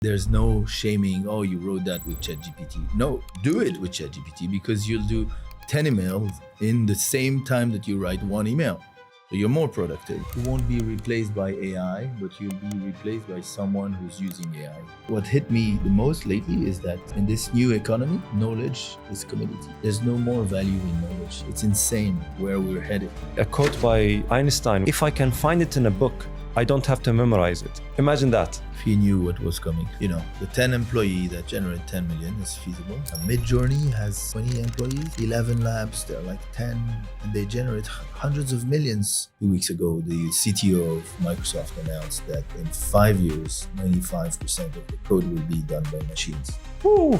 There's no shaming, oh, you wrote that with ChatGPT. No, do it with ChatGPT because you'll do 10 emails in the same time that you write one email. So you're more productive. You won't be replaced by AI, but you'll be replaced by someone who's using AI. What hit me the most lately is that in this new economy, knowledge is commodity. There's no more value in knowledge. It's insane where we're headed. A quote by Einstein, if I can find it in a book, I don't have to memorize it. Imagine that. If he knew what was coming. The 10 employee that generate 10 million is feasible. Midjourney has 20 employees, 11 labs, they're like 10, and they generate hundreds of millions. 2 weeks ago, the CTO of Microsoft announced that in 5 years, 95% of the code will be done by machines. Ooh,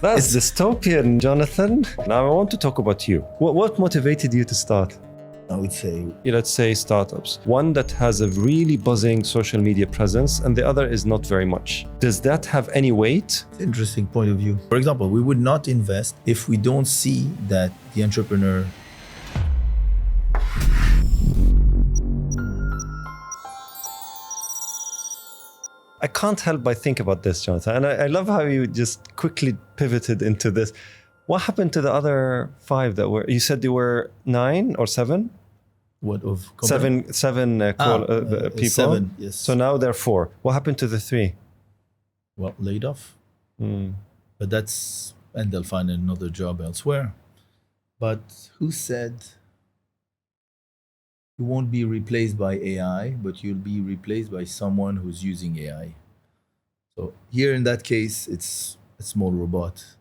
that's dystopian, Jonathan. Now I want to talk about you. What motivated you to start? I would say, let's say startups. One that has a really buzzing social media presence and the other is not very much. Does that have any weight? Interesting point of view. For example, we would not invest if we don't see that the entrepreneur I can't help but think about this, Jonathan. And I love how you just quickly pivoted into this. What happened to the other 5 that were, you said they were 9 or 7? What of seven people? 7, yes. So now they're 4. What happened to the 3? Well, laid off. But and they'll find another job elsewhere. But who said you won't be replaced by AI, but you'll be replaced by someone who's using AI? So here in that case, it's a small robot.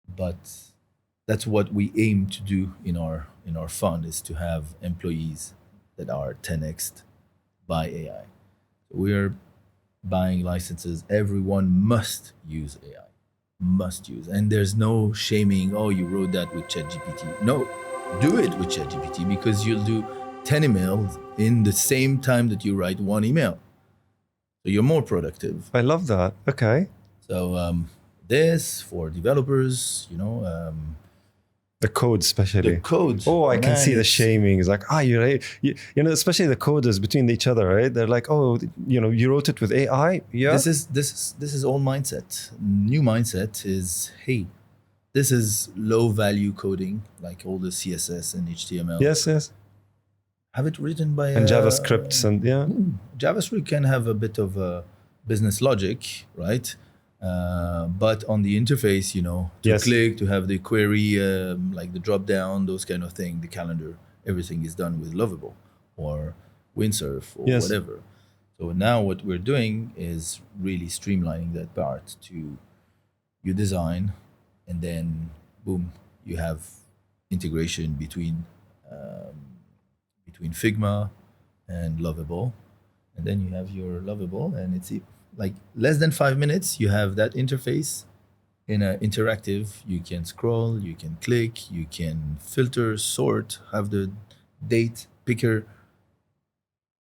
But that's what we aim to do in our fund, is to have employees that are 10x'd by AI. We're buying licenses. Everyone must use AI, must use. And there's no shaming, oh, you wrote that with ChatGPT. No, do it with ChatGPT because you'll do 10 emails in the same time that you write one email. So you're more productive. I love that. Okay. So this for developers, the code especially. The codes. Oh, I can see the shaming. It's like, you're right. Especially the coders between each other, right? They're like, oh, you wrote it with AI. Yeah. This is old mindset. New mindset is, hey, this is low value coding, like all the CSS and HTML. Yes. Have it written by and JavaScripts and yeah. JavaScript can have a bit of a business logic, right? But on the interface, to click, to have the query, like the drop down, those kind of things, the calendar, everything is done with Lovable or Windsurf or whatever. So now what we're doing is really streamlining that part to you design, and then boom, you have integration between Figma and Lovable, and then you have your Lovable, and it's like less than 5 minutes, you have that interface in an interactive. You can scroll, you can click, you can filter, sort, have the date picker.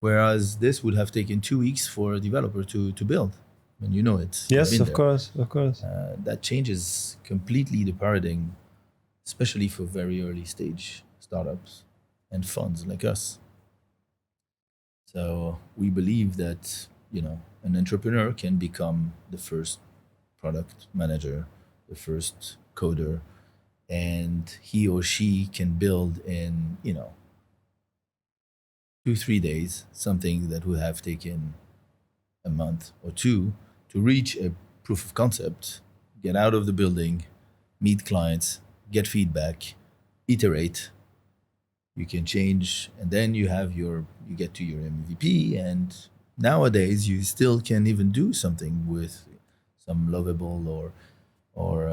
Whereas this would have taken 2 weeks for a developer to build. And it. Yes, of course. That changes completely the paradigm, especially for very early stage startups and funds like us. So we believe that, an entrepreneur can become the first product manager, the first coder, and he or she can build in, 2-3 days, something that would have taken a month or 2 to reach a proof of concept, get out of the building, meet clients, get feedback, iterate. You can change, and then you get to your MVP, and nowadays you still can even do something with some Lovable or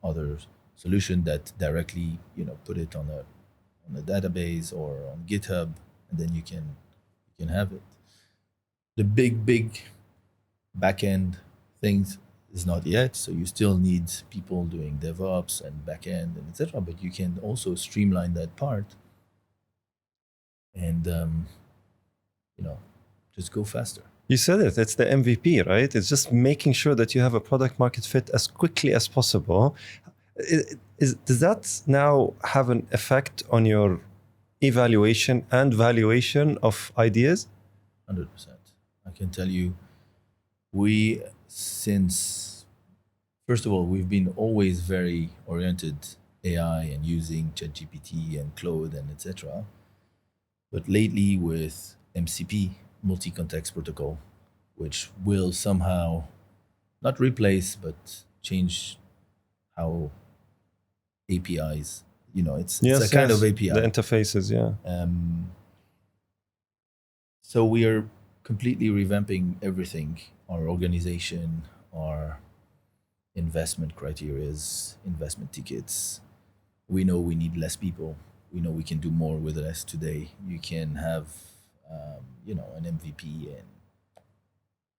other solution that directly put it on a database or on GitHub, and then you can have it. The big backend things is not yet, so you still need people doing DevOps and backend and etc. But you can also streamline that part and just go faster. You said it. It's the MVP, right? It's just making sure that you have a product market fit as quickly as possible. Does that now have an effect on your evaluation and valuation of ideas? 100%. I can tell you, we, since, first of all, we've been always very oriented AI and using ChatGPT and Claude and etc. But lately with MCP, multi-context protocol, which will somehow not replace but change how APIs, it's a kind of API. The interfaces, yeah. So we are completely revamping everything, our organization, our investment criterias, investment tickets. We know we need less people. We know we can do more with less today. You can have, an MVP and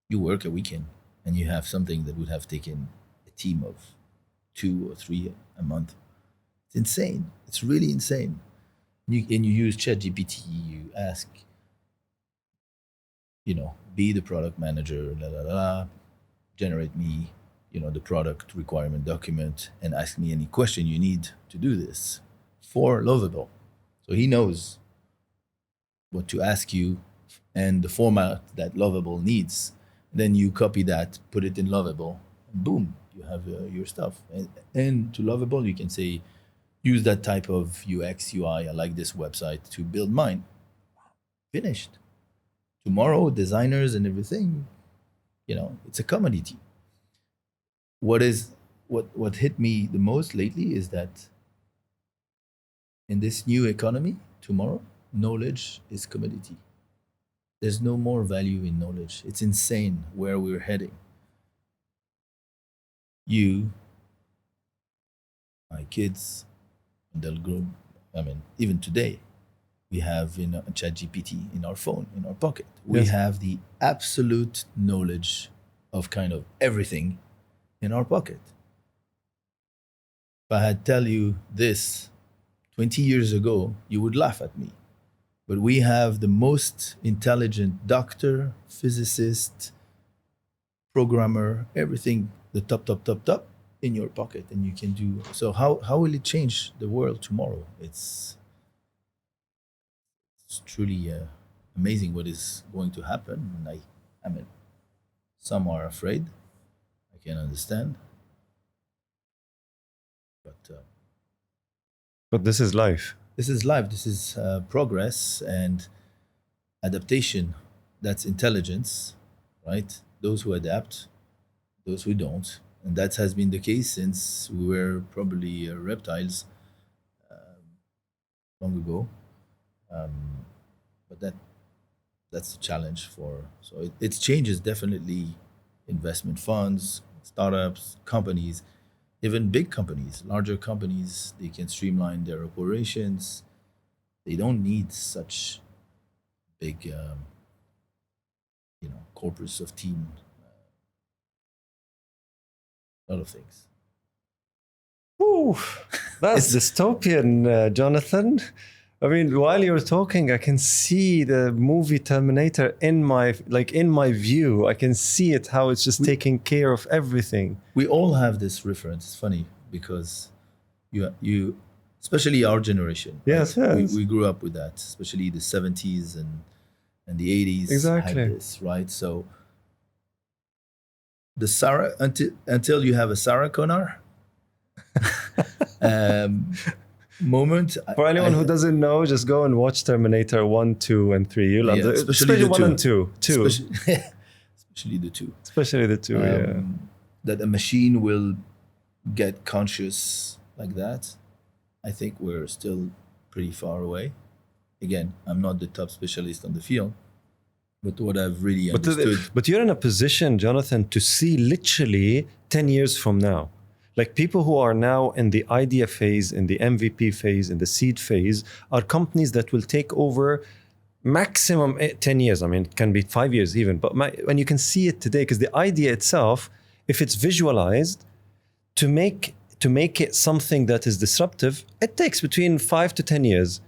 you work a weekend and you have something that would have taken a team of 2 or 3 a month. It's insane. It's really insane. And you use ChatGPT, you ask, be the product manager, generate me, the product requirement document, and ask me any question you need to do this for Lovable. So he knows what to ask you and the format that Lovable needs. Then you copy that, put it in Lovable, and boom, you have your stuff. And to Lovable, you can say, use that type of UX, UI. I like this website to build mine. Finished. Tomorrow, designers and everything, it's a commodity. What hit me the most lately is that in this new economy, tomorrow, knowledge is commodity. There's no more value in knowledge. It's insane where we're heading. You, my kids, they'll grow. Even today, we have ChatGPT in our phone, in our pocket. We have the absolute knowledge of kind of everything in our pocket. If I had tell you this 20 years ago, you would laugh at me. But we have the most intelligent doctor, physicist, programmer, everything, the top in your pocket, and you can do. So how will it change the world tomorrow? It's truly amazing what is going to happen. And some are afraid. I can understand, but this is life. This is life. This is progress and adaptation. That's intelligence, right? Those who adapt, those who don't, and that has been the case since we were probably reptiles long ago. But that's the challenge for. So it changes definitely investment funds, startups, companies, even big companies, larger companies. They can streamline their operations. They don't need such big, corpus of team. A lot of things. Ooh, that's dystopian, Jonathan. I mean, while you're talking, I can see the movie Terminator in my view. I can see it, how it's just taking care of everything. We all have this reference. It's funny because you especially our generation. Yes, right? yes. We grew up with that, especially the 70s and the 80s. Exactly. Had this, right? So the Sarah until you have a Sarah Connor moment. For anyone who doesn't know, just go and watch Terminator 1, 2, and 3. You'll especially 1 and 2. Especially the 2. Especially the 2, yeah. That a machine will get conscious like that. I think we're still pretty far away. Again, I'm not the top specialist on the field, but what I've really understood. But you're in a position, Jonathan, to see literally 10 years from now. Like people who are now in the idea phase, in the MVP phase, in the seed phase, are companies that will take over maximum 10 years. I mean, it can be 5 years even. But when you can see it today, because the idea itself, if it's visualized, to make it something that is disruptive, it takes between 5 to 10 years.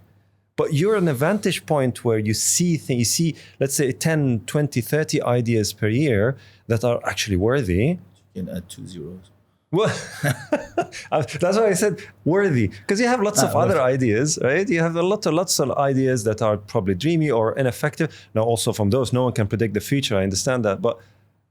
But you're in a vantage point where you see things, you see, let's say 10, 20, 30 ideas per year that are actually worthy. You can add 2 zeros. Well, that's why I said worthy, because you have lots of other ideas, right? You have lots of ideas that are probably dreamy or ineffective. Now, also from those, no one can predict the future. I understand that, but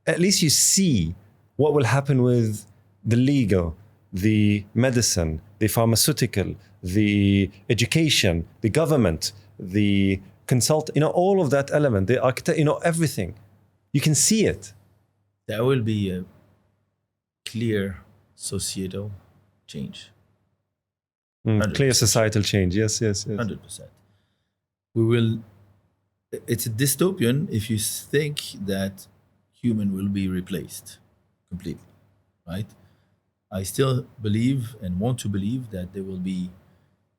at least you see what will happen with the legal, the medicine, the pharmaceutical, the education, the government, the consult. All of that element, the architect. Everything. You can see it. There will be a clear societal change. Clear societal change. Yes. 100%. We will. It's a dystopian if you think that human will be replaced completely, right? I still believe and want to believe that there will be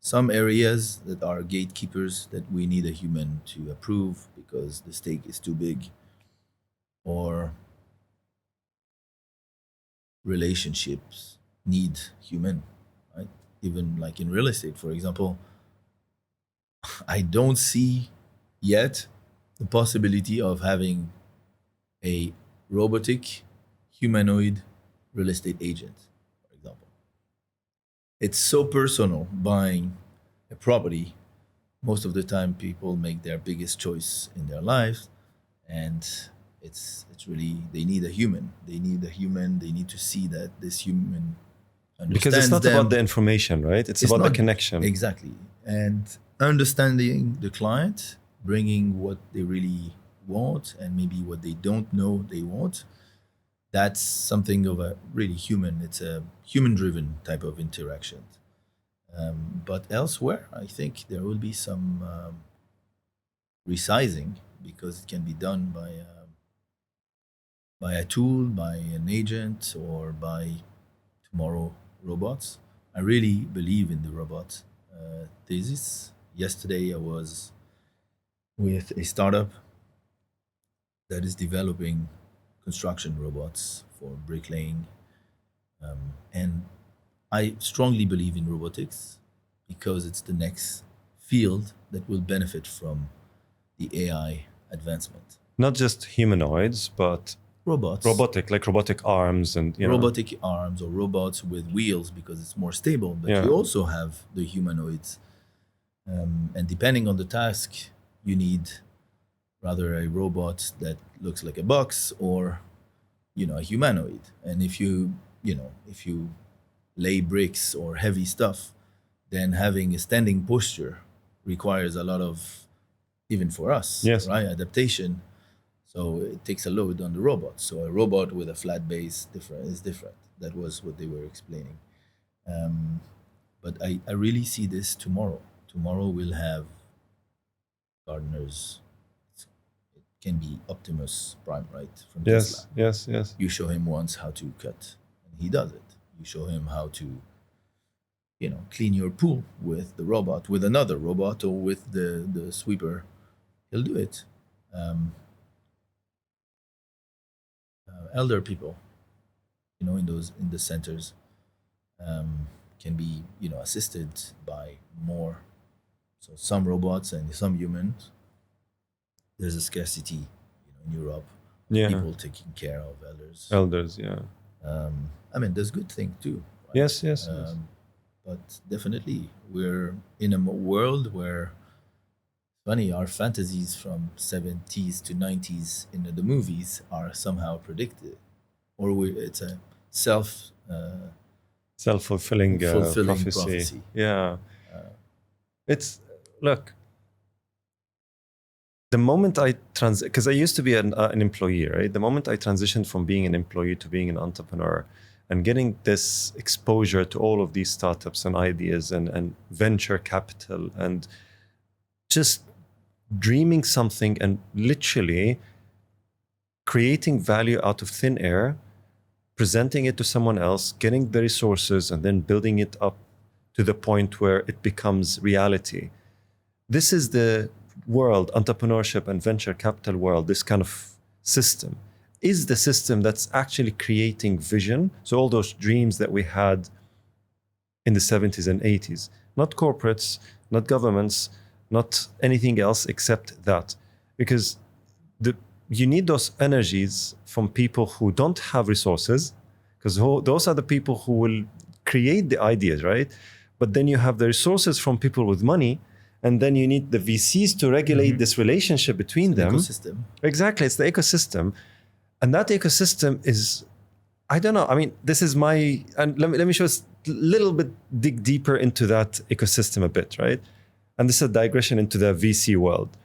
some areas that are gatekeepers that we need a human to approve because the stake is too big, or relationships need human, right? Even like in real estate, for example, I don't see yet the possibility of having a robotic humanoid real estate agent, for example. It's so personal buying a property. Most of the time people make their biggest choice in their lives, and it's really, they need a human. They need to see that this human understands Because it's not them. about the information, right? It's about the connection. Exactly. And understanding the client, bringing what they really want and maybe what they don't know they want. That's something of a really human. It's a human-driven type of interaction. But elsewhere, I think there will be some resizing, because it can be done by a tool, by an agent, or by tomorrow robots. I really believe in the robot thesis. Yesterday, I was with a startup that is developing construction robots for bricklaying. And I strongly believe in robotics because it's the next field that will benefit from the AI advancement. Not just humanoids, but Robots, robotic arms and robotic arms or robots with wheels, because it's more stable. But Yeah. you also have the humanoids. And depending on the task, you need rather a robot that looks like a box, or a humanoid. And if you lay bricks or heavy stuff, then having a standing posture requires a lot of, even for us, Yes. right, adaptation. So it takes a load on the robot. So a robot with a flat base is different. That was what they were explaining. But I really see this tomorrow. Tomorrow we'll have gardeners. It can be Optimus Prime, right? From Tesla. Yes. You show him once how to cut, and he does it. You show him how to, clean your pool with the robot, with another robot, or with the sweeper. He'll do it. Elder people, in the centers, can be, assisted by more. So some robots and some humans. There's a scarcity, in Europe. Yeah. People taking care of elders. Elders, yeah. I mean, there's good thing too. Right? Yes. But definitely, we're in a world where, funny, our fantasies from 70s to 90s in the movies are somehow predicted, or it's a Self-fulfilling fulfilling prophecy. Yeah. Look, the moment I because I used to be an employee, right? The moment I transitioned from being an employee to being an entrepreneur and getting this exposure to all of these startups and ideas and venture capital and just dreaming something and literally creating value out of thin air, presenting it to someone else, getting the resources, and then building it up to the point where it becomes reality. This is the world, entrepreneurship and venture capital world, this kind of system is the system that's actually creating vision. So all those dreams that we had in the 70s and 80s, not corporates, not governments, not anything else except that. Because you need those energies from people who don't have resources, because those are the people who will create the ideas, right? But then you have the resources from people with money, and then you need the VCs to regulate this relationship between them. Ecosystem. Exactly, it's the ecosystem, and that ecosystem is, I don't know. I mean, this is my, and let me show us a little bit, dig deeper into that ecosystem a bit, right? And this is a digression into the VC world.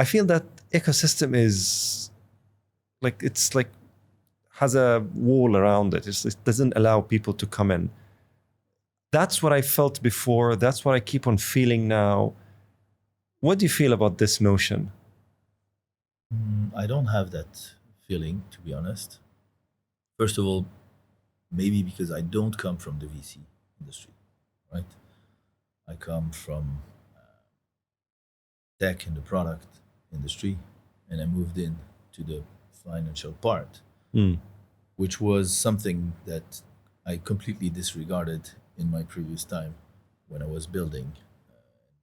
I feel that ecosystem is like, it's like has a wall around it. It doesn't allow people to come in. That's what I felt before. That's what I keep on feeling now. What do you feel about this notion? I don't have that feeling, to be honest. First of all, maybe because I don't come from the VC industry, right? I come from tech and the product industry, and I moved in to the financial part, which was something that I completely disregarded in my previous time when I was building,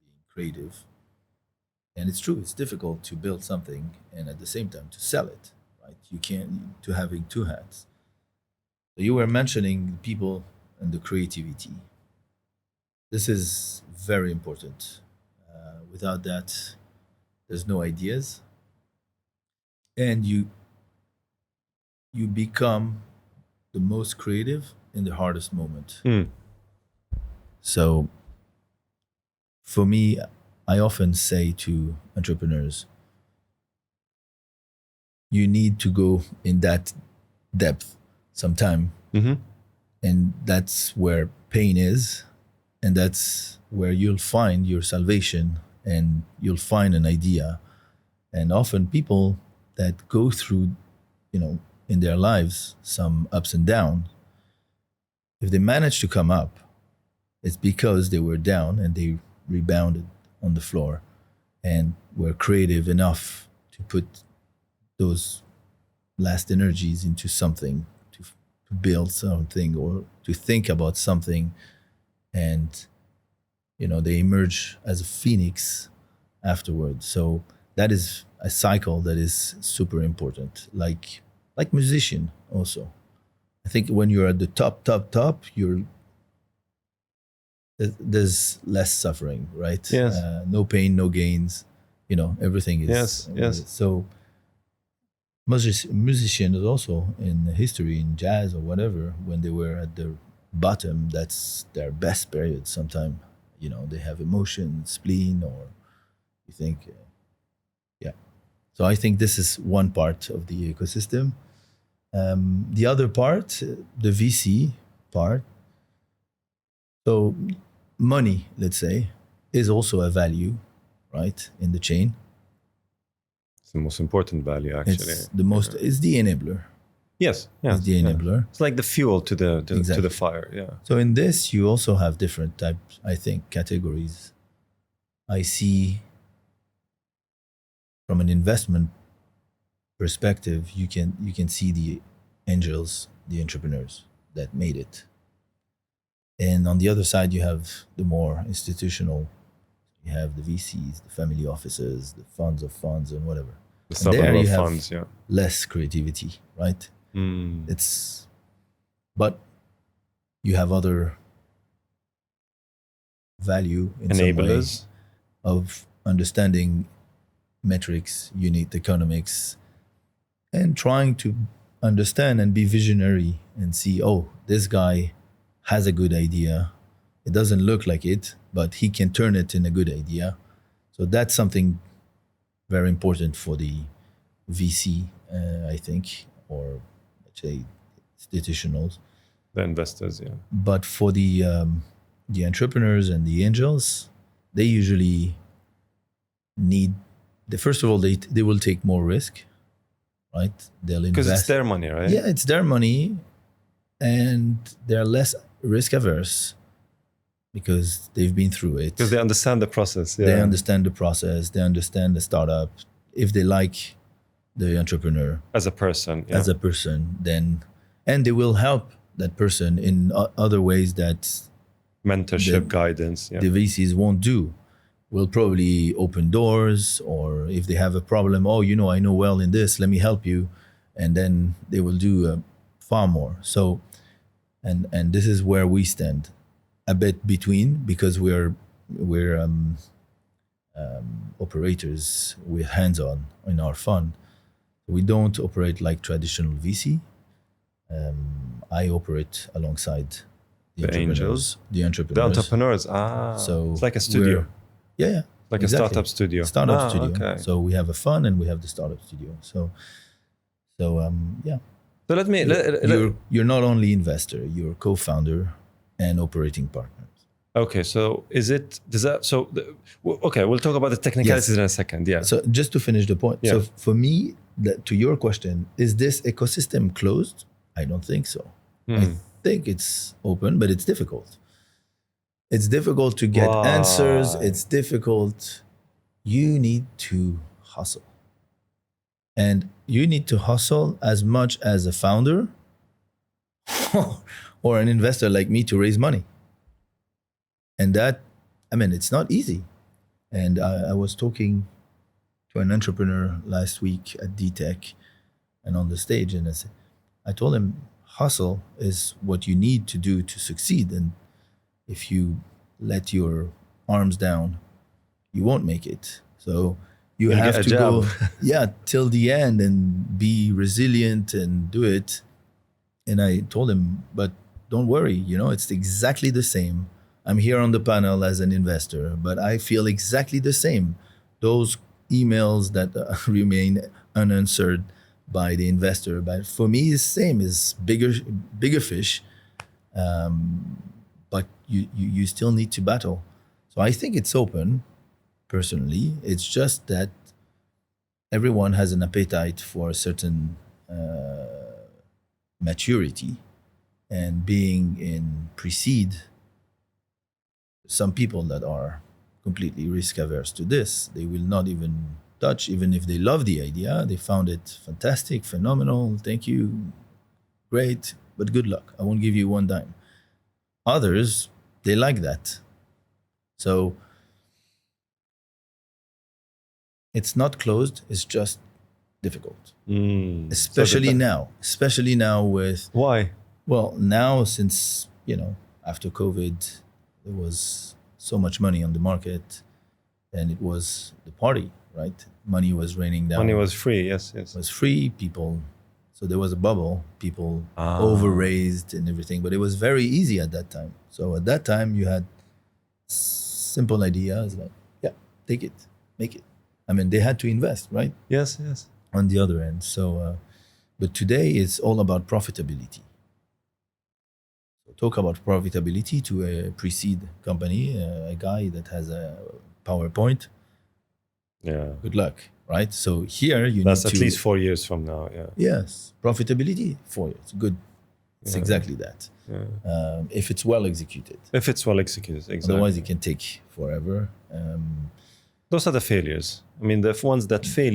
being creative. And it's true, it's difficult to build something and at the same time to sell it, right? You can't, to having two hats. So you were mentioning people and the creativity. This is very important. Without that, there's no ideas, and you become the most creative in the hardest moment. So for me, I often say to entrepreneurs, you need to go in that depth sometime. And that's where pain is, and that's where you'll find your salvation, and you'll find an idea. And often people that go through, in their lives, some ups and downs, if they manage to come up, it's because they were down and they rebounded on the floor and were creative enough to put those last energies into something, to build something or to think about something. And they emerge as a phoenix afterwards. So that is a cycle that is super important. Like musician also. I think when you're at the top, there's less suffering, right? Yes. No pain, no gains. Everything is. Yes. So musicians also in history, in jazz or whatever, when they were at the bottom, that's their best period. Sometimes, they have emotion, spleen, or you think, yeah. So I think this is one part of the ecosystem. The other part, the VC part. So money, let's say, is also a value, right, in the chain. It's the most important value, actually. It's the most. It's the enabler. Yes. It's the enabler. It's like the fuel to the Exactly. to the fire. Yeah. So in this, you also have different types, I think, categories. I see from an investment perspective, you can see the angels, the entrepreneurs that made it. And on the other side, you have the more institutional. You have the VCs, the family offices, the funds of funds, and whatever. The And there sovereign you have funds, yeah. less creativity, right? But you have other value in some way Enablers. of understanding metrics, unit economics, and trying to understand and be visionary and see, oh, this guy has a good idea. It doesn't look like it, but he can turn it in a good idea. So that's something very important for the VC, I think, or let's say institutionals. The investors, yeah. But for the entrepreneurs and the angels, they usually need. First of all, they will take more risk, right? They'll invest Because it's their money, right? Yeah, it's their money, and they're less risk averse because they've been through it. Because they understand the process. Yeah. They understand the process. They understand the startup. If they like the entrepreneur As a person, then, and they will help that person in other ways that mentorship, guidance. Yeah. the VCs won't do. Will probably open doors, or if they have a problem, I know well in this, let me help you. And then they will do far more. So and this is where we stand, a bit between, because we're operators. We're hands-on in our fund. We don't operate like traditional VC. I operate alongside The angels? the The entrepreneurs. entrepreneurs. So It's like a studio. we're- Yeah. Like exactly. a startup studio. Startup studio. Okay. So we have a fund and we have the startup studio. So yeah. So let me. You're not only investor, you're co-founder and operating partners. Okay, so okay, we'll talk about the technicalities Yes. in a second. Yeah. So just to finish the point. Yeah. So for me, to your question, is this ecosystem closed? I don't think so. I think it's open, but it's difficult. It's difficult to get answers. Why? It's difficult. You need to hustle. And you need to hustle as much as a founder or an investor like me to raise money. And that, it's not easy. And I was talking to an entrepreneur last week at DTech and on the stage, and I told him, hustle is what you need to do to succeed. And if you let your arms down, you won't make it. So you You'll have get a to go job. till the end and be resilient and do it. And I told him, but don't worry, it's exactly the same. I'm here on the panel as an investor, but I feel exactly the same. Those emails that remain unanswered by the investor, but for me, it's the same. It's bigger fish, but you still need to battle. So I think it's open. Personally, it's just that everyone has an appetite for a certain maturity, and being in pre-seed. Some people that are completely risk averse to this, they will not even touch, even if they love the idea. They found it fantastic, phenomenal. Thank you, great, but good luck. I won't give you one dime. Others, they like that. So it's not closed. It's just difficult, especially now with Why? Well, now since, after COVID, there was so much money on the market and it was the party, right? Money was raining down. Money was free. Yes. It was free. So there was a bubble. People over-raised and everything, but it was very easy at that time. So at that time, you had simple ideas like, yeah, take it, make it. They had to invest, right? Yes. On the other end. So, but today it's all about profitability. So talk about profitability to a pre-seed company, a guy that has a PowerPoint. Yeah. Good luck, right? So here you That's need at least 4 years from now. Yeah. Yes, profitability 4 years. Good. It's exactly that. Yeah. If it's well executed. If it's well executed, exactly. Otherwise, it can take forever. Those are the failures. The ones that fail,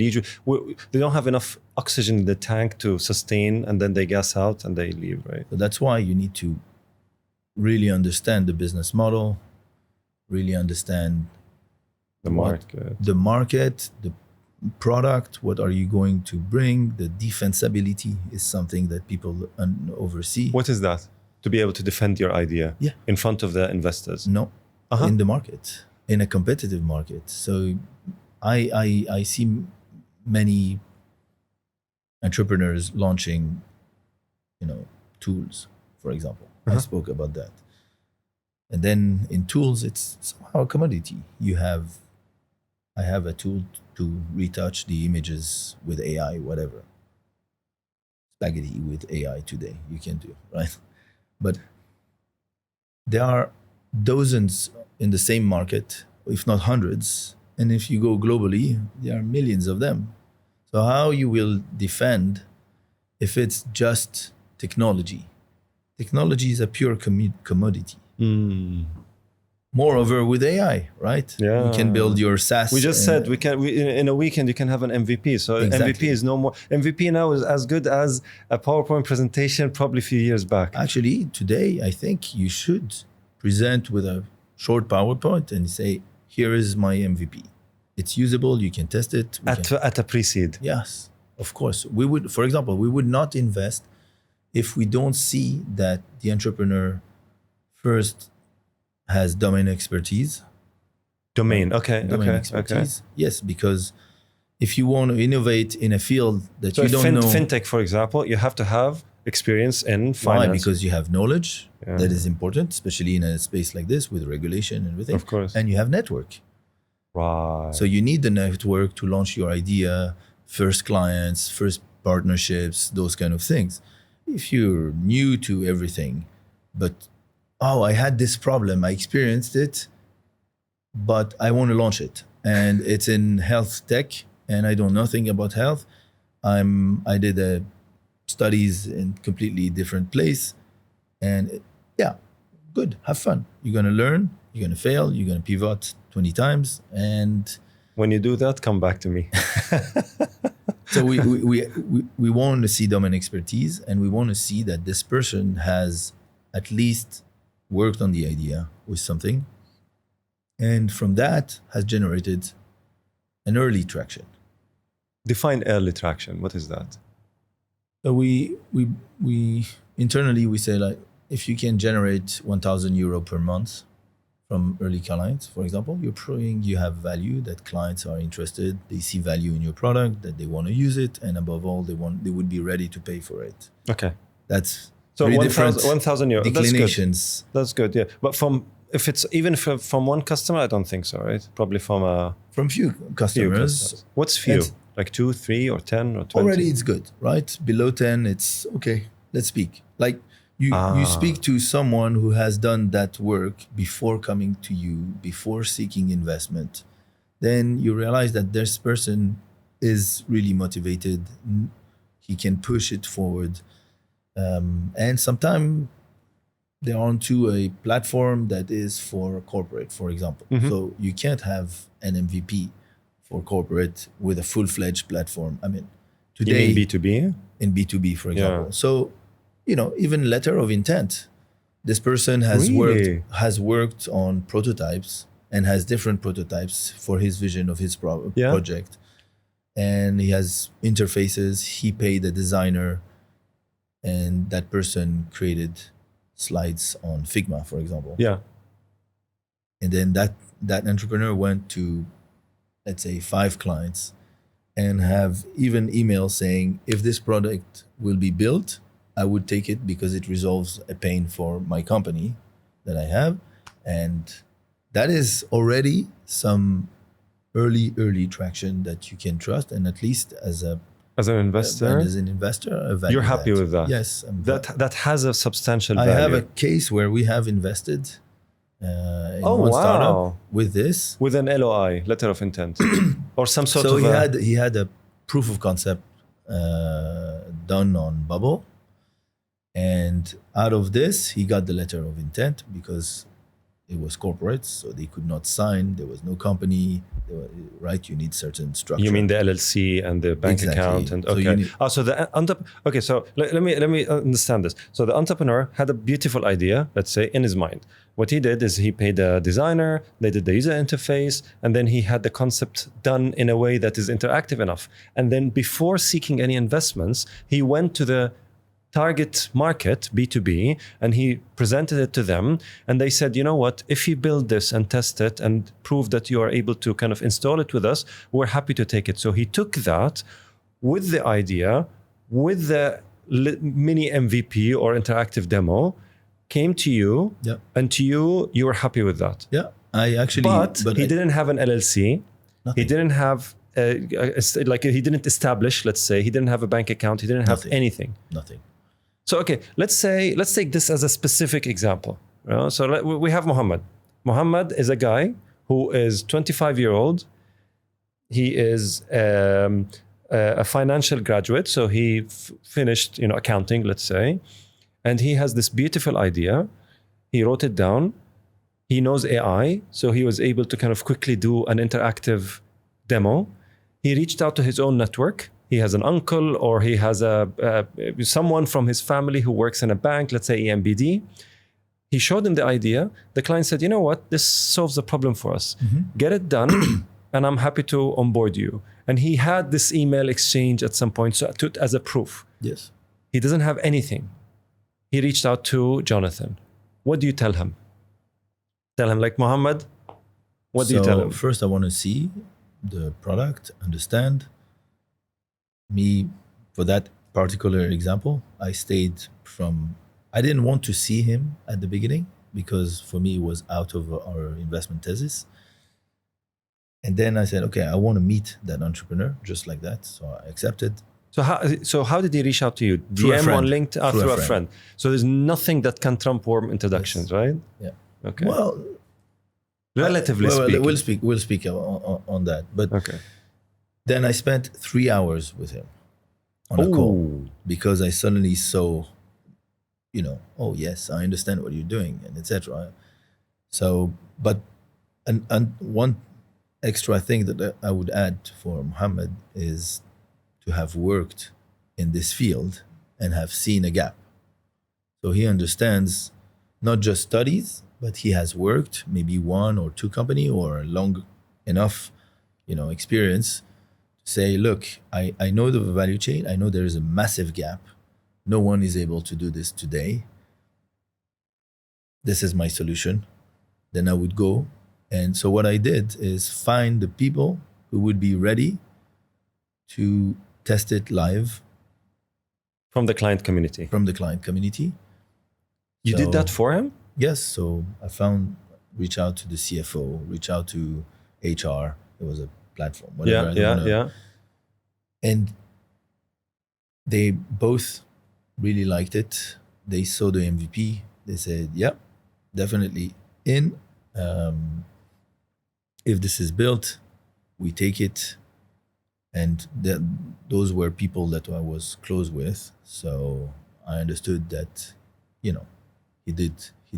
they don't have enough oxygen in the tank to sustain, and then they gas out and they leave, right? So that's why you need to really understand the business model, really understand The market. the market, the product, what are you going to bring? The defensibility is something that people oversee. What is that? To be able to defend your idea in front of the investors? No, in the market, in a competitive market. So I see many entrepreneurs launching, tools, for example. I spoke about that. And then in tools, it's somehow a commodity. I have a tool to retouch the images with AI, whatever. Spaghetti with AI today, you can do, right? But there are dozens in the same market, if not hundreds. And if you go globally, there are millions of them. So how you will defend if it's just technology? Technology is a pure commodity. Moreover, with AI, right? Yeah. You can build your SaaS. We just said in a weekend you can have an MVP. So Exactly. MVP is no more. MVP now is as good as a PowerPoint presentation probably a few years back. Actually, today I think you should present with a short PowerPoint and say, "Here is my MVP. It's usable. You can test it." At a pre-seed. Yes, of course. We would, for example, we would not invest if we don't see that the entrepreneur first has domain expertise. Domain Expertise. Yes, because if you want to innovate in a field that So you don't know, fintech, for example, you have to have experience in finance. why? Because you have knowledge that is important, especially in a space like this with regulation and everything. Of course. And you have network. Right. So you need the network to launch your idea, first clients, first partnerships, those kind of things. If you're new to everything, but I had this problem, I experienced it, but I want to launch it, and it's in health tech, and I know nothing about health. I did studies in completely different place, and good, have fun. You're gonna learn, you're gonna fail, you're gonna pivot 20 times, and when you do that, come back to me. so we want to see domain expertise, and we want to see that this person has at least worked on the idea with something, and from that has generated an early traction. Define early traction. What is that? So we internally we say, like, if you can generate 1,000 euro per month from early clients, for example, you're proving you have value, that clients are interested, they see value in your product, that they want to use it, and above all, they would be ready to pay for it. Okay. That's so 1,000 euros. declinations. That's good. Yeah, but if it's even from one customer, I don't think so, right? Probably from few customers. What's few? Like 2, 3, or 10, or 20? Already it's good, right? Below 10, it's okay. Let's speak. Like you speak to someone who has done that work before coming to you, before seeking investment. Then you realize that this person is really motivated. He can push it forward. And sometimes they're onto a platform that is for corporate, for example. Mm-hmm. So you can't have an MVP for corporate with a full-fledged platform. I mean, today... You mean B2B? In B2B, for example. So, even letter of intent. This person has worked on prototypes and has different prototypes for his vision of his project. And he has interfaces. He paid a designer, and that person created slides on Figma, for example. Yeah. And then that entrepreneur went to, let's say, 5 clients and have even emails saying, if this product will be built, I would take it because it resolves a pain for my company that I have. And that is already some early traction that you can trust. And at least as an investor, you're happy with that? Yes. That has a substantial value. I have a case where we have invested in one startup with this. With an LOI, letter of intent, or some sort of... So he had a proof of concept done on Bubble. And out of this, he got the letter of intent because it was corporate, so they could not sign. There was no company, right? You need certain structure. You mean the LLC and the bank account, and okay. So let me understand this. So the entrepreneur had a beautiful idea, let's say, in his mind. What he did is he paid a designer, they did the user interface, and then he had the concept done in a way that is interactive enough. And then before seeking any investments, he went to the target market, B2B, and he presented it to them. And they said, you know what, if you build this and test it and prove that you are able to kind of install it with us, we're happy to take it. So he took that with the idea, with the mini MVP or interactive demo, came to you, and you were happy with that. Yeah, but he didn't have an LLC. Nothing. He didn't have he didn't establish, let's say, he didn't have a bank account. He didn't have anything. Nothing. So, okay, let's take this as a specific example. So we have Muhammad. Muhammad is a guy who is 25-year-old. He is a financial graduate. So he finished, accounting, let's say. And he has this beautiful idea. He wrote it down. He knows AI. So he was able to kind of quickly do an interactive demo. He reached out to his own network. He has an uncle, or he has someone from his family who works in a bank, let's say EMBD. He showed him the idea. The client said, you know what, this solves the problem for us. Mm-hmm. Get it done, and I'm happy to onboard you. And he had this email exchange at some point, so as a proof. Yes. He doesn't have anything. he reached out to Jonathan. What do you tell him? Tell him like, Muhammad, what do you tell him? First, I want to see the product, understand. Me, for that particular example, I didn't want to see him at the beginning because for me it was out of our investment thesis. And then I said, okay, I want to meet that entrepreneur just like that. So I accepted. So how did he reach out to you? Through a DM friend. on LinkedIn? Through a friend. So there's nothing that can trump warm introductions, right? Yeah. Okay. Well, relatively speaking. We'll speak on that. But okay. Then I spent 3 hours with him on a call because I suddenly saw, oh yes, I understand what you're doing and etc. So, but and one extra thing that I would add for Muhammad is to have worked in this field and have seen a gap. So he understands not just studies, but he has worked maybe 1 or 2 company or long enough, experience to say, look, I know the value chain. I know there is a massive gap. No one is able to do this today. This is my solution. Then I would go. And so what I did is find the people who would be ready to test it live. From the client community? From the client community. You did that for him? Yes. So I reach out to the CFO, reach out to HR. It was a platform. Whatever. Yeah. And they both really liked it. They saw the MVP. They said, yeah, definitely in. If this is built, we take it. And those were people that I was close with. So I understood that, he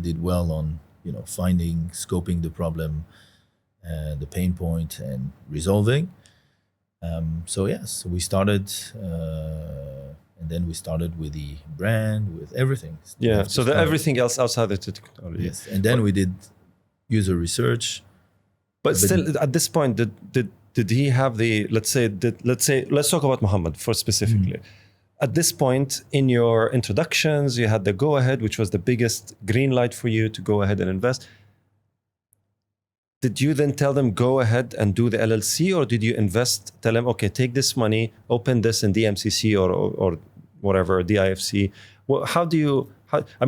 did well on, finding, scoping the problem, the pain point and resolving. So yes, we started, and then we started with the brand, with everything. Yeah, so everything else outside the technology. Yes, and then we did user research. But still, at this point, did he have the, let's talk about Muhammad for specifically. At this point in your introductions, you had the go ahead, which was the biggest green light for you to go ahead and invest. Did you then tell them, go ahead and do the LLC, or did you tell them, okay, take this money, open this in DMCC or whatever, DIFC? Well,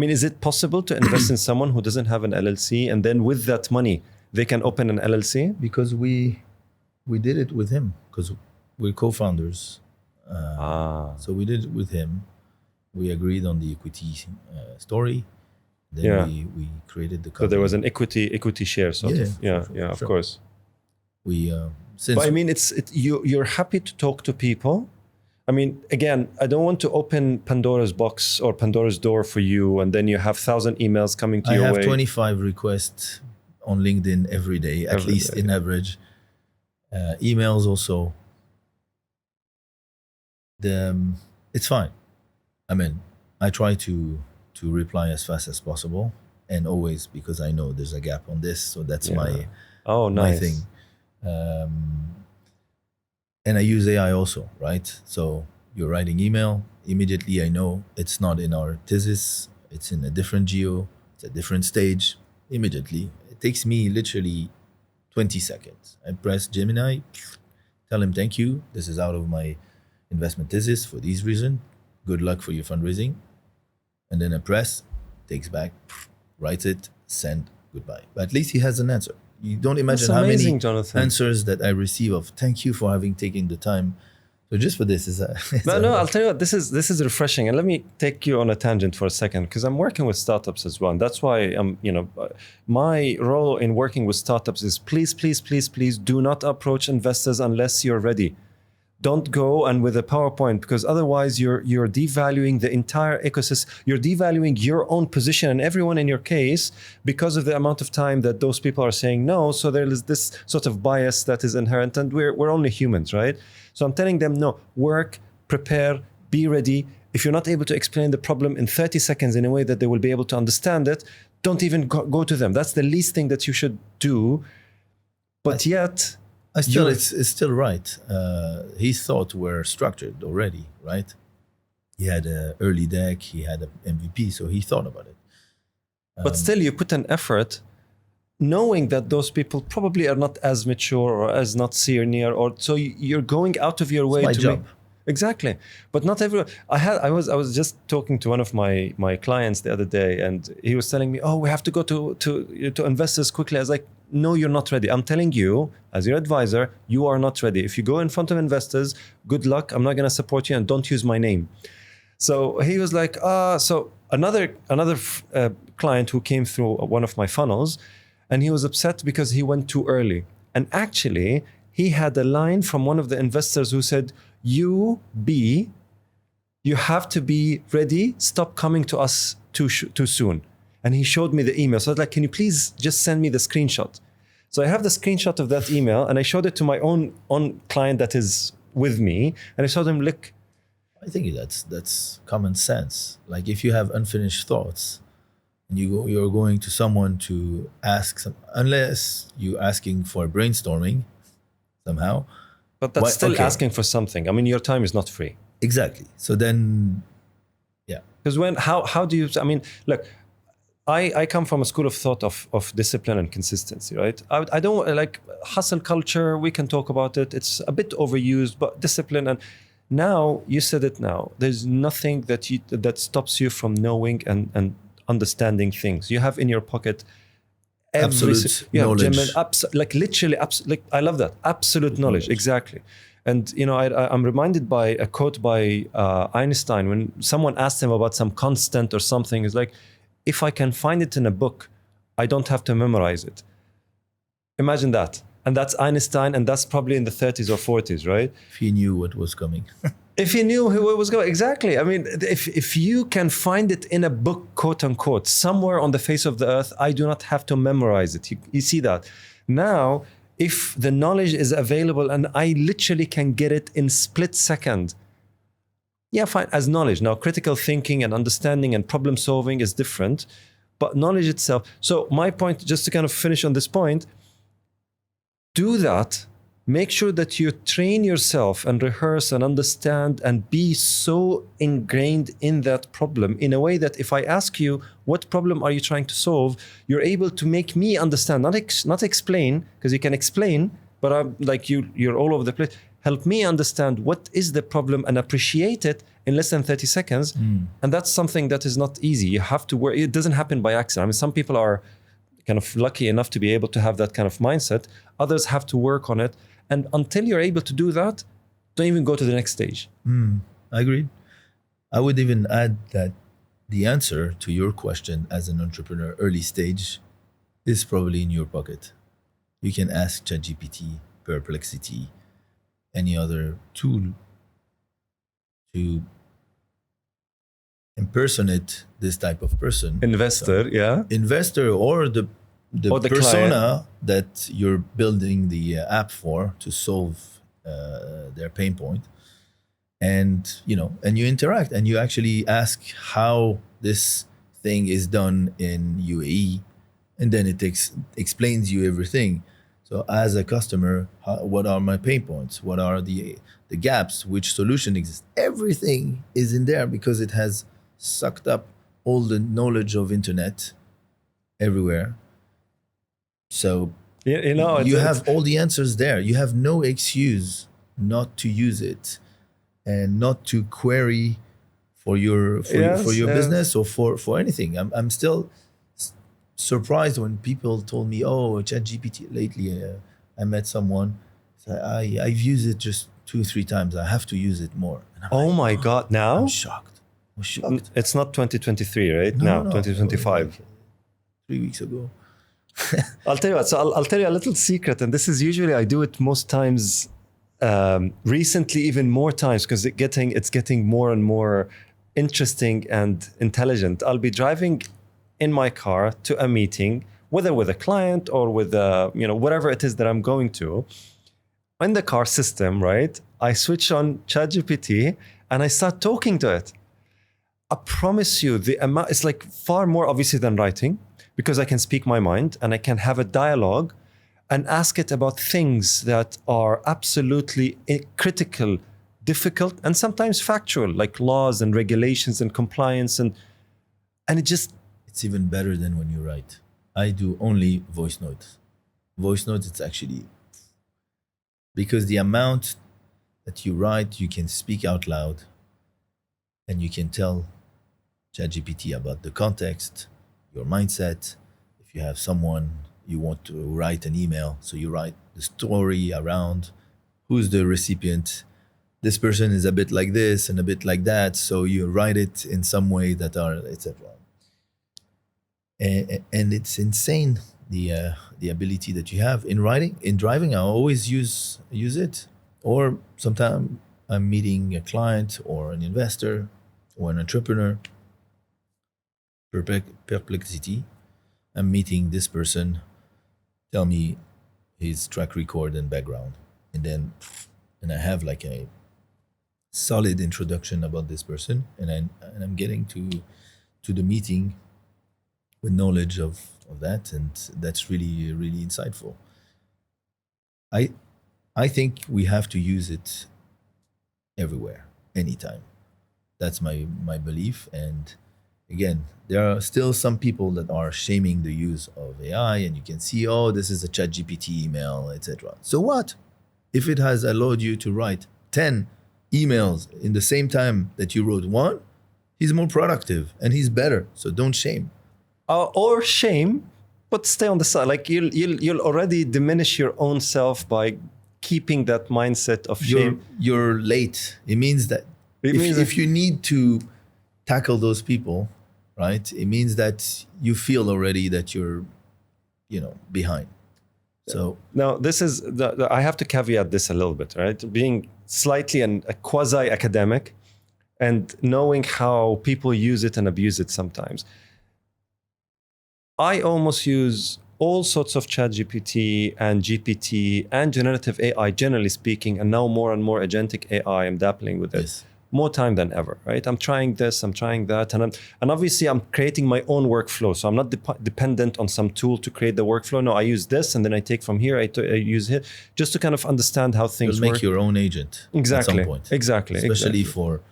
is it possible to invest in someone who doesn't have an LLC, and then with that money, they can open an LLC? Because we did it with him, because we're co-founders. So we did it with him. We agreed on the equity story. Then we created the company. So there was an equity share sort of. Yeah, of course. You're happy to talk to people. I mean, again, I don't want to open Pandora's box or Pandora's door for you, and then you have 1,000 emails coming to your way. I have 25 requests on LinkedIn every day, at least in average. Emails also. It's fine. I mean, I try to reply as fast as possible, and always, because I know there's a gap on this, so that's my thing. And I use AI also, right? So you're writing email, immediately I know it's not in our thesis, it's in a different geo, it's a different stage. Immediately, it takes me literally 20 seconds. I press Gemini, tell him thank you, this is out of my investment thesis for these reasons, good luck for your fundraising. And then I press, takes back, writes it, send, goodbye. But at least he has an answer. You don't imagine how many answers that I receive of thank you for having taken the time. So just for this I'll tell you what, this is refreshing. And let me take you on a tangent for a second, because I'm working with startups as well. And that's why my role in working with startups is please do not approach investors unless you're ready. Don't go and with a PowerPoint, because otherwise you're devaluing the entire ecosystem. You're devaluing your own position and everyone in your case because of the amount of time that those people are saying no. So there is this sort of bias that is inherent, and we're only humans, right? So I'm telling them, no, work, prepare, be ready. If you're not able to explain the problem in 30 seconds in a way that they will be able to understand it, don't even go to them. That's the least thing that you should do. But yet... it's still right. His thoughts were structured already, right? He had an early deck. He had an MVP, so he thought about it. But still, you put an effort, knowing that those people probably are not as mature or as not senior, or so you're going out of your way my to job. make. Exactly, but not everyone. I was just talking to one of my clients the other day, and he was telling me, "Oh, we have to go to investors quickly." I was like, "No, you're not ready. I'm telling you, as your advisor, you are not ready. If you go in front of investors, good luck. I'm not going to support you, and don't use my name." So he was like, so another client who came through one of my funnels, and he was upset because he went too early. And actually, he had a line from one of the investors who said, you have to be ready. Stop coming to us too soon. And he showed me the email. So I was like, can you please just send me the screenshot? So I have the screenshot of that email, and I showed it to my own client that is with me. And I showed him, look, I think that's common sense. Like if you have unfinished thoughts, and you're going to someone to ask some, unless you're asking for brainstorming somehow. But that's still asking for something. I mean, your time is not free. Exactly. So then, yeah. Because how do you? I mean, look, I come from a school of thought of discipline and consistency, right? I don't like hustle culture. We can talk about it. It's a bit overused, but discipline and. Now, you said it now, there's nothing that stops you from knowing and understanding things. You have in your pocket absolute knowledge. Like literally, like I love that. Absolute knowledge, exactly. And, you know, I'm reminded by a quote by Einstein when someone asked him about some constant or something. It's like, if I can find it in a book, I don't have to memorize it. Imagine that. And that's Einstein, and that's probably in the 30s or 40s, right? If he knew what was coming. If he knew what was going, exactly. I mean, if you can find it in a book, quote unquote, somewhere on the face of the earth, I do not have to memorize it. You see that. Now, if the knowledge is available and I literally can get it in split second, yeah, fine, as knowledge. Now, critical thinking and understanding and problem solving is different, but knowledge itself. So my point, just to kind of finish on this point, do that. Make sure that you train yourself and rehearse and understand and be so ingrained in that problem in a way that if I ask you, what problem are you trying to solve? You're able to make me understand, not explain, because you can explain, but I'm like you're all over the place. Help me understand what is the problem and appreciate it in less than 30 seconds. And that's something that is not easy. You have to work. It doesn't happen by accident. I mean, some people are kind of lucky enough to be able to have that kind of mindset. Others have to work on it. And until you're able to do that, don't even go to the next stage. I agree. I would even add that the answer to your question as an entrepreneur, early stage, is probably in your pocket. You can ask ChatGPT, Perplexity, any other tool to impersonate this type of person. Investor, yeah. Investor or the persona client that you're building the app for to solve their pain point. And, you know, and you interact and you actually ask how this thing is done in UAE. And then it explains you everything. So as a customer, what are my pain points? What are the gaps? Which solution exists? Everything is in there because it has sucked up all the knowledge of internet everywhere. So you have all the answers there. You have no excuse not to use it and not to query for your business or for anything. I'm still surprised when people told me, "Oh, ChatGPT." Lately, I met someone. So I've used it just 2-3 times. I have to use it more. Oh my God! Now I'm shocked. It's not 2023, right? No, 2025. Like 3 weeks ago. I'll tell you what. So I'll tell you a little secret, and this is usually I do it most times. Recently, even more times because it's getting more and more interesting and intelligent. I'll be driving in my car to a meeting, whether with a client or with whatever it is that I'm going to. In the car system, right? I switch on ChatGPT and I start talking to it. I promise you, the amount it's like far more obviously than writing because I can speak my mind and I can have a dialogue and ask it about things that are absolutely critical difficult and sometimes factual, like laws and regulations and compliance, and it just It's even better than when you write. I do only voice notes. Voice notes, it's actually because the amount that you write, you can speak out loud and you can tell ChatGPT about the context, your mindset. If you have someone you want to write an email, so you write the story around who's the recipient. This person is a bit like this and a bit like that, so you write it in some way that are etc. And it's insane the ability that you have in writing. In driving, I always use it. Or sometimes I'm meeting a client or an investor or an entrepreneur. Perplexity. I'm meeting this person. Tell me his track record and background, and I have like a solid introduction about this person, and I'm getting to the meeting with knowledge of that, and that's really really insightful. I I think we have to use it everywhere, anytime. That's my belief. And again, there are still some people that are shaming the use of AI, and you can see, oh, this is a ChatGPT email, etc. So what? If it has allowed you to write 10 emails in the same time that you wrote one, he's more productive and he's better. So don't shame. or shame, but stay on the side. Like you'll already diminish your own self by keeping that mindset of shame. You're late. It means that if you need to tackle those people, right? It means that you feel already that you're, behind. So Now, this is I have to caveat this a little bit, right? Being slightly a quasi academic and knowing how people use it and abuse it sometimes. I almost use all sorts of ChatGPT and GPT and generative AI, generally speaking, and now more and more agentic AI. I'm dabbling with it. yes. More time than ever, right? I'm trying this, I'm trying that, and obviously I'm creating my own workflow. So I'm not dependent on some tool to create the workflow. No, I use this, and then I take from here, I use it, just to kind of understand how things You'll work. make your own agent Exactly. at some point. Exactly. Especially for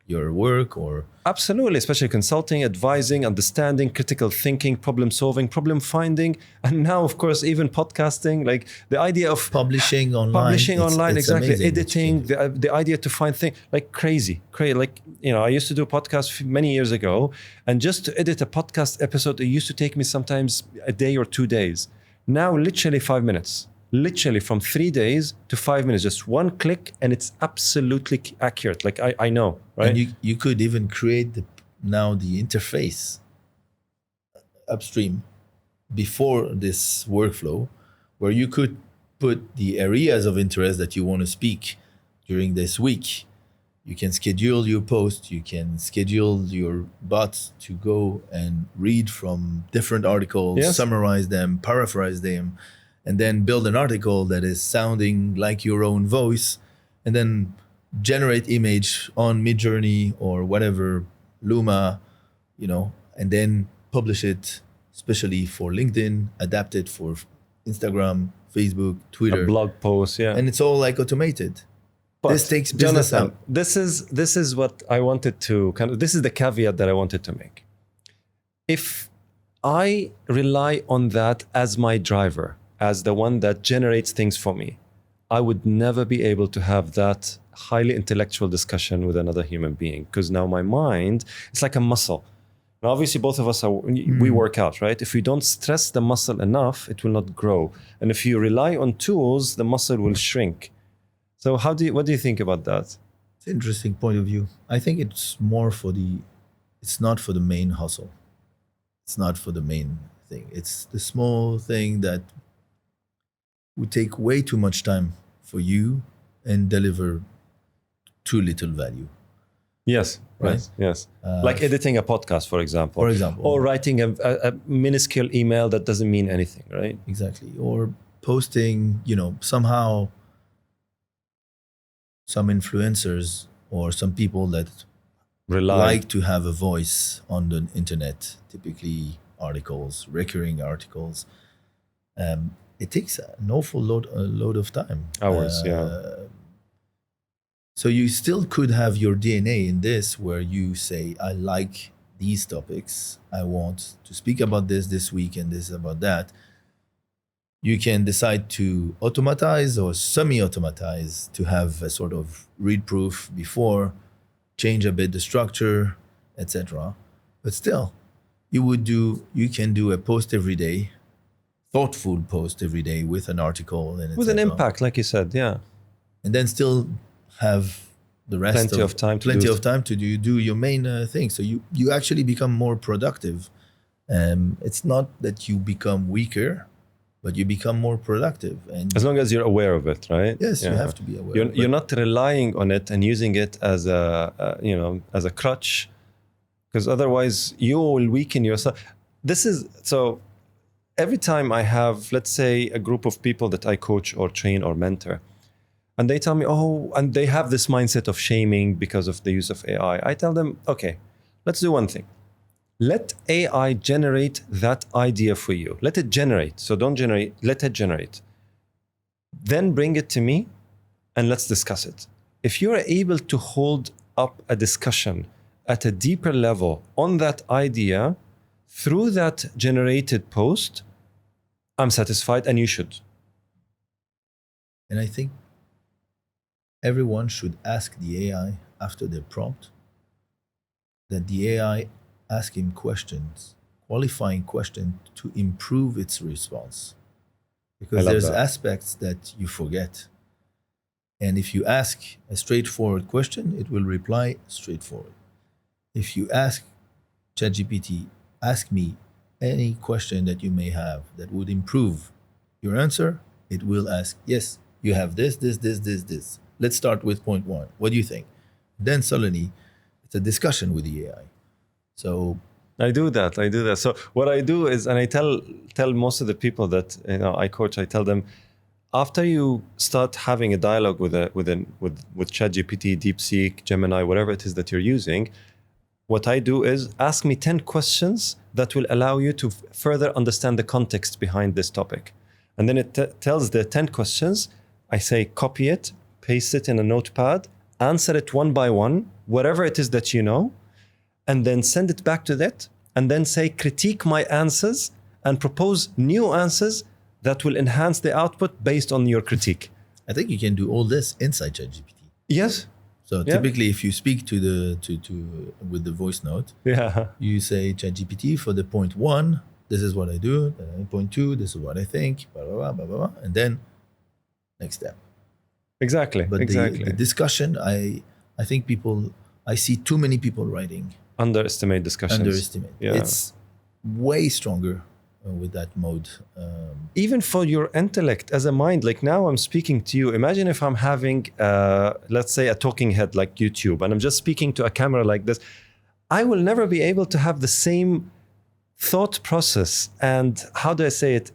your work or Absolutely, especially consulting, advising, understanding, critical thinking, problem solving, problem finding, and now, of course, even podcasting. Like the idea of publishing online. It's exactly, amazing what you editing, can do. the idea to find things like crazy. Like, I used to do podcasts many years ago, and just to edit a podcast episode, it used to take me sometimes a day or 2 days. Now, literally 5 minutes. Literally from 3 days to 5 minutes, just one click, and it's absolutely accurate. Like I know, right? And you could even create the interface upstream before this workflow, where you could put the areas of interest that you want to speak during this week. You can schedule your post, you can schedule your bots to go and read from different articles, Yes. summarize them, paraphrase them, and then build an article that is sounding like your own voice, and then generate image on Midjourney or whatever, Luma, and then publish it, especially for LinkedIn, adapt it for Instagram, Facebook, Twitter, A blog post, yeah. and it's all like automated. But This takes business Jonathan, out. this is what I wanted to this is the caveat that I wanted to make. If I rely on that as my driver, as the one that generates things for me, I would never be able to have that highly intellectual discussion with another human being, because now my mind, it's like a muscle. Now, obviously, both of us we work out, right? If we don't stress the muscle enough, it will not grow. And if you rely on tools, the muscle will shrink. So what do you think about that? It's an interesting point of view. I think it's it's not for the main hustle. It's not for the main thing. It's the small thing that would take way too much time for you and deliver too little value. Yes, Right. Yes. Like editing a podcast, for example. For example. Or writing a minuscule email that doesn't mean anything, right? Exactly. Or posting, somehow some influencers or some people that like to have a voice on the internet, typically articles, recurring articles. It takes an awful load of time. Hours, yeah. So you still could have your DNA in this, where you say, I like these topics. I want to speak about this week and this about that. You can decide to automatize or semi-automatize to have a sort of read proof before, change a bit the structure, etc. But still, you can do a post every day, thoughtful post every day with an article and With an etc. impact, like you said, yeah. And then still have the rest Plenty of time to plenty do of time to do your main thing. So you actually become more productive. It's not that you become weaker, but you become more productive. And As long as you're aware of it, right? yes, Yeah. you have to be aware. You're not relying on it and using it as as a crutch, because otherwise you will weaken yourself. This is so. Every time I have, let's say, a group of people that I coach or train or mentor, and they tell me, oh, and they have this mindset of shaming because of the use of AI. I tell them, okay, let's do one thing. Let AI generate that idea for you. Let it generate. So don't generate, let it generate. Then bring it to me and let's discuss it. If you're able to hold up a discussion at a deeper level on that idea through that generated post, I'm satisfied, and you should. And I think everyone should ask the AI after their prompt that the AI ask him questions, qualifying questions to improve its response. Because there's aspects that you forget. And if you ask a straightforward question, it will reply straightforward. If you ask ChatGPT, ask me any question that you may have that would improve your answer, it will ask, yes, you have this. Let's start with point one. What do you think? Then suddenly it's a discussion with the AI. So I do that. So what I do is, and I tell most of the people that I coach, I tell them, after you start having a dialogue with ChatGPT, DeepSeek, Gemini, whatever it is that you're using, what I do is ask me 10 questions that will allow you to further understand the context behind this topic. And then it tells the 10 questions. I say, copy it, paste it in a notepad, answer it one by one, whatever it is that you know, and then send it back to that, and then say, critique my answers and propose new answers that will enhance the output based on your critique. I think you can do all this inside ChatGPT. Yes. So typically, if you speak to with the voice note, you say, ChatGPT, for the point one, this is what I do. Point two, this is what I think. Blah blah blah blah blah, and then next step. Exactly. But the discussion, I think I see too many people writing. Underestimate discussions. Yeah. It's way stronger with that mode. Even for your intellect as a mind, like now I'm speaking to you. Imagine if I'm having, let's say, a talking head like YouTube, and I'm just speaking to a camera like this. I will never be able to have the same thought process and, how do I say it,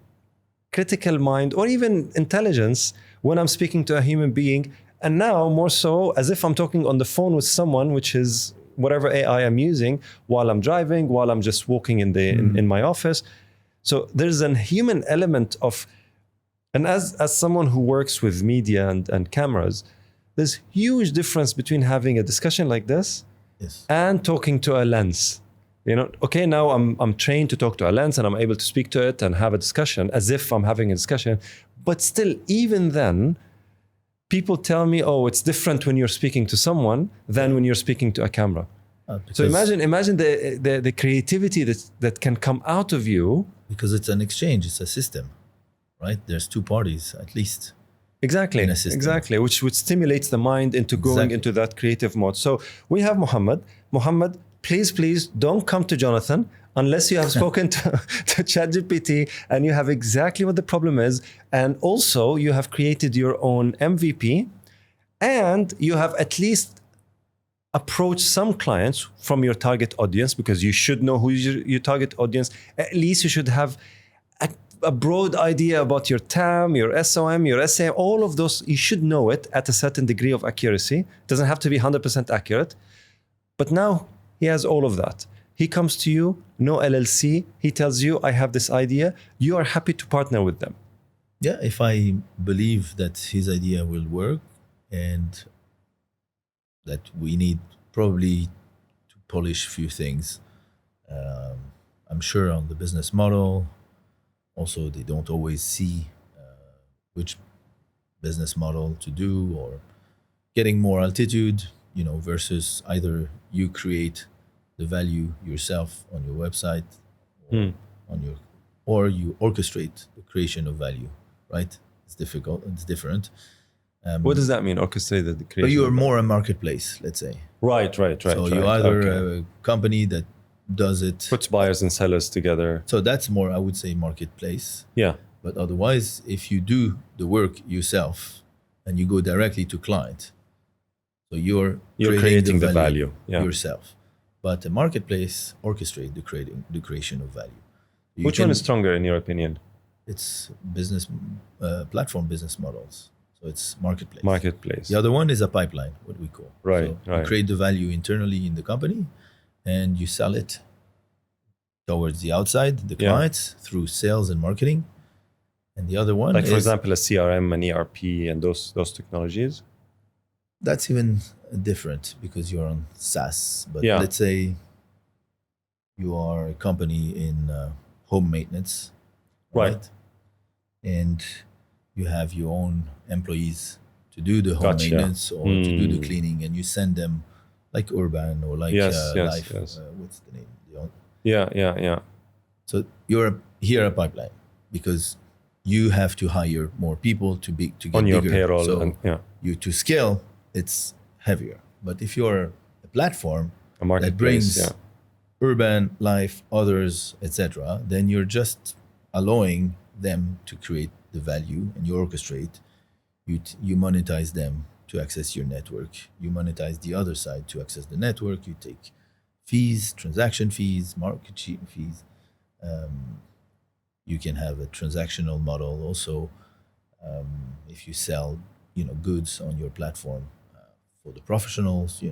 critical mind or even intelligence when I'm speaking to a human being. And now more so as if I'm talking on the phone with someone, which is whatever AI I'm using, while I'm driving, while I'm just walking in my office. So there's a human element of, and as someone who works with media and cameras, there's huge difference between having a discussion like this and talking to a lens. Okay, now I'm trained to talk to a lens and I'm able to speak to it and have a discussion as if I'm having a discussion. But still, even then, people tell me, oh, it's different when you're speaking to someone than when you're speaking to a camera. So imagine the creativity that can come out of you. Because it's an exchange, it's a system, right? There's two parties at least. Exactly, which stimulates the mind into going into that creative mode. So we have Mohammed. Mohammed, please don't come to Jonathan unless you have spoken to ChatGPT and you have exactly what the problem is. And also you have created your own MVP and you have at least approached some clients from your target audience, because you should know who is your target audience. At least you should have a broad idea about your TAM, your SOM, your SAM, all of those. You should know it at a certain degree of accuracy. It doesn't have to be 100% accurate. But now he has all of that. He comes to you, no LLC. He tells you, I have this idea. You are happy to partner with them. Yeah, if I believe that his idea will work and that we need probably to polish a few things. I'm sure on the business model. Also, they don't always see which business model to do, or getting more altitude, versus either you create the value yourself on your website, or on your, or you orchestrate the creation of value, right? It's difficult. It's different. What does that mean? Orchestrated the But creation. you are of- more a marketplace, let's say. Right. So you either a company that does it. Puts buyers and sellers together. So that's more, I would say, marketplace. Yeah. But otherwise, if you do the work yourself and you go directly to client, so you're creating the value. Yeah. yourself. But a marketplace orchestrate the creation of value. Which one is stronger in your opinion? It's business platform business models. So it's marketplace. Marketplace. The other one is a pipeline, what we call. Right. You create the value internally in the company, and you sell it towards the outside, the clients, through sales and marketing. And the other one, like for example, a CRM and ERP and those technologies. That's even different because you're on SaaS. But Yeah. let's say you are a company in home maintenance, Right. And you have your own employees to do the home Gotcha. maintenance or to do the cleaning, and you send them like Urban or like Life. What's the name? Yeah. So you're here a pipeline because you have to hire more people to get on your bigger. payroll. So and, you to scale, it's heavier. But if you're a platform a marketplace, that brings Urban, Life, others, etc., then you're just allowing them to create the value, and you orchestrate. You monetize them to access your network. You monetize the other side to access the network. You take fees, transaction fees, market fees. You can have a transactional model also if you sell, goods on your platform for the professionals.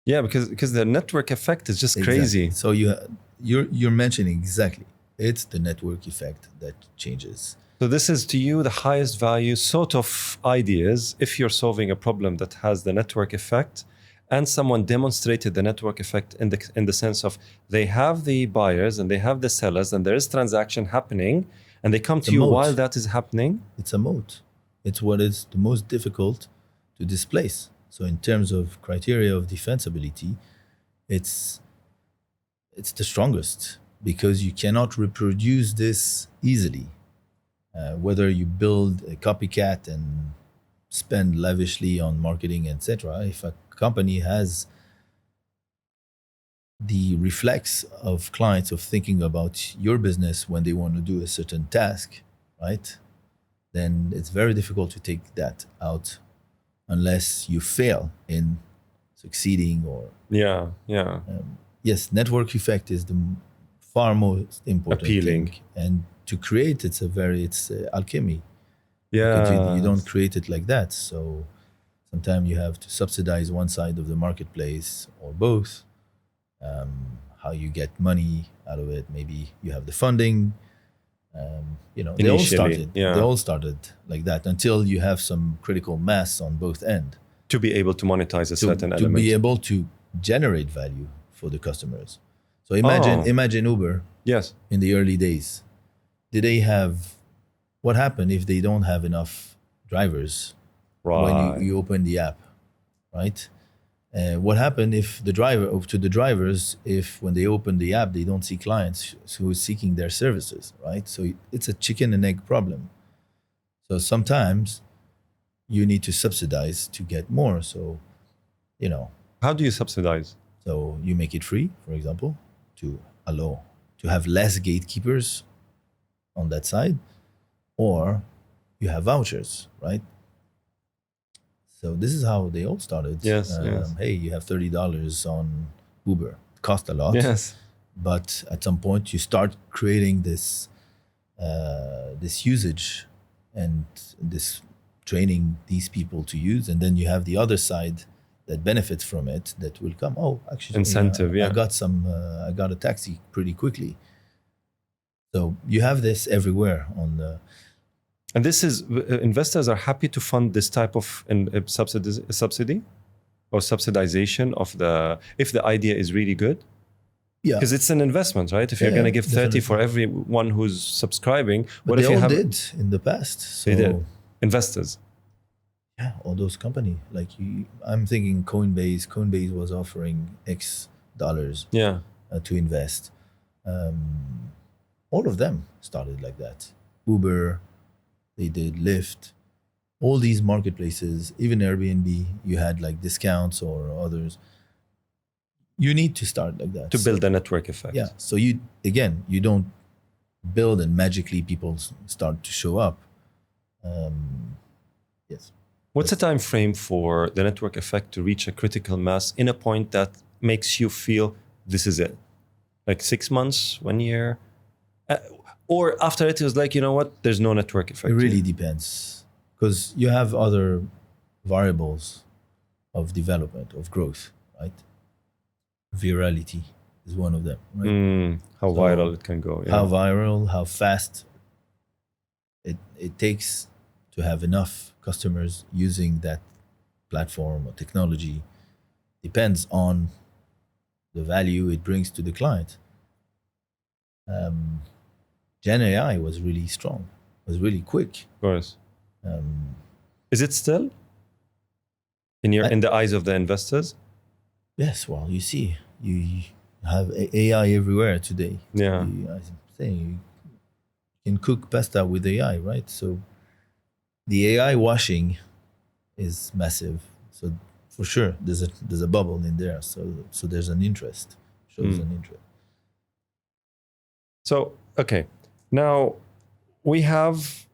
Yeah, because the network effect is just Exactly. crazy. So you're mentioning exactly. It's the network effect that changes. So this is to you the highest value sort of ideas if you're solving a problem that has the network effect, and someone demonstrated the network effect in the sense of they have the buyers and they have the sellers and there is transaction happening and they come to you while that is happening. It's a moat. It's what is the most difficult to displace. So in terms of criteria of defensibility, it's the strongest because you cannot reproduce this easily. Whether you build a copycat and spend lavishly on marketing, etc., if a company has the reflex of clients of thinking about your business when they want to do a certain task, right, then it's very difficult to take that out unless you fail in succeeding or yes, network effect is the far most important appealing thing. And to create it's alchemy. Yeah, you don't create it like that. So sometimes you have to subsidize one side of the marketplace or both. How you get money out of it? Maybe you have the funding. They all started like that until you have some critical mass on both ends to be able to monetize a certain element, to be able to generate value for the customers. So imagine Uber. Yes. In the early days, what happened if they don't have enough drivers when you open the app, right? What happened if the drivers, if when they open the app, they don't see clients who are seeking their services, right? So it's a chicken and egg problem. So sometimes you need to subsidize to get more. So, how do you subsidize? So you make it free, for example, to allow to have less gatekeepers on that side, or you have vouchers, right? So this is how they all started. Yes. Hey, you have $30 on Uber. It cost a lot. Yes. But at some point, you start creating this usage and this training these people to use, and then you have the other side that benefits from it that will come. Oh, actually, incentive. I got a taxi pretty quickly. So you have this everywhere on the. And this is investors are happy to fund this type of subsidy or subsidization of if the idea is really good. Yeah, Because it's an investment, right? If you're going to give 30 for everyone who's subscribing, but what if they you all have did in the past. So they did investors? yeah, all those companies like I'm thinking Coinbase was offering X dollars Yeah. to invest. All of them started like that. Uber, they did Lyft, all these marketplaces, even Airbnb, you had like discounts or others. You need to start like that To build a network effect. Yeah. So you don't build and magically people start to show up. Yes. What's the time frame for the network effect to reach a critical mass in a point that makes you feel this is it? Like 6 months, 1 year? Or after it was like, you know what, there's no network effect. It really depends because you have other variables of development, of growth, right? Virality is one of them, right? How viral it can go. Yeah. How viral, how fast it takes to have enough customers using that platform or technology depends on the value it brings to the client. Gen AI was really strong, was really quick. Of course. Is it still in the eyes of the investors? Yes, well, you see, you have AI everywhere today. Yeah. I'm saying you can cook pasta with AI, right? So the AI washing is massive. So for sure, there's a bubble in there. So there's an interest, shows an interest. So okay, now we have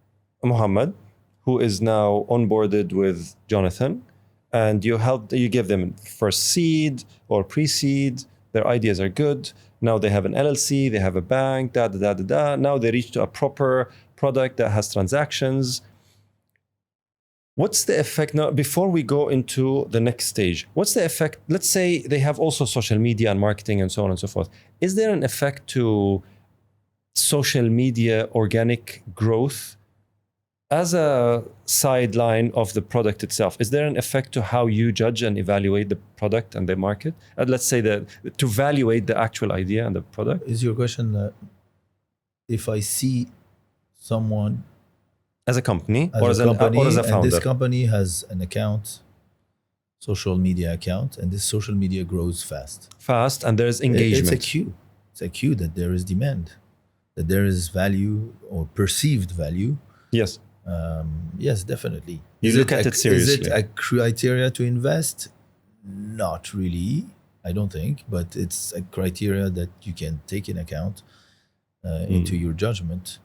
Muhammad, who is now onboarded with Jonathan, and you give them first seed or pre-seed. Their ideas are good. Now they have an LLC, they have a bank, Now they reach to a proper product that has transactions. What's the effect now, before we go into the next stage? What's the effect? Let's say they have also social media and marketing and so on and so forth. Is there an effect to social media organic growth as a sideline of the product itself? Is there an effect to how you judge and evaluate the product and the market? Let's say that to evaluate the actual idea and the product. Is your question that if I see someone as a company or as a founder, and this company has an account, social media account, and this social media grows fast, and there's engagement. It's a cue that there is demand, that there is value or perceived value. Yes. Yes, definitely. You look at it seriously. Is it a criteria to invest? Not really, I don't think, but it's a criteria that you can take in account into your judgment.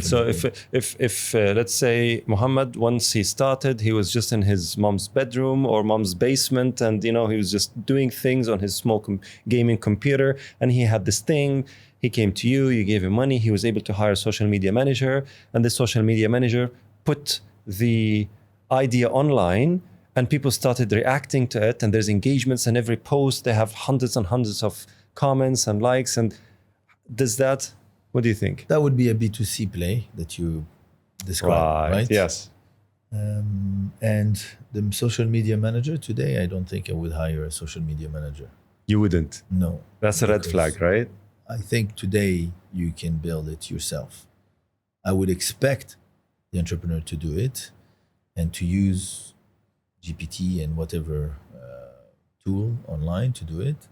So if let's say Muhammad, once he started, he was just in his mom's bedroom or mom's basement, and he was just doing things on his small gaming computer, and he had this thing. He came to you, you gave him money, he was able to hire a social media manager, and this social media manager put the idea online, and people started reacting to it, and there's engagements, and every post they have hundreds and hundreds of comments and likes. And what do you think? That would be a B2C play that you described, right? Yes. And the social media manager today, I don't think I would hire a social media manager. You wouldn't? No. That's a red flag, right? I think today you can build it yourself. I would expect the entrepreneur to do it and to use GPT and whatever tool online to do it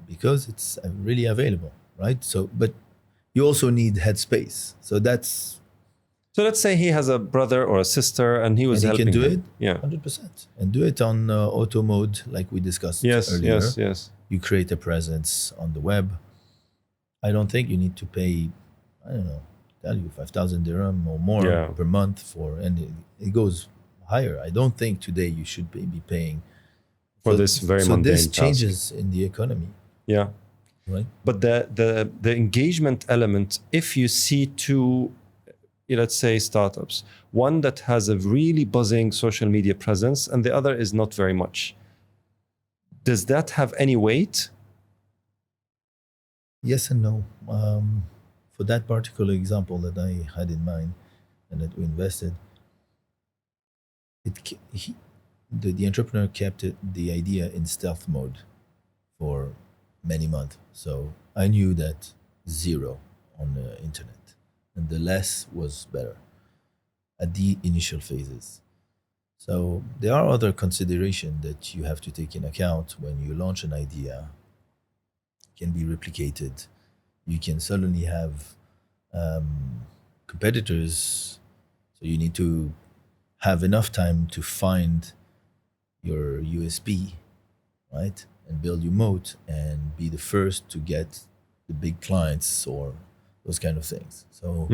because it's really available, right? So, but you also need headspace. So let's say he has a brother or a sister and he helping can do him. it, yeah, 100%, and do it on auto mode like we discussed earlier. Yes. You create a presence on the web. I don't think you need to pay, I don't know, tell you 5,000 dirham or more per month and it goes higher. I don't think today you should be paying for this very mundane this task. Changes in the economy. Yeah. Right. But the engagement element, if you see two, let's say startups, one that has a really buzzing social media presence and the other is not very much, does that have any weight? Yes and no. for that particular example that I had in mind and that we invested, the entrepreneur kept the idea in stealth mode for many months. So I knew that zero on the internet, and the less was better at the initial phases. So there are other considerations that you have to take in account when you launch an idea. It can be replicated. You can suddenly have competitors, so you need to have enough time to find your USP, right? And build your moat and be the first to get the big clients or those kind of things. So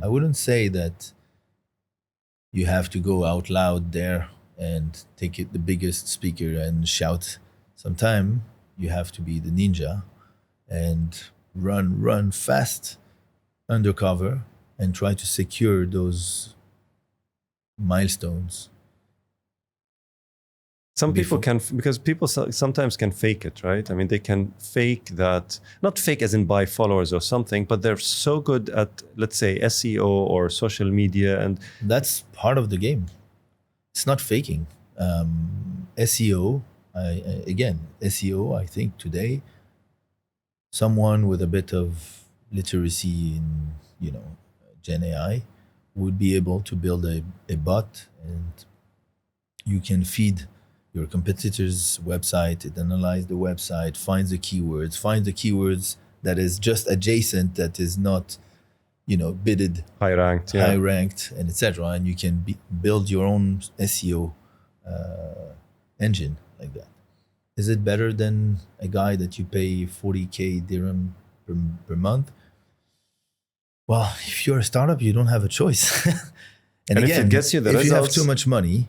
I wouldn't say that you have to go out loud there and take it the biggest speaker and shout. Sometime you have to be the ninja and run fast undercover and try to secure those milestones. Some people can, because people sometimes can fake it, right? I mean, they can fake that, not fake as in buy followers or something, but they're so good at, let's say, SEO or social media. And that's part of the game. It's not faking. SEO, again, SEO, I think today, someone with a bit of literacy in, Gen AI would be able to build a bot, and you can feed your competitor's website, it analyzes the website, finds the keywords that is just adjacent, that is not, bidded, high ranked, and etc. And you can build your own SEO engine like that. Is it better than a guy that you pay 40K dirham per month? Well, if you're a startup, you don't have a choice. and again, if it gets you the if results, you have too much money,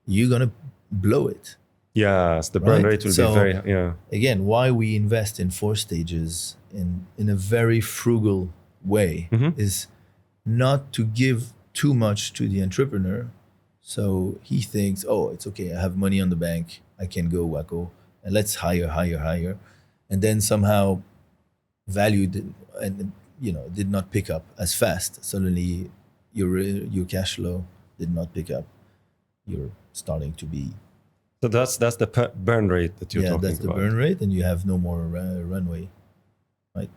you're gonna blow it. Yes, the burn rate will be very, Again, why we invest in 4 stages in a very frugal way is not to give too much to the entrepreneur. So he thinks, oh, it's okay, I have money on the bank, I can go wacko, and let's hire. And then somehow value did not pick up as fast. Suddenly your cash flow did not pick up. You're starting to be... So that's the burn rate that you're talking about. Yeah, that's the burn rate, and you have no more runway, right?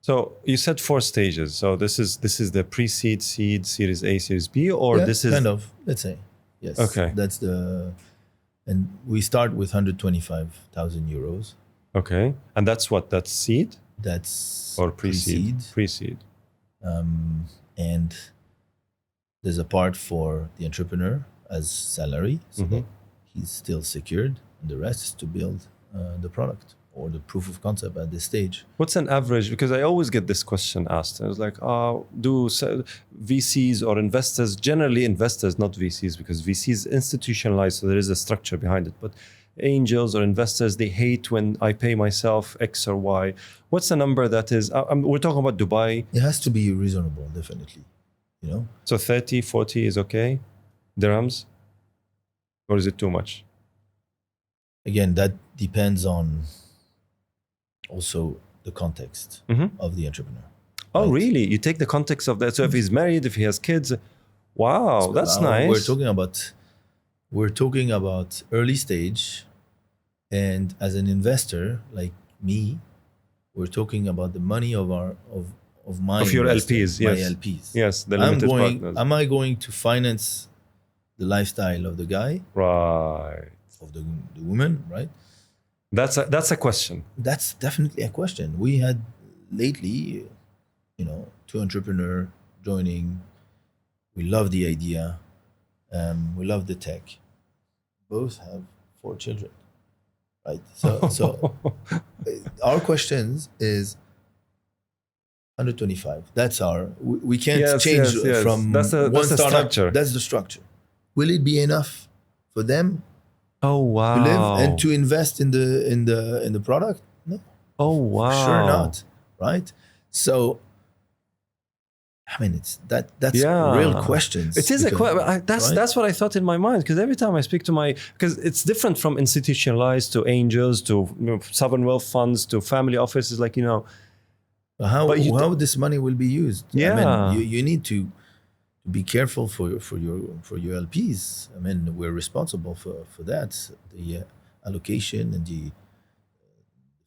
So you said 4 stages. So this is the pre-seed, seed, Series A, Series B, or this is... kind of, let's say. Yes. Okay. That's and we start with 125,000 euros. Okay. And that's what? That's seed? That's or pre-seed. Pre-seed. And there's a part for the entrepreneur as salary, so that he's still secured, and the rest is to build the product or the proof of concept at this stage. What's an average? Because I always get this question asked. I was like, do VCs or investors, generally investors, not VCs, because VCs institutionalized, so there is a structure behind it, but angels or investors, they hate when I pay myself X or Y. What's the number that is, we're talking about Dubai. It has to be reasonable, definitely. So 30, 40 is okay? Dirhams? Or is it too much? Again, that depends on also the context of the entrepreneur. Oh, right? Really? You take the context of that. So if he's married, if he has kids, wow, so that's nice. We're talking about early stage, and as an investor like me, we're talking about the money of your LPs, yes. My LPs. Yes, the limited partners. Am I going to finance the lifestyle of the guy, right, of the woman, right? That's a question. That's definitely a question. We had lately, 2 entrepreneurs joining. We love the idea. We love the tech. Both have 4 children, right? So our questions is 125. That's we can't change from that's one startup. Structure. That's the structure. Will it be enough for them? Oh wow! To live and to invest in the product? No. Oh wow! For sure not, right? So, I mean, that's real questions. It is that's what I thought in my mind, because every time I speak to because it's different from institutionalized to angels to sovereign wealth funds to family offices, like How But you how this money will be used? I Yeah. mean, you need to be careful for your LPs. I mean, we're responsible for that, the allocation and the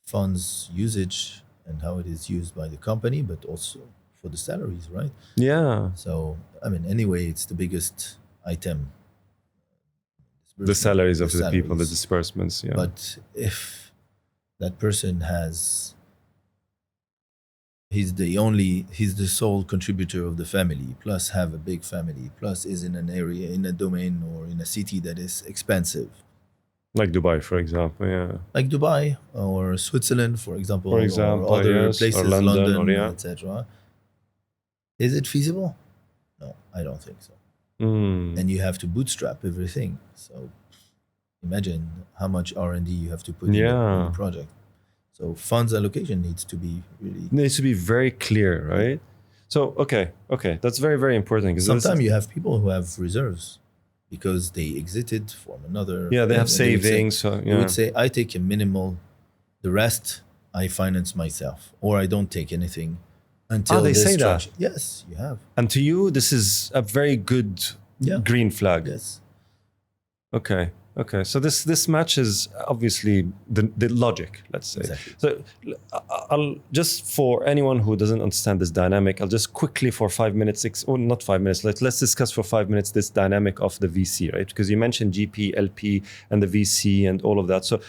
funds usage and how it is used by the company, but also for the salaries, right? Yeah. So, I mean, anyway, it's the biggest item. The salaries of the people, the salaries. disbursements. Yeah. But if that person has, he's the sole contributor of the family, plus have a big family, plus is in an area, in a domain or in a city that is expensive, Like Dubai, for example. Yeah. like Dubai or Switzerland, for example, For or example, other yes. places, Or London, or London, yeah. etc. Is it feasible? No, I don't think so. Mm. And you have to bootstrap everything. So imagine how much R&D you have to put in Yeah. the project. So funds allocation needs to be really. Needs to be very clear, right? So okay, that's very, very important. Sometimes you have people who have reserves because they exited from another. Yeah, they have and would say- savings. So They yeah. would say, I take a minimal, the rest I finance myself, or I don't take anything until they this say that? structure. Yes, you have. And to you, this is a very good Yeah. green flag. Yes. Okay. So this matches obviously the logic, let's say. Exactly. So I'll just, for anyone who doesn't understand this dynamic, I'll just quickly for 5 minutes, or not 5 minutes, let's discuss for 5 minutes this dynamic of the VC, right? Because you mentioned GP, LP, and the VC and all of that. So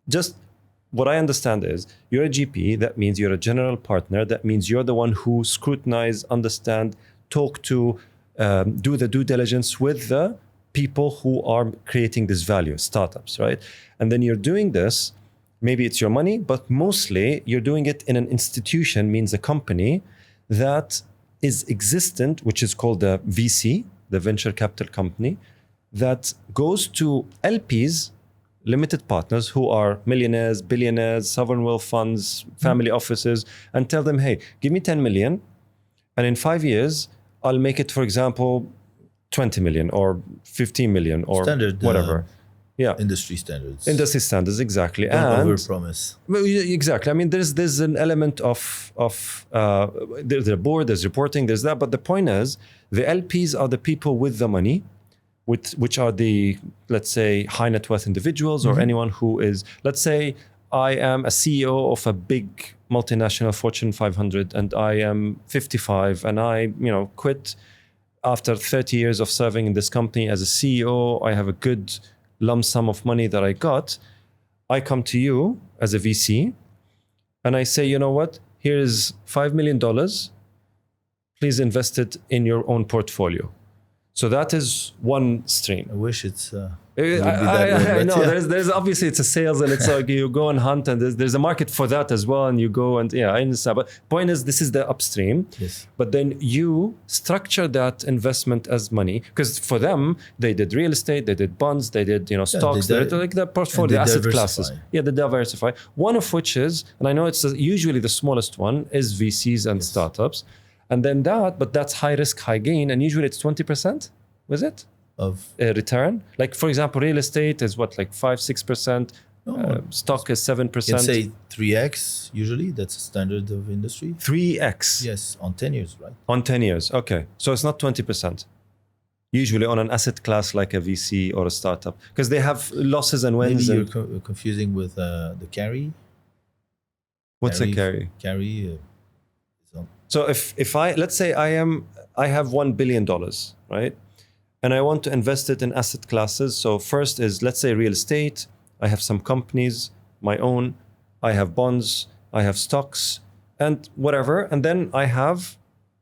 just what I understand is you're a GP, that means you're a general partner, that means you're the one who scrutinize, understand, talk to, do the due diligence with the people who are creating this value, startups, right? And then you're doing this, maybe it's your money, but mostly you're doing it in an institution, means a company that is existent, which is called the VC, the venture capital company, that goes to LPs, limited partners, who are millionaires, billionaires, sovereign wealth funds, family offices, and tell them, hey, give me 10 million, and in 5 years, I'll make it, for example, 20 million or 15 million or Standard, whatever. Yeah. Industry standards. Industry standards, exactly. Don't And overpromise. well, exactly. I mean, there's an element of there's a board, there's reporting, there's that. But the point is, the LPs are the people with the money, which are the, let's say, high net worth individuals or anyone who is, let's say, I am a CEO of a big multinational Fortune 500 and I am 55 and I, quit after 30 years of serving in this company as a CEO. I have a good lump sum of money that I got. I come to you as a VC and I say, you know what? Here is $5 million. Please invest it in your own portfolio. So that is one stream. I wish it would be that way. I But know yeah. there's obviously it's a sales and it's like you go and hunt and there's a market for that as well and you go and I understand. But point is, this is the upstream. Yes. But then you structure that investment as money, because for them they did real estate, they did bonds, they did stocks, they did like the portfolio, the asset classes. Yeah, they diversify. One of which is, and I know it's usually the smallest one, is VCs and startups. And then but that's high risk, high gain, and usually it's 20%, was it? Of Return. Like, for example, real estate is what, like 5-6%, stock is 7%. you can say 3x usually. That's a standard of industry. 3x. Yes, on 10 years, right? On 10 years, okay. So it's not 20%. Usually on an asset class like a VC or a startup, because they have losses and Maybe wins. you're confusing with the carry. What's a carry? Carry. So if let's say I have $1 billion, right? And I want to invest it in asset classes. So first is, let's say, real estate. I have some companies, my own. I have bonds. I have stocks and whatever. And then I have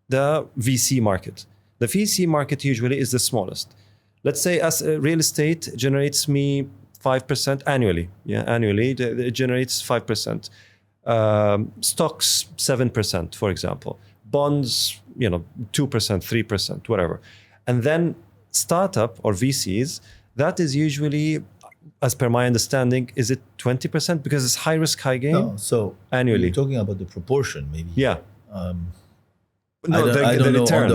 the VC market. The VC market usually is the smallest. Let's say as real estate generates me 5% annually. Yeah, annually it generates 5%. Stocks 7%, for example. Bonds, 2%, 3%, whatever. And then startup or VCs, that is usually, as per my understanding, is it 20% because it's high risk, high gain? No, so annually. You're talking about the proportion, maybe. Yeah. No, I don't know return.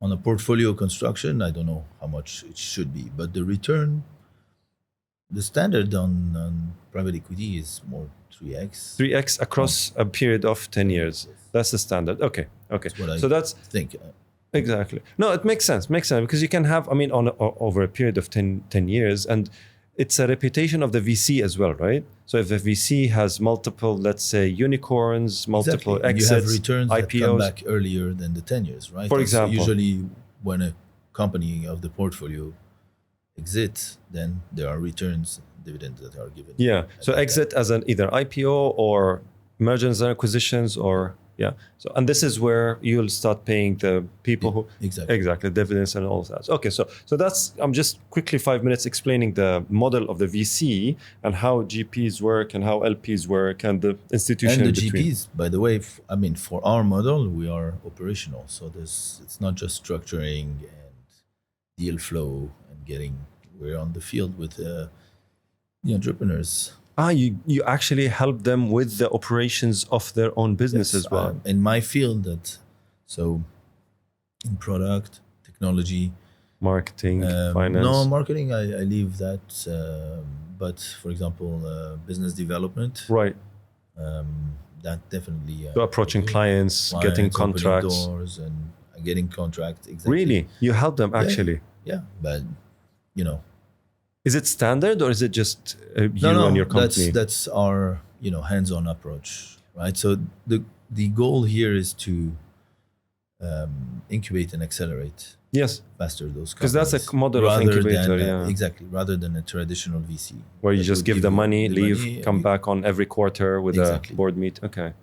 on a portfolio construction. I don't know how much it should be, but the return the standard on private equity is more 3x. 3x across a period of 10 years. That's the standard. Okay. That's what I So that's think. exactly. No, it makes sense. Makes sense because you can have, I mean, over a period of 10 years, and it's a reputation of the VC as well, right? So if the VC has multiple, let's say, unicorns, multiple Exactly. exits, You have returns that IPOs. come back earlier than the 10 years, right? For And so example. usually when a company of the portfolio exits, then there are returns, dividends that are given. Yeah. So exit as an either IPO or mergers and acquisitions, or yeah. So, and this is where you'll start paying the people who Exactly. dividends and all that. Okay. So that's, I'm just quickly 5 minutes explaining the model of the VC and how GPs work and how LPs work and the institution And the in between. GPs, by the way, I mean, for our model, we are operational. So it's not just structuring and deal flow and we're on the field with the entrepreneurs. You actually help them with the operations of their own business as well. In my field, so in product, technology, marketing, finance. No, marketing, I leave that. But for example, business development, right? That definitely. So approaching clients, getting contracts, doors, and getting contracts. Exactly. Really, you help them actually. Yeah, but is it standard or is it just you and your company? That's our hands-on approach, right? So the goal here is to incubate and accelerate. Yes, faster those companies. Because that's a model of incubator, exactly, rather than a traditional VC where you just give the money, leave, come back on every quarter with a board meet. Okay.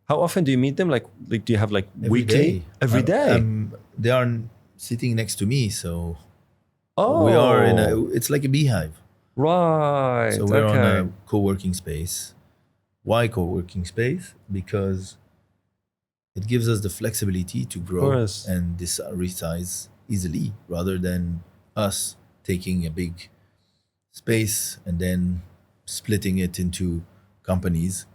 How often do you meet them? Like do you have like weekly? Every day. They are sitting next to me, so we are it's like a beehive. Right. So we're on a co-working space. Why co-working space? Because it gives us the flexibility to grow and resize easily, rather than us taking a big space and then splitting it into companies.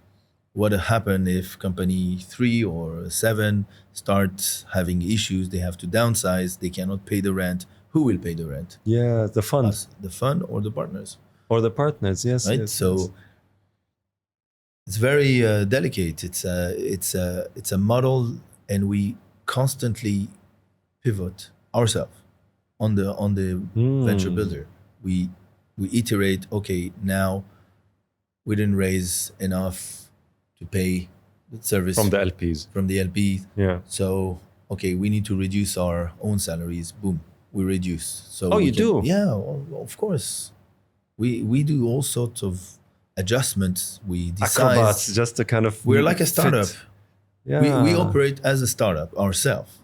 What happen if company 3 or 7 starts having issues? They have to downsize. They cannot pay the rent. Who will pay the rent? Yeah, the fund. Us, the fund or the partners? Or the partners, yes. Right. Yes, so it's very delicate. It's a model, and we constantly pivot ourselves on the venture builder. We iterate. Okay, now we didn't raise enough to pay the service from the LPs. Yeah. So okay, we need to reduce our own salaries. Boom, we reduce. So you do? Yeah, of course. We do all sorts of adjustments. We decide. Acrobats, just to kind of. We're like a startup. Yeah. We operate as a startup ourselves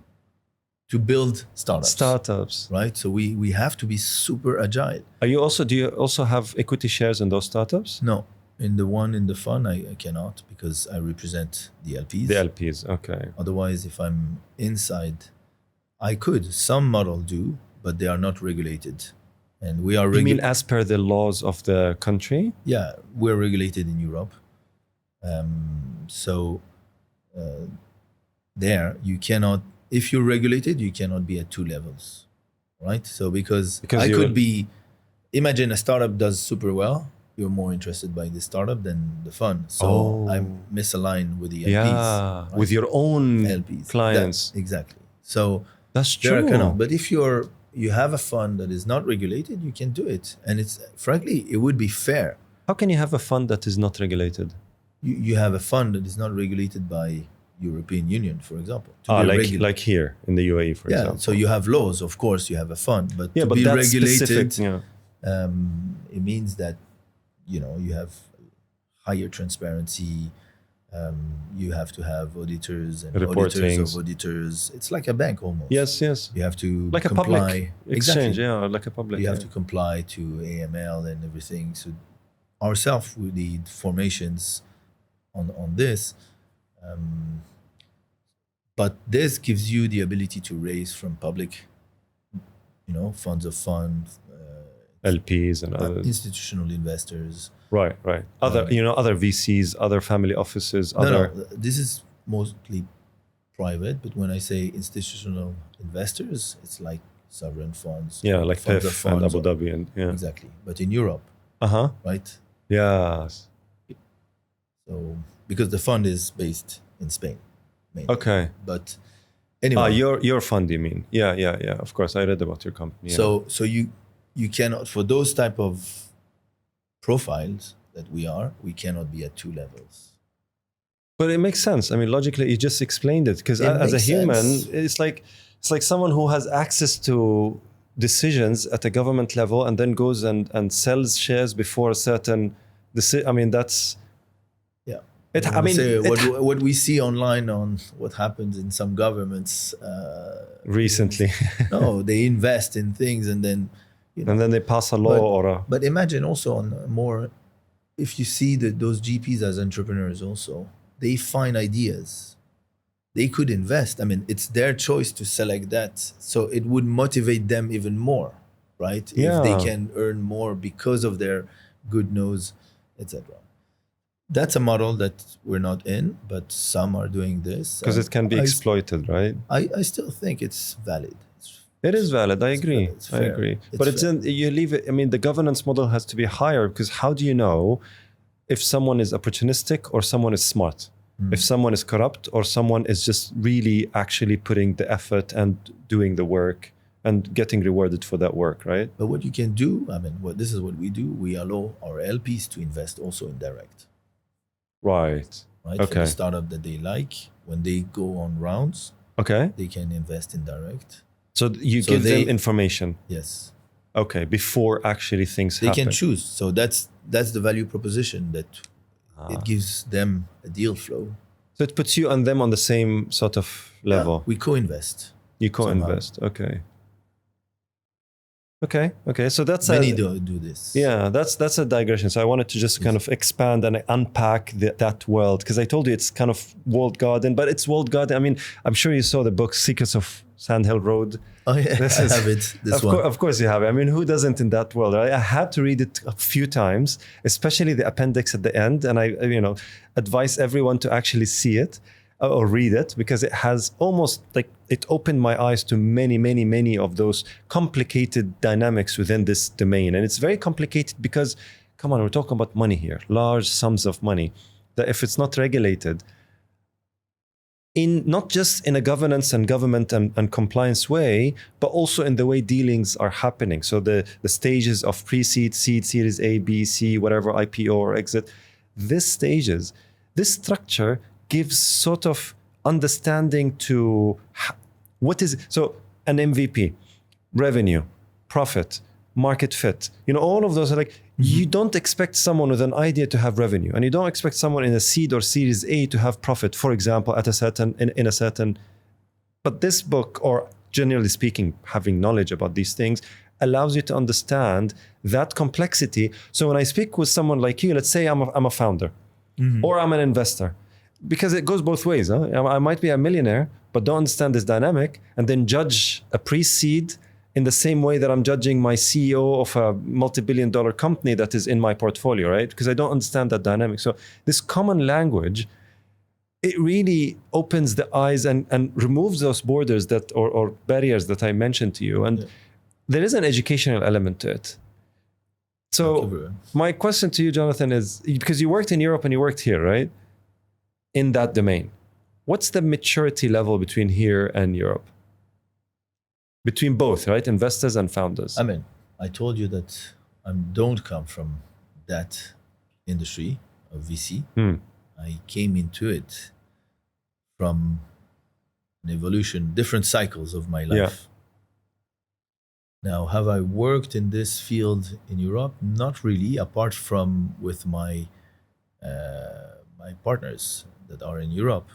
to build startups. Right. So we have to be super agile. Do you also have equity shares in those startups? No. In the fund, I cannot, because I represent the LPs. The LPs, okay. Otherwise, if I'm inside, I could. Some model do, but they are not regulated. And we are You mean as per the laws of the country? Yeah, we're regulated in Europe. There, you cannot, if you're regulated, you cannot be at 2 levels, right? So because I could be, imagine a startup does super well, you're more interested by the startup than the fund. So I'm misaligned with the LPs. Yeah, right? With your own LPs. clients. Exactly. So that's true. But if you have a fund that is not regulated, you can do it. And frankly, it would be fair. How can you have a fund that is not regulated? You have a fund that is not regulated by European Union, for example. Like here in the UAE, for example. Yeah, so you have laws, of course, you have a fund, but to be that's regulated, specific, it means that you have higher transparency. You have to have auditors and auditors of auditors. It's like a bank almost. Yes. You have to like comply. A public exchange, like a public. You have to comply to AML and everything. So ourselves, we need formations on this. But this gives you the ability to raise from public, funds of funds, LPs and other institutional investors. Right. Other VCs, other family offices. No, this is mostly private. But when I say institutional investors, it's like sovereign funds. Yeah, like PIF and Abu Dhabi and exactly. But in Europe, Uh-huh. right? Yes. So because the fund is based in Spain, mainly. Okay. But anyway, Your fund, you mean? Yeah. Of course, I read about your company. Yeah. so you cannot, for those type of profiles that we cannot be at two levels. But it makes sense. I mean, logically, you just explained it. Because It as a makes human, sense. it's like someone who has access to decisions at a government level and then goes and sells shares before a certain. I mean, that's Yeah. it. I I want to mean, say what we see online on what happens in some governments. recently, No, they invest in things and then, and then they pass a law or a. But imagine also on a more, if you see those GPs as entrepreneurs also, they find ideas. They could invest. I mean, it's their choice to select that. So it would motivate them even more, right? If they Yeah. can earn more because of their good nose, etc. That's a model that we're not in, but some are doing this. Because it can be exploited, right? I still think it's valid. It is valid. I It's agree. valid. It's I fair. agree. It's But it's fair. you leave it. I mean, the governance model has to be higher because how do you know if someone is opportunistic or someone is smart? If someone is corrupt or someone is just really actually putting the effort and doing the work and getting rewarded for that work, right? But what you can do, I mean, this is what we do. We allow our LPs to invest also in direct, Right. right? For Okay. the startup that they like, when they go on rounds, Okay. they can invest in direct. So you give them information. Yes. Okay. Before actually things They happen. can choose. So that's the value proposition, that it gives them a deal flow. So it puts you and them on the same sort of level. Yeah, we co-invest. You co-invest. Okay. So that's Many do this. Yeah, that's a digression. So I wanted to just kind of expand and unpack that world, because I told you it's kind of walled garden, but it's walled garden. I mean, I'm sure you saw the book Secrets of Sandhill Road. Oh yeah, I have it. Of course you have it. I mean, who doesn't in that world, right? I had to read it a few times, especially the appendix at the end, and I advise everyone to actually see it or read it, because it has almost like, it opened my eyes to many of those complicated dynamics within this domain. And it's very complicated because, come on, we're talking about money here, large sums of money, that if it's not regulated, in not just in a governance and government and compliance way, but also in the way dealings are happening. So the stages of pre-seed, seed, series A, B, C, whatever, IPO or exit, this structure gives sort of understanding to what is, so an MVP, revenue, profit, market fit, all of those are like, you don't expect someone with an idea to have revenue, and you don't expect someone in a seed or series A to have profit, for example, at a certain, in a certain, but this book, or generally speaking, having knowledge about these things, allows you to understand that complexity. So when I speak with someone like you, let's say I'm a founder, or I'm an investor, because it goes both ways. I might be a millionaire, but don't understand this dynamic, and then judge a pre-seed in the same way that I'm judging my CEO of a multi-billion-dollar company that is in my portfolio, right? Because I don't understand that dynamic. So this common language, it really opens the eyes and removes those borders that or barriers that I mentioned to you. And there is an educational element to it. So my question to you, Jonathan, is, because you worked in Europe and you worked here, right? In that domain, what's the maturity level between here and Europe? Between both, right? Investors and founders. I mean, I told you that I don't come from that industry of VC. I came into it from an evolution, different cycles of my life. Now, have I worked in this field in Europe? Not really, apart from with my my partners that are in Europe.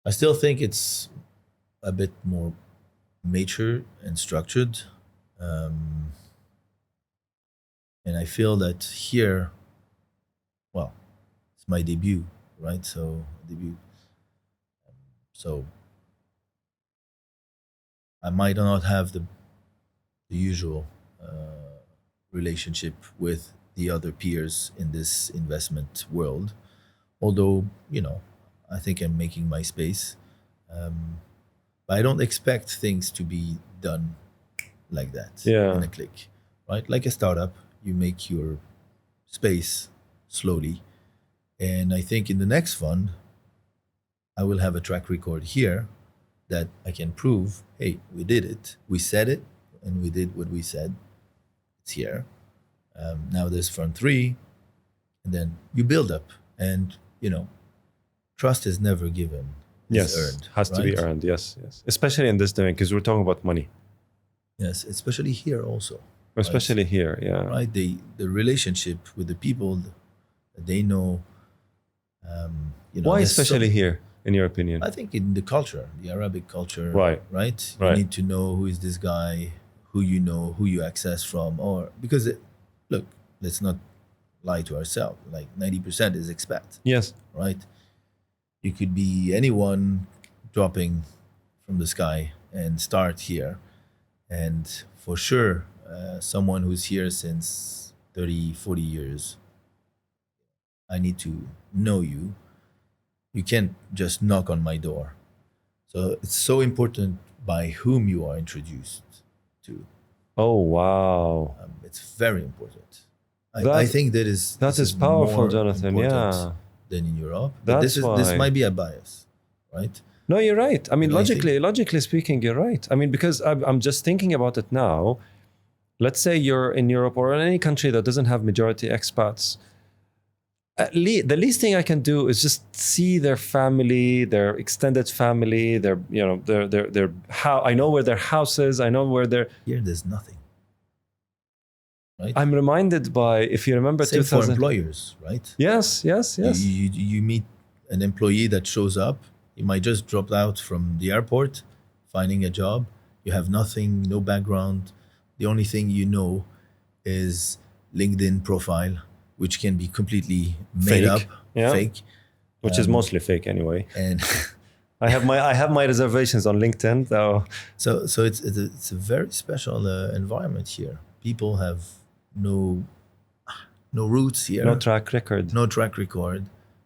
I still think it's a bit more mature and structured. And I feel that here, well, it's my debut, right? So I might not have the usual relationship with the other peers in this investment world. Although, I think I'm making my space. But I don't expect things to be done like that in a click, right? Like a startup, you make your space slowly. And I think in the next fund, I will have a track record here that I can prove, hey, we did it, we said it, and we did what we said. It's here. Now there's fund three, and then you build up, and trust is never given. It's Yes, earned. has to be right? earned. Yes, yes. Especially in this domain, because we're talking about money. Yes, especially here also. Especially here, yeah. Right? The relationship with the people, they know. Why there's especially here, in your opinion? I think in the culture, the Arabic culture, Right. Right? Right. You need to know who is this guy, who you access from, or because look, let's not lie to ourselves. Like 90% is expat, Yes. right? You could be anyone dropping from the sky and start here, and for sure, someone who's here since 30, 40 years, I need to know you. You can't just knock on my door. So it's so important by whom you are introduced to. Oh, wow. It's very important. That- I think this That is is powerful, more Jonathan. important Yeah. than in Europe. But That's this why. might be a bias, right? No, you're right. I mean, And I think- logically speaking, you're right. I mean, because I'm just thinking about it now. Let's say you're in Europe or in any country that doesn't have majority expats. The least thing I can do is just see their family, their extended family, their how. I know where their house is. I know where they're. Here there's nothing, right? I'm reminded by, if you remember, Same for 2000. employers, right? Yes. You meet an employee that shows up. He might just drop out from the airport, finding a job. You have nothing, no background. The only thing you know is LinkedIn profile, which can be completely made Fake. up, Yeah. fake, Which is mostly fake anyway. and I have my reservations on LinkedIn, though. so it's a very special environment here. People have no roots here, No track record. no track record.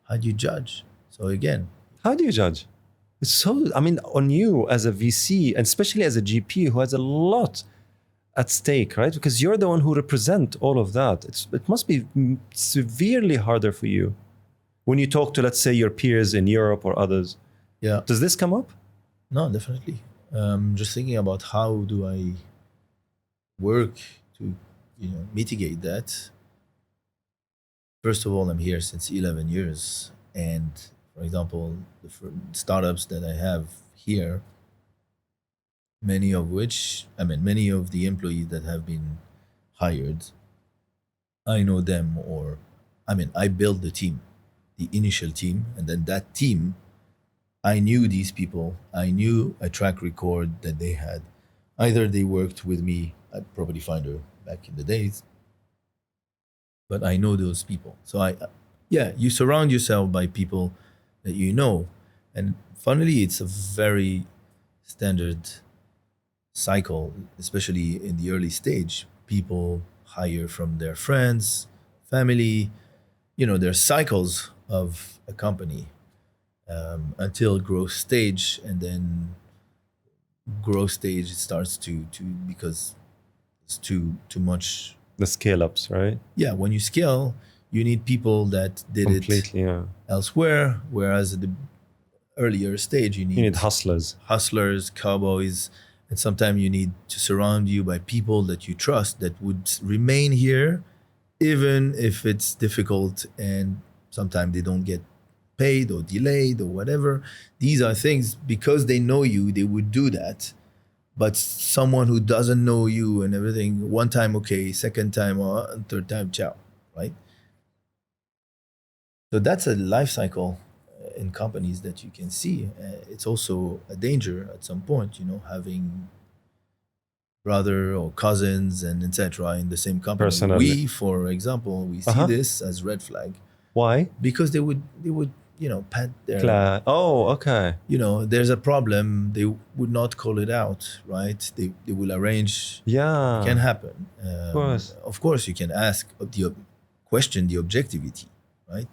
How do you judge? So again, How do you judge? It's so, I mean, on you as a VC, and especially as a GP who has a lot at stake, right? Because you're the one who represent all of that. It must be severely harder for you when you talk to, let's say, your peers in Europe or others. yeah, Does this come up? no, definitely. Just thinking about how do I work to mitigate that. First of all, I'm here since 11 years, and for example, the startups that I have here, many of the employees that have been hired, I know them, or I built the team, the initial team, and then that team, I knew these people. I knew a track record that they had. Either they worked with me at Property Finder back in the days, but I know those people. So you surround yourself by people that you know. And funnily, it's a very standard cycle, especially in the early stage. People hire from their friends, family, there's cycles of a company until growth stage, and then growth stage it starts to because it's too much. The scale ups, right? Yeah, when you scale, you need people that did Completely, it yeah. elsewhere, whereas at the earlier stage You need hustlers. Cowboys, and sometimes you need to surround you by people that you trust that would remain here even if it's difficult, and sometimes they don't get paid or delayed or whatever. These are things, because they know you, they would do that. But someone who doesn't know you and everything, one time okay, second time or third time ciao, right? So that's a life cycle in companies that you can see. It's also a danger at some point, having brother or cousins and etc. in the same company. Personally. We, for example, we see this as red flag Why? because they would pat their Oh, okay. there's a problem, they would not call it out, right? They will arrange. Yeah. It can happen. Of course. You can ask question the objectivity, right?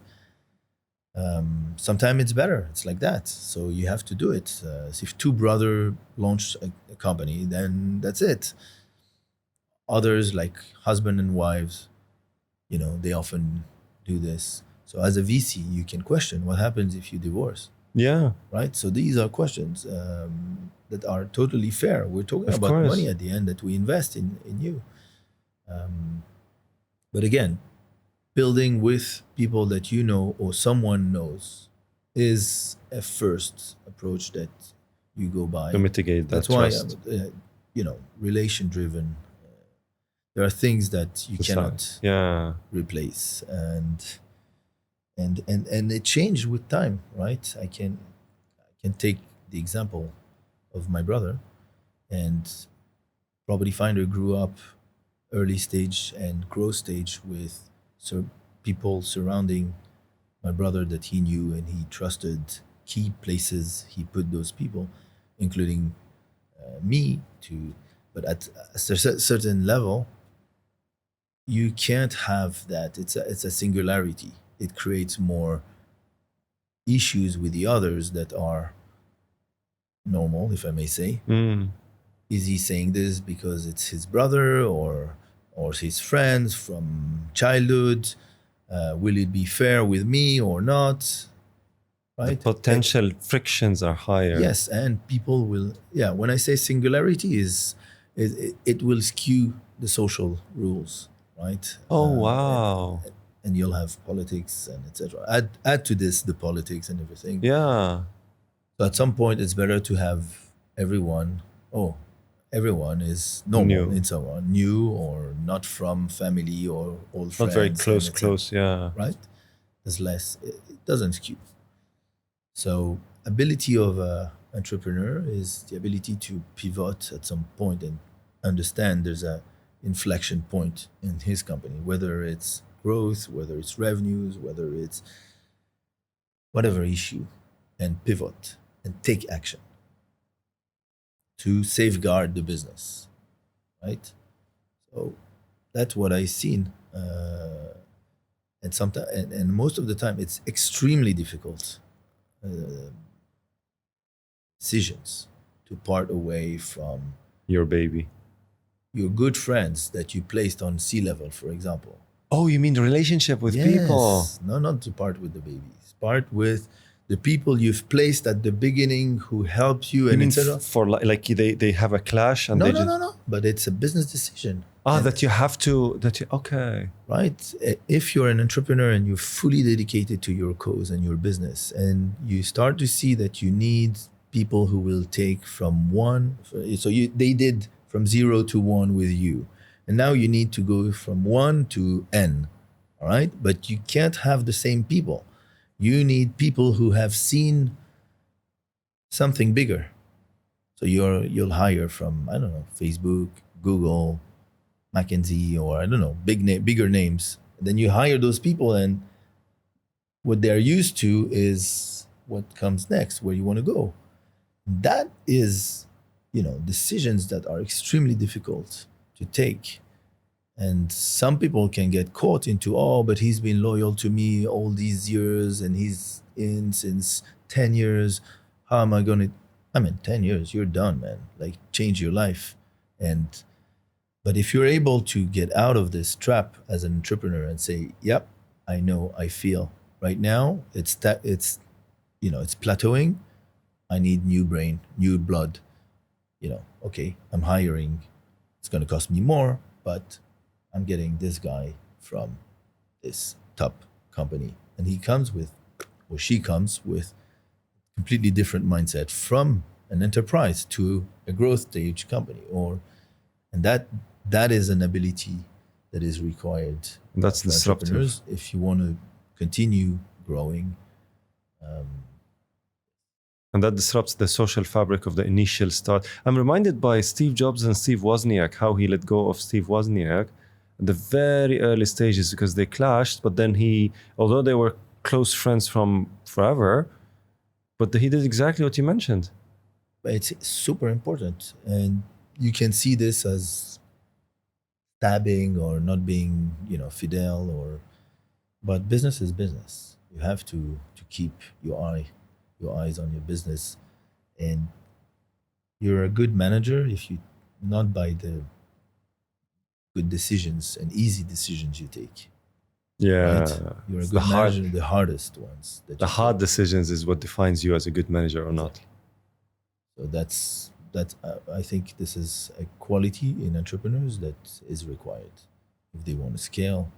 Sometimes it's better. It's like that. So you have to do it. So if two brothers launch a company, then that's it. Others, like husband and wives, They often do this. So as a VC, you can question what happens if you divorce, Yeah, right? So these are questions that are totally fair. We're talking of about course. money at the end that we invest in you. Um, but again, building with people that you know or someone knows is a first approach that you go To by. mitigate That's that why, trust. relation driven. There are things that you Decide. cannot Yeah. replace, and it changed with time, right? I can take the example of my brother, and Property Finder grew up early stage and growth stage with people surrounding my brother that he knew and he trusted. Key places he put those people, including me, to. But at a certain level, you can't have that. It's a singularity. It creates more issues with the others that are normal, if I may say. Mm. Is he saying this because it's his brother or his friends from childhood? Will it be fair with me or not? The Right? potential frictions are higher. Yes, and people will. Yeah, when I say singularity, it will skew the social rules, right? Oh, wow. And you'll have politics and etc. Add to this the politics and everything. Yeah. So at some point, it's better to have everyone. Oh, everyone is normal New. in someone new or not from family or old Not very friends and close, etc. close. Yeah. Right? There's less. It doesn't skew. So ability of a entrepreneur is the ability to pivot at some point and understand there's a inflection point in his company, whether it's growth, whether it's revenues, whether it's whatever issue, and pivot and take action to safeguard the business, right? So that's what I've seen. And sometimes, and most of the time, it's extremely difficult uh, decisions to part away from Your baby. your good friends that you placed on sea level, for example. Oh, you mean the relationship with people? Yes, no, not to part with the babies. Part with the people you've placed at the beginning who helped you You and mean etc. for like they have a clash and No, they no, just no, no. But it's a business decision. that you have to okay. Right? If you're an entrepreneur and you're fully dedicated to your cause and your business, and you start to see that you need people who will take from one, so they did from 0 to 1 with you, and now you need to go from 1 to N, all right? But you can't have the same people. You need people who have seen something bigger. So you'll hire from, I don't know, Facebook, Google, McKinsey, or I don't know, bigger names. Then you hire those people, and what they're used to is what comes next, where you want to go. That is, decisions that are extremely difficult to take. And some people can get caught into, oh, but he's been loyal to me all these years and he's in since 10 years. How am I going to? I mean, 10 years, you're done, man. Like, change your life. But if you're able to get out of this trap as an entrepreneur and say, "Yep, I know, I feel right now it's plateauing. I need new brain, new blood. Okay, I'm hiring. It's going to cost me more, but I'm getting this guy from this top company, and he comes with, or she comes with, completely different mindset from an enterprise to a growth stage company, and that is an ability that is required That's for disruptive. entrepreneurs if you want to continue growing. And that disrupts the social fabric of the initial start. I'm reminded by Steve Jobs and Steve Wozniak, how he let go of Steve Wozniak at the very early stages because they clashed. But then although they were close friends from forever, but he did exactly what you mentioned. But it's super important, and you can see this as stabbing or not being, fidel, but business is business. You have to keep your eyes on your business, and you're a good manager if you not by the good decisions and easy decisions you take. Yeah. right? You're a It's good the hard, manager, the hardest ones that the you hard take. decisions is what defines you as a good manager or not. So that's I think this is a quality in entrepreneurs that is required if they want to scale.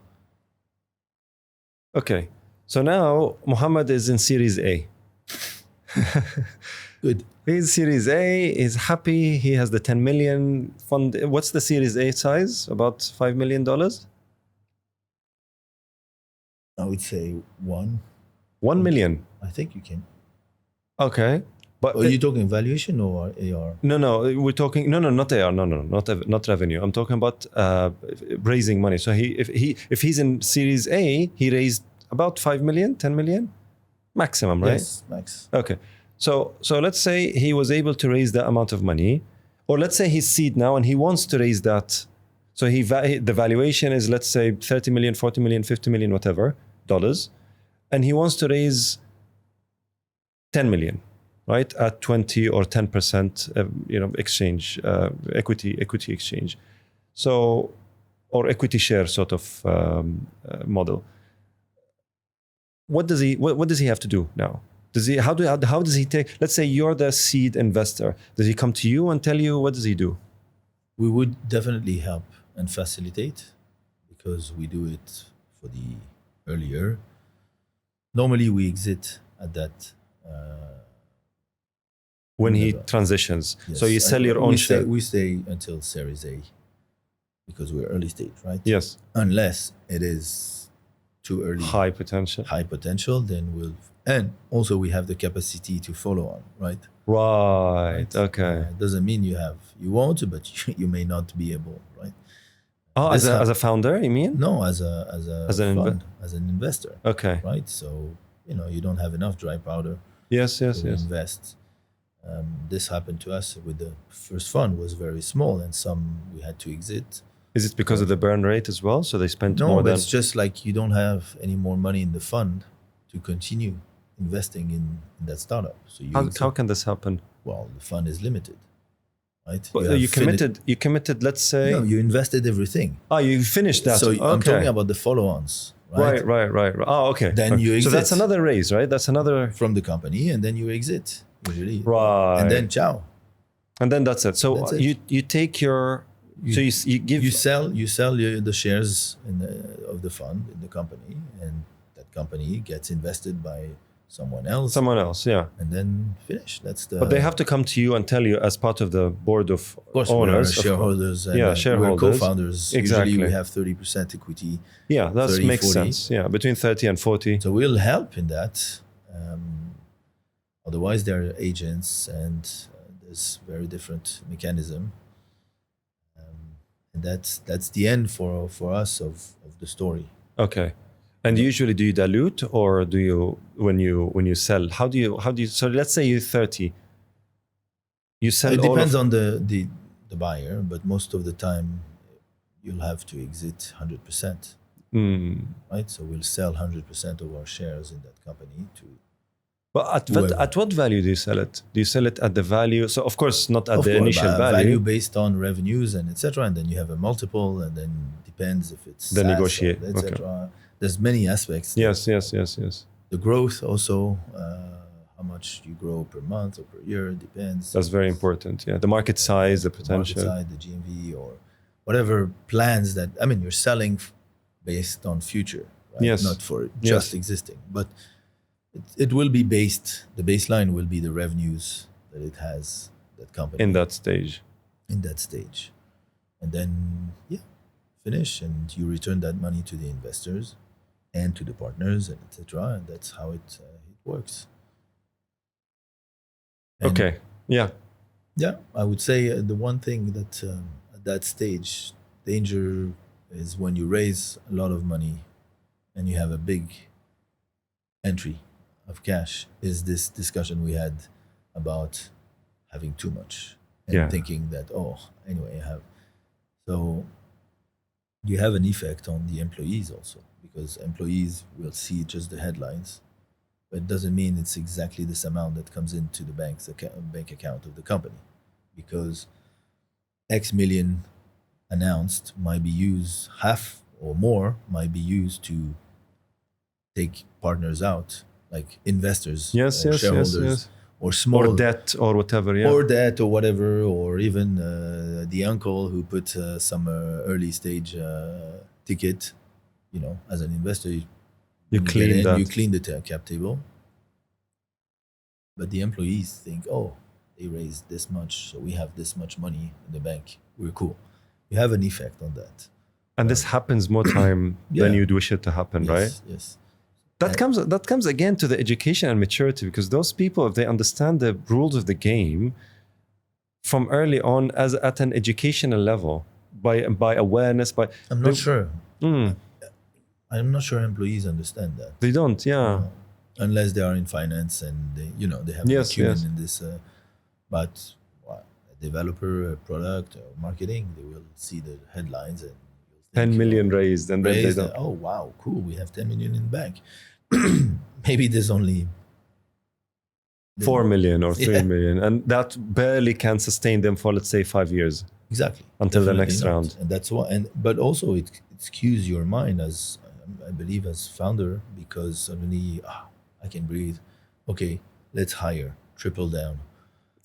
Okay. So now Muhammad is in Series A. Good. He's Series A. He's happy. He has the 10 million fund. What's the Series A size? About $5 million? I would say one. 1 million. I think you can. Okay. But Are you talking valuation or AR? no, we're talking not AR, not revenue. I'm talking about raising money. So if he's in Series A, he raised about 5 million, 10 million maximum, right? Yes, max. Okay. So let's say he was able to raise that amount of money, or let's say he's seed now and he wants to raise that. So the valuation is, let's say, 30 million, 40 million, 50 million, whatever dollars, and he wants to raise 10 million, right, at 20 or 10%, exchange, equity exchange. So, or equity share sort of model. What does he have to do now? How does he take, let's say you're the seed investor. Does he come to you and tell you, what does he do? We would definitely help and facilitate because we do it for the earlier. Normally we exit at that. When he Whenever. transitions. Yes. So you sell your own share. We stay until Series A because we're early stage, right? Yes. Unless it is too early, High potential. then we'll. And also we have the capacity to follow on, right? Right. Okay. It doesn't mean you want to, but you may not be able, right? Oh, as a founder, you mean? No, as an investor. Okay. Right. So you don't have enough dry powder. Yes. To invest. This happened to us with the first fund was very small, and some we had to exit. Is it because of the burn rate as well? So they spent No, more than. it's just like you don't have any more money in the fund to continue investing in that startup. So How can this happen? Well, the fund is limited, right? But you committed. Let's say. No, you invested everything. You finished that. So okay. I'm talking about the follow-ons, right? Right. Oh, okay. Then you exit. So that's another raise, right? That's another from the company, and then you exit usually. Right. And then ciao. And then that's it. So That's it. you take your. So you give. You sell the shares of the fund in the company, and that company gets invested by someone else, yeah. and then finish. That's the. But they have to come to you and tell you, as part of the board of owners, we are shareholders, and shareholders. we're co-founders. Exactly. Usually we have 30% equity. Yeah, that 30, makes 40. sense. Yeah, between 30 and 40. So we'll help in that. Otherwise, there are agents, and there's very different mechanism. And that's the end for us of the story. Okay. And usually, do you dilute, or do you when you sell? How do you? So let's say you're 30. You sell. It depends on the buyer, but most of the time, you'll have to exit 100%. Right. So we'll sell 100% of our shares in that company to. But at what value do you sell it? Do you sell it at the value? So of course not at the initial value based on revenues and etc. And then you have a multiple, and then depends if it's the negotiate, etc. Okay. There's many aspects. Yes. The growth also, how much you grow per month or per year depends. That's very important. Yeah, the market size, the potential, the market size, the GMV, or whatever plans that you're selling based on future. Right? Yes, not for just existing, but. It will be based. The baseline will be the revenues that it has, that company in that stage, and then finish, and you return that money to the investors and to the partners, and etc. And that's how it works. And okay. Yeah. I would say the one thing that at that stage, danger is when you raise a lot of money and you have a big entry of cash, is this discussion we had about having too much and thinking that anyway I have. So you have an effect on the employees also, because employees will see just the headlines, but it doesn't mean it's exactly this amount that comes into the bank account of the company, because X million announced might be used, half or more might be used to take partners out, like investors Yes, or yes, yes, shareholders yes. or Or small debt or whatever. Yeah. or that or whatever, or even the uncle who put some early stage ticket, as an investor, You when you get clean in, you that. clean the cap table. But the employees think, oh, they raised this much, so we have this much money in the bank. We're cool. You have an effect on that. And this happens more time than Yeah. you'd wish it to happen, right? Yes. That comes again to the education and maturity, because those people, if they understand the rules of the game from early on, as at an educational level, by awareness, I'm not sure. Mm, I'm not sure employees understand that. they don't. Yeah. Unless they are in finance and they have an Yes, acumen yes. in this. But a developer, a product, or marketing, they will see the headlines and you'll think, 10 million raised, and then they raised. don't. Oh wow, cool! We have 10 million in the bank. Maybe there's only 4 million or 3 Yeah. million, and that barely can sustain them for, let's say, 5 years Exactly. until the Definitely next not. round. And that's why. But also it skews your mind as I believe as founder, because suddenly I can breathe. Okay, let's hire, triple down.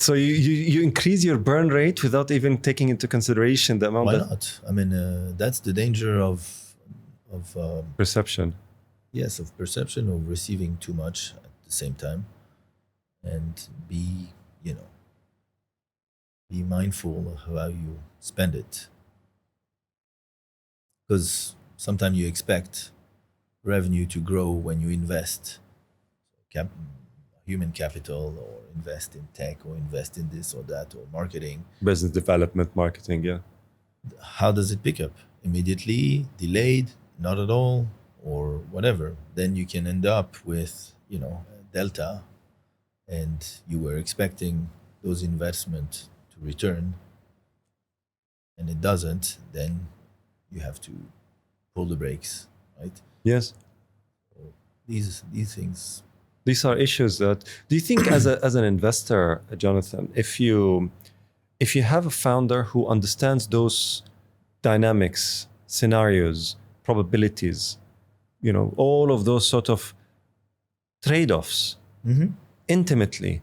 So you increase your burn rate without even taking into consideration the amount Why that not? I mean, that's the danger of perception. yes, of perception, of receiving too much at the same time, and be mindful of how you spend it, because sometimes you expect revenue to grow when you invest human capital, or invest in tech, or invest in this or that, or marketing. Business development, marketing, yeah. How does it pick up? Immediately, delayed, not at all, or whatever? Then you can end up with delta, and you were expecting those investment to return, and it doesn't. Then you have to pull the brakes, right? Yes. These things. These are issues that, do you think as an investor, Jonathan, if you have a founder who understands those dynamics, scenarios, probabilities, all of those sort of trade-offs intimately,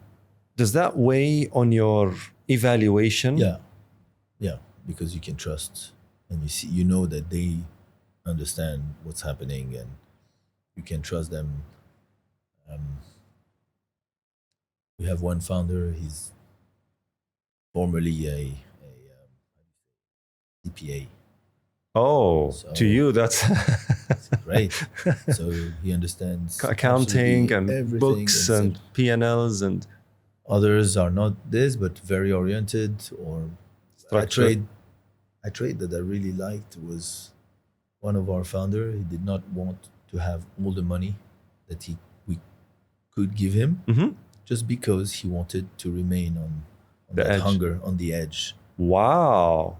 does that weigh on your evaluation? Yeah, because you can trust, and you know that they understand what's happening, and you can trust them. We have one founder. He's formerly a CPA. Oh, So- to you, that's Great. So he understands accounting absolutely and everything, books and P&Ls and others are not this, but very oriented. Or structure. a trade that I really liked was one of our founder. He did not want to have all the money that we could give him, just because he wanted to remain on The that edge. hunger, on the edge, Wow.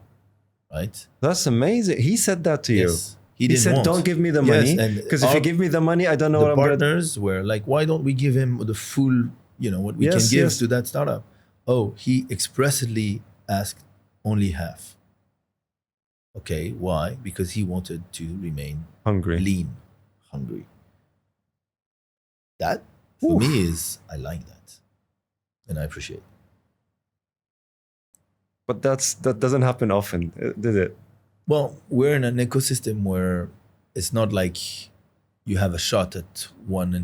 right? That's amazing. He said that to you. Yes. He He didn't said, want. "Don't give me the Yes, money, and because if you give me the money, I don't know the what I'm going to." partners were like, why don't we give him the full, what we can Yes, give yes. to that startup? Oh, he expressly asked only half. Okay, why? Because he wanted to remain Hungry. lean, hungry. That for me is, I like that, and I appreciate. But that doesn't happen often, did it? Well, we're in an ecosystem where it's not like you have a shot at one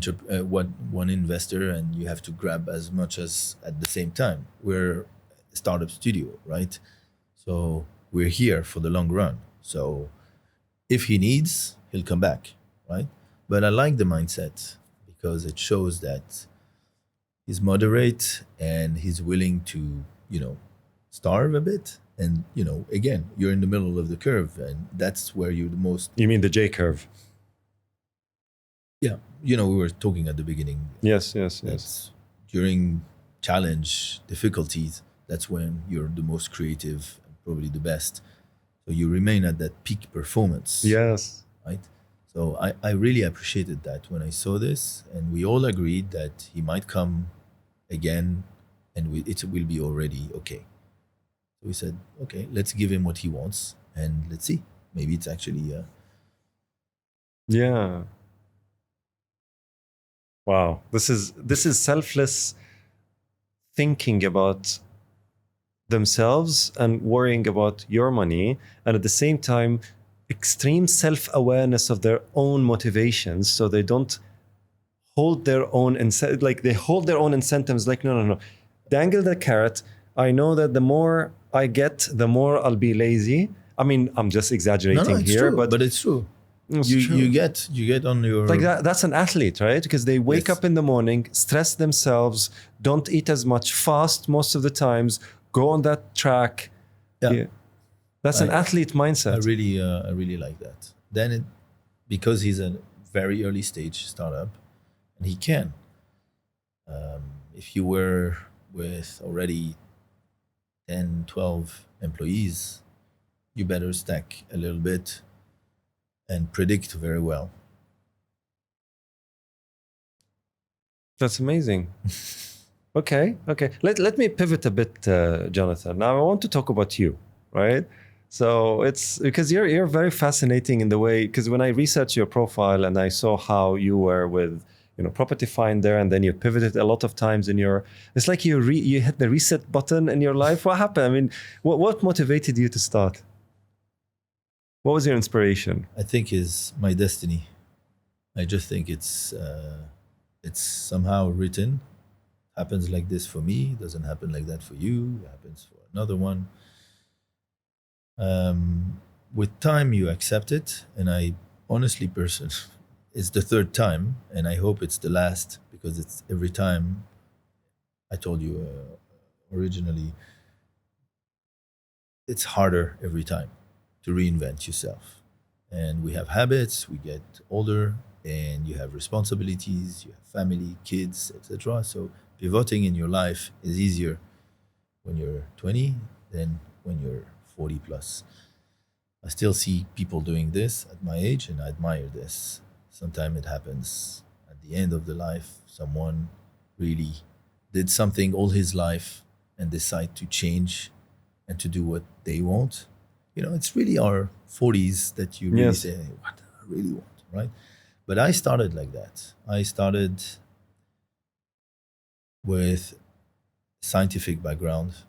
investor and you have to grab as much as at the same time. We're a startup studio, right? So we're here for the long run. So if he needs, he'll come back, right? But I like the mindset, because it shows that he's moderate and he's willing to, starve a bit. And, again, you're in the middle of the curve, and that's where you're the most. You mean the J curve? Yeah. We were talking at the beginning. Yes, yes, yes. That's during challenge, difficulties, that's when you're the most creative and probably the best. So you remain at that peak performance. Yes. Right? So I really appreciated that when I saw this, and we all agreed that he might come again, and it will be already okay. So we said, okay, let's give him what he wants, and let's see. Maybe it's actually Yeah. Wow. This is selfless thinking about themselves and worrying about your money, and at the same time extreme self-awareness of their own motivations, so they don't hold their own like they hold their own incentives, like no, dangle the carrot. I know that the more I get, the more I'll be lazy. I mean, I'm just No, exaggerating it's here, true, but but it's true. it's You true. you get on your Like that's an athlete, right? Because they wake Yes. up in the morning, stress themselves, don't eat as much, fast most of the times, go on that track. Yeah. Yeah. That's an I athlete mindset. I really like that. Then it, because he's a very early stage startup, and he can. If you were with already 10, 12 employees, you better stack a little bit and predict very well. That's amazing. Okay. Let me pivot a bit, Jonathan. Now I want to talk about you, right? So it's because you're very fascinating in the way, because when I researched your profile and I saw how you were with Property Finder, and then you pivoted a lot of times in your, it's like you hit the reset button in your life. What happened? I mean, what motivated you to start? What was your inspiration? I think is my destiny. I just think it's somehow written. Happens like this for me, doesn't happen like that for you, it happens for another one. With time, you accept it, and I honestly, person, it's the third time, and I hope it's the last, because it's every time. I told you originally, it's harder every time to reinvent yourself. And we have habits, we get older, and you have responsibilities, you have family, kids, etc. So pivoting in your life is easier when you're 20 than when you're 40 plus. I still see people doing this at my age, and I admire this. Sometimes it happens at the end of the life. Someone really did something all his life and decide to change and to do what they want. It's really our 40s that you really Yes. say, "Hey, what I really want," right? But I started like that. I started with scientific background,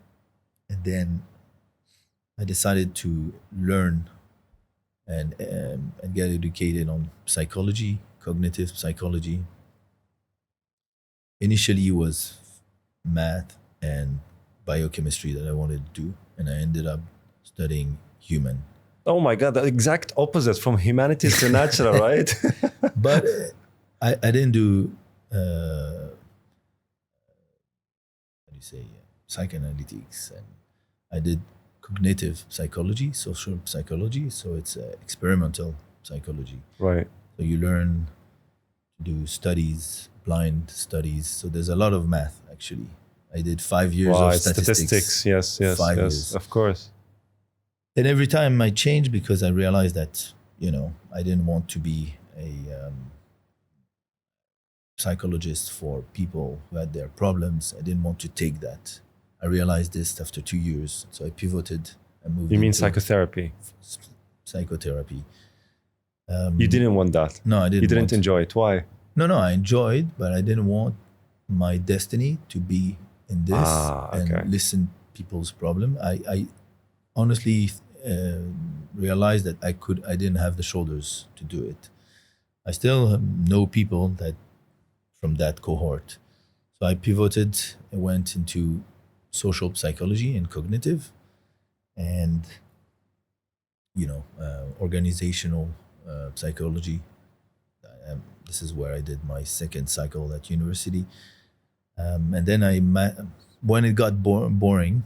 and then I decided to learn and get educated on psychology, cognitive psychology. Initially, it was math and biochemistry that I wanted to do, and I ended up studying human. Oh my God, the exact opposite from humanities to natural, right? But I didn't do, how do you say, psychoanalytics, and I did cognitive psychology, social psychology. So it's experimental psychology. Right. So you learn to do studies, blind studies. So there's a lot of math actually. I did 5 years Wow, of it's statistics. Yes, 5 years. of course. And every time I changed because I realized that, I didn't want to be a psychologist for people who had their problems. I didn't want to take that. I realized this after 2 years. So I pivoted and moved You mean into psychotherapy? psychotherapy. You didn't want that. No, I didn't. You didn't want. enjoy it. Why? No, I enjoyed, but I didn't want my destiny to be in this Okay. and listen people's problem. I honestly realized that I didn't have the shoulders to do it. I still know people that from that cohort. So I pivoted and went into social psychology and cognitive, and organizational psychology. This is where I did my second cycle at university, and then when it got boring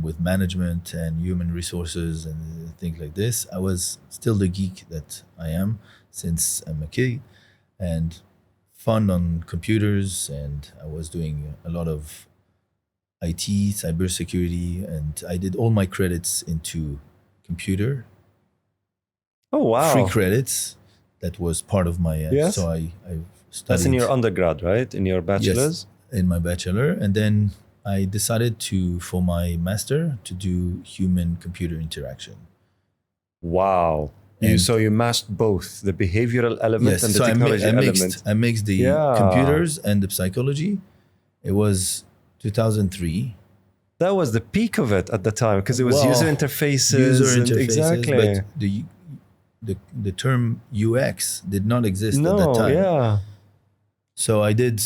with management and human resources and things like this, I was still the geek that I am since I'm a kid, and fun on computers, and I was doing a lot of IT, cybersecurity, and I did all my credits into computer, Oh free wow. credits. That was part of my. Yes. So I studied. That's in your undergrad, right? In your bachelor's? Yes, in my bachelor, and then I decided for my master to do human computer interaction. Wow. So you mashed both the behavioral element Yes, and the so technology element. I mixed the Yeah. computers and the psychology. It was 2003. That was the peak of it at the time because it was Well, user interfaces. Exactly. but the term UX did not exist at that time. Yeah. So I did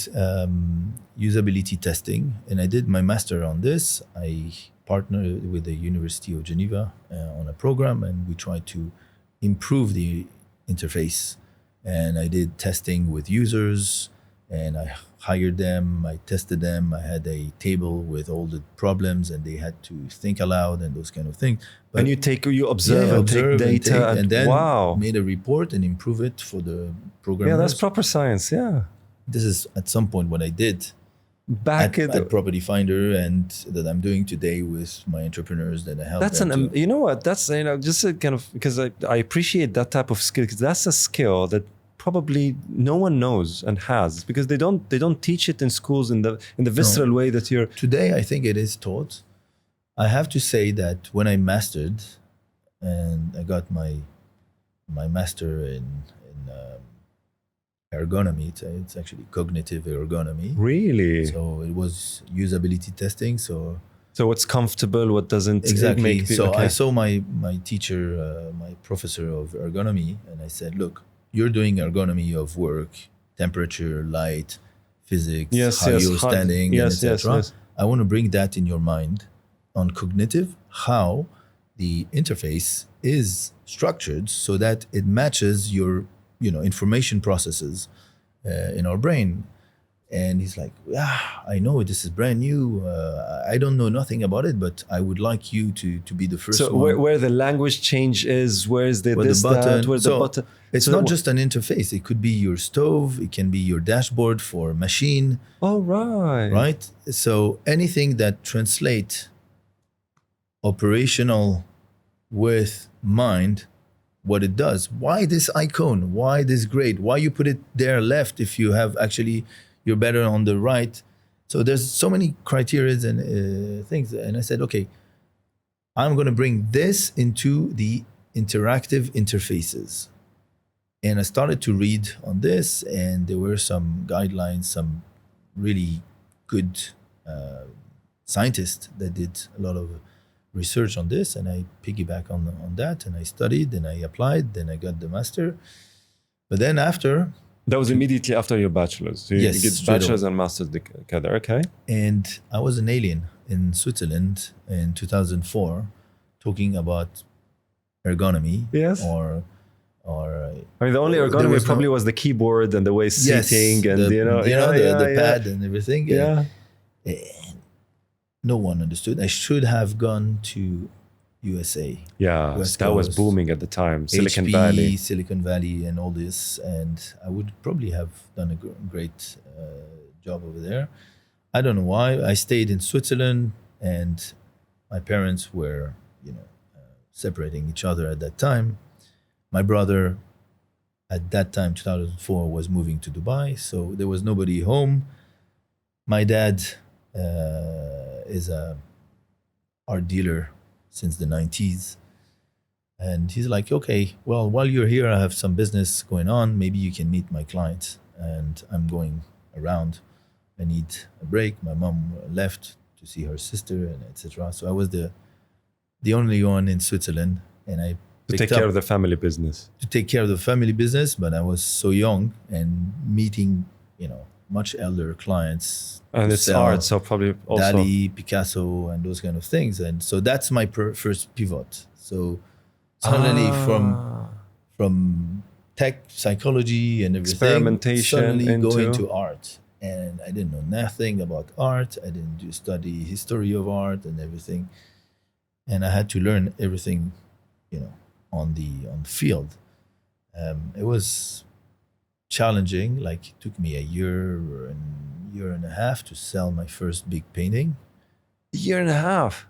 usability testing, and I did my master on this. I partnered with the University of Geneva on a program, and we tried to improve the interface. And I did testing with users, and I hired them, I tested them, I had a table with all the problems, and they had to think aloud and those kind of things. But And you observe and take data and then wow. made a report and improve it for the programmers. Yeah, that's proper science. Yeah. This is at some point what I did at Property Finder, and that I'm doing today with my entrepreneurs that I help. That's you know what? That's just a kind of, because I appreciate that type of skill, because that's a skill that probably no one knows and has, because they don't teach it in schools in the visceral way that you're. Today, I think it is taught. I have to say that when I mastered, and I got my master in ergonomy. It's actually cognitive ergonomy. Really? So it was usability testing. So what's comfortable, what doesn't exactly. Make so I saw my teacher, my professor of ergonomy, and I said, "Look, you're doing ergonomy of work, temperature, light, physics, how you're standing, etc. I want to bring that in your mind on cognitive, how the interface is structured so that it matches your information processes in our brain." And he's like, I know this is brand new. I don't know nothing about it, but I would like you to be the first one. So where the language change is, where is the button? The button? It's not just an interface. It could be your stove. It can be your dashboard for a machine. Oh, right. Right? So anything that translates operational with mind, what it does. Why this icon? Why this grade? Why you put it there left if you have actually, you're better on the right? So there's so many criteria and things. And I said, okay, I'm going to bring this into the interactive interfaces. And I started to read on this, and there were some guidelines, some really good scientists that did a lot of research on this, and I piggyback on that, and I studied, and I applied, then I got the master. But then after... That was immediately after your bachelor's. So you get bachelor's and master's together, okay. And I was an alien in Switzerland in 2004, talking about ergonomy. Yes. Or I mean, the only ergonomy probably was the keyboard and the way seating and the pad and everything. Yeah. And no one understood. I should have gone to USA. Yeah, that was booming at the time. Silicon Valley and all this. And I would probably have done a great job over there. I don't know why. I stayed in Switzerland, and my parents were, separating each other at that time. My brother, at that time, 2004, was moving to Dubai, so there was nobody home. My dad is a art dealer since the 90s. And he's like, okay, well, while you're here, I have some business going on. Maybe you can meet my clients. And I'm going around. I need a break. My mom left to see her sister, and etc. So I was the only one in Switzerland, and I to take care of the family business. To take care of the family business, but I was so young and meeting, much elder clients. And it's art, so probably also Dali, Picasso, and those kind of things. And so that's my first pivot. So suddenly from tech, psychology, and everything, experimentation, suddenly go into art. And I didn't know nothing about art. I didn't study history of art and everything. And I had to learn everything, on the field. It was challenging. Like, it took me a year and a half to sell my first big painting. A year and a half.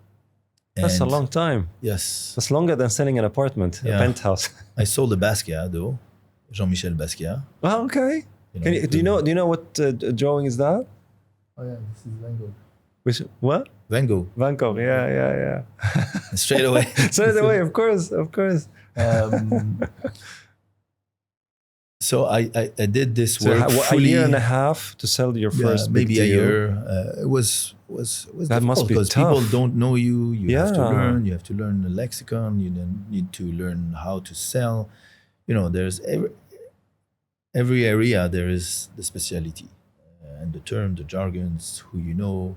That's a long time. Yes. That's longer than selling an apartment, a penthouse. I sold a Basquiat, though. Jean-Michel Basquiat. Oh, okay. Do you know what drawing is that? Oh yeah, this is Van Gogh. Which what? Van Gogh. Van Gogh. Yeah. Straight away. Straight away. Of course. Um, so I did this So work a year fully. and a half to sell your first big Maybe a deal. year. It was That must difficult be because people tough. don't know you. You have to Yeah. learn. You have to learn the lexicon. You then need to learn how to sell. There's every area there is the specialty and the term, the jargons, who you know.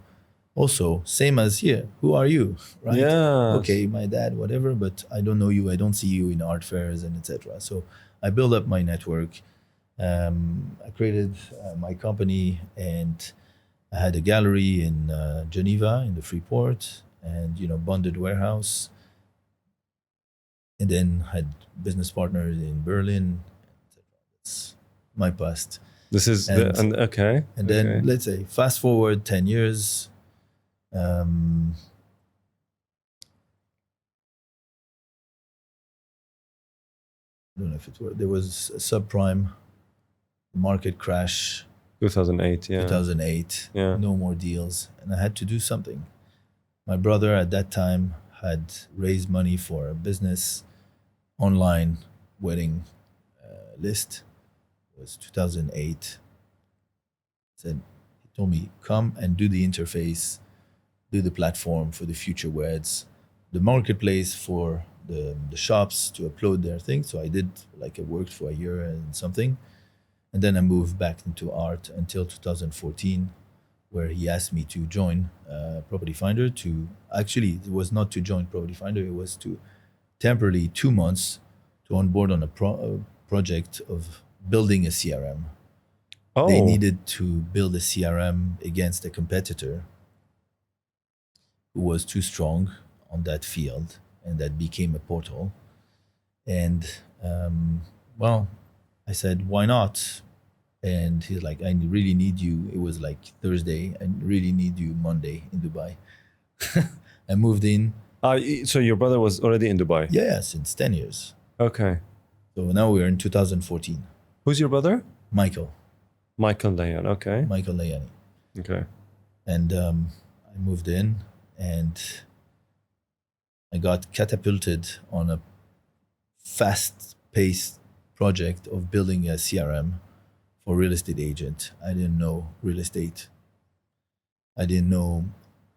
Also, same as here. Who are you, right? Yes. Okay, my dad, whatever, but I don't know you. I don't see you in art fairs and etc. So I built up my network. I created my company, and I had a gallery in Geneva, in the Freeport, and bonded warehouse, and then had business partners in Berlin. It's my past, This is and okay. and Okay. then let's say fast forward 10 years. Um, I don't know if it was, there was a subprime market crash, 2008. Yeah. 2008. Yeah. No more deals, and I had to do something. My brother at that time had raised money for a business online wedding list. It was 2008. He told me, come and do the interface, do the platform for the future weds, the marketplace for the shops to upload their things. So I did, like, I worked for a year and something. And then I moved back into art until 2014, where he asked me to join Property Finder. Actually, it was not to join Property Finder, it was to temporarily 2 months to onboard on a project of building a CRM. They Oh. needed to build a CRM against a competitor who was too strong on that field, and that became a portal. And well, I said, why not? And he's like, I really need you. It was like Thursday. I really need you Monday in Dubai. I moved in. So your brother was already in Dubai. Yeah, since 10 years. Okay. So now we're in 2014. Who's your brother? Michael Lahyani. Okay. Lahyani. Okay. And I moved in, and I got catapulted on a fast-paced project of building a CRM for real estate agent. I didn't know real estate. I didn't know.